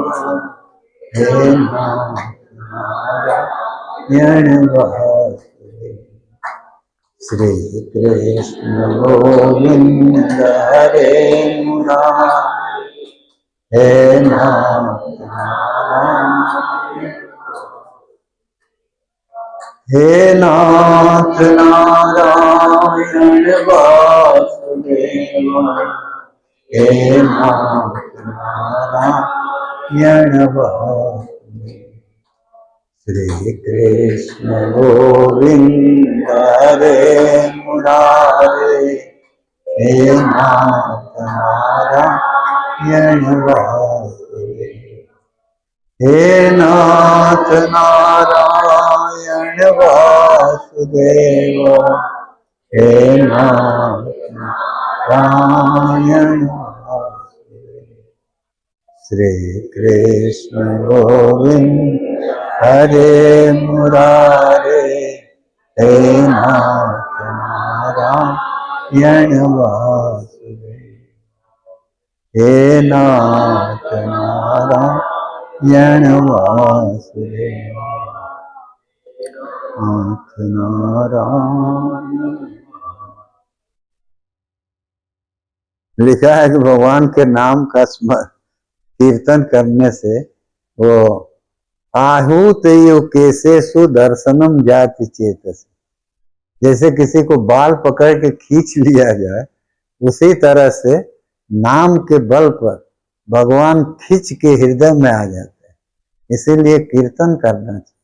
हे नाथ नारायण वासुदेव। श्री कृष्ण गोविंद हरे मुरारे, हे नाथ नारायण, हे नाथ नारायण वासुदेव, हे नाथ नारायण वासुदेव। श्री कृष्ण गोविंद हरे मुरारे, हे नाथ नारायण वासुदेव, हे नाथ नारायण वासुदेव, हे नाथ नारायण वासुदेव। श्री कृष्ण गोविंद हरे मुरारे, हे नाथ नारायण वासुदेव। हे नाथ नारायण वासुदेव। नाथ नारायण। लिखा है कि भगवान के नाम का कीर्तन करने से वो आहूत युकेशे सुदर्शनम जाति चेतस, जैसे किसी को बाल पकड़ के खींच लिया जाए, उसी तरह से नाम के बल पर भगवान खींच के हृदय में आ जाते हैं। इसीलिए कीर्तन करना चाहिए।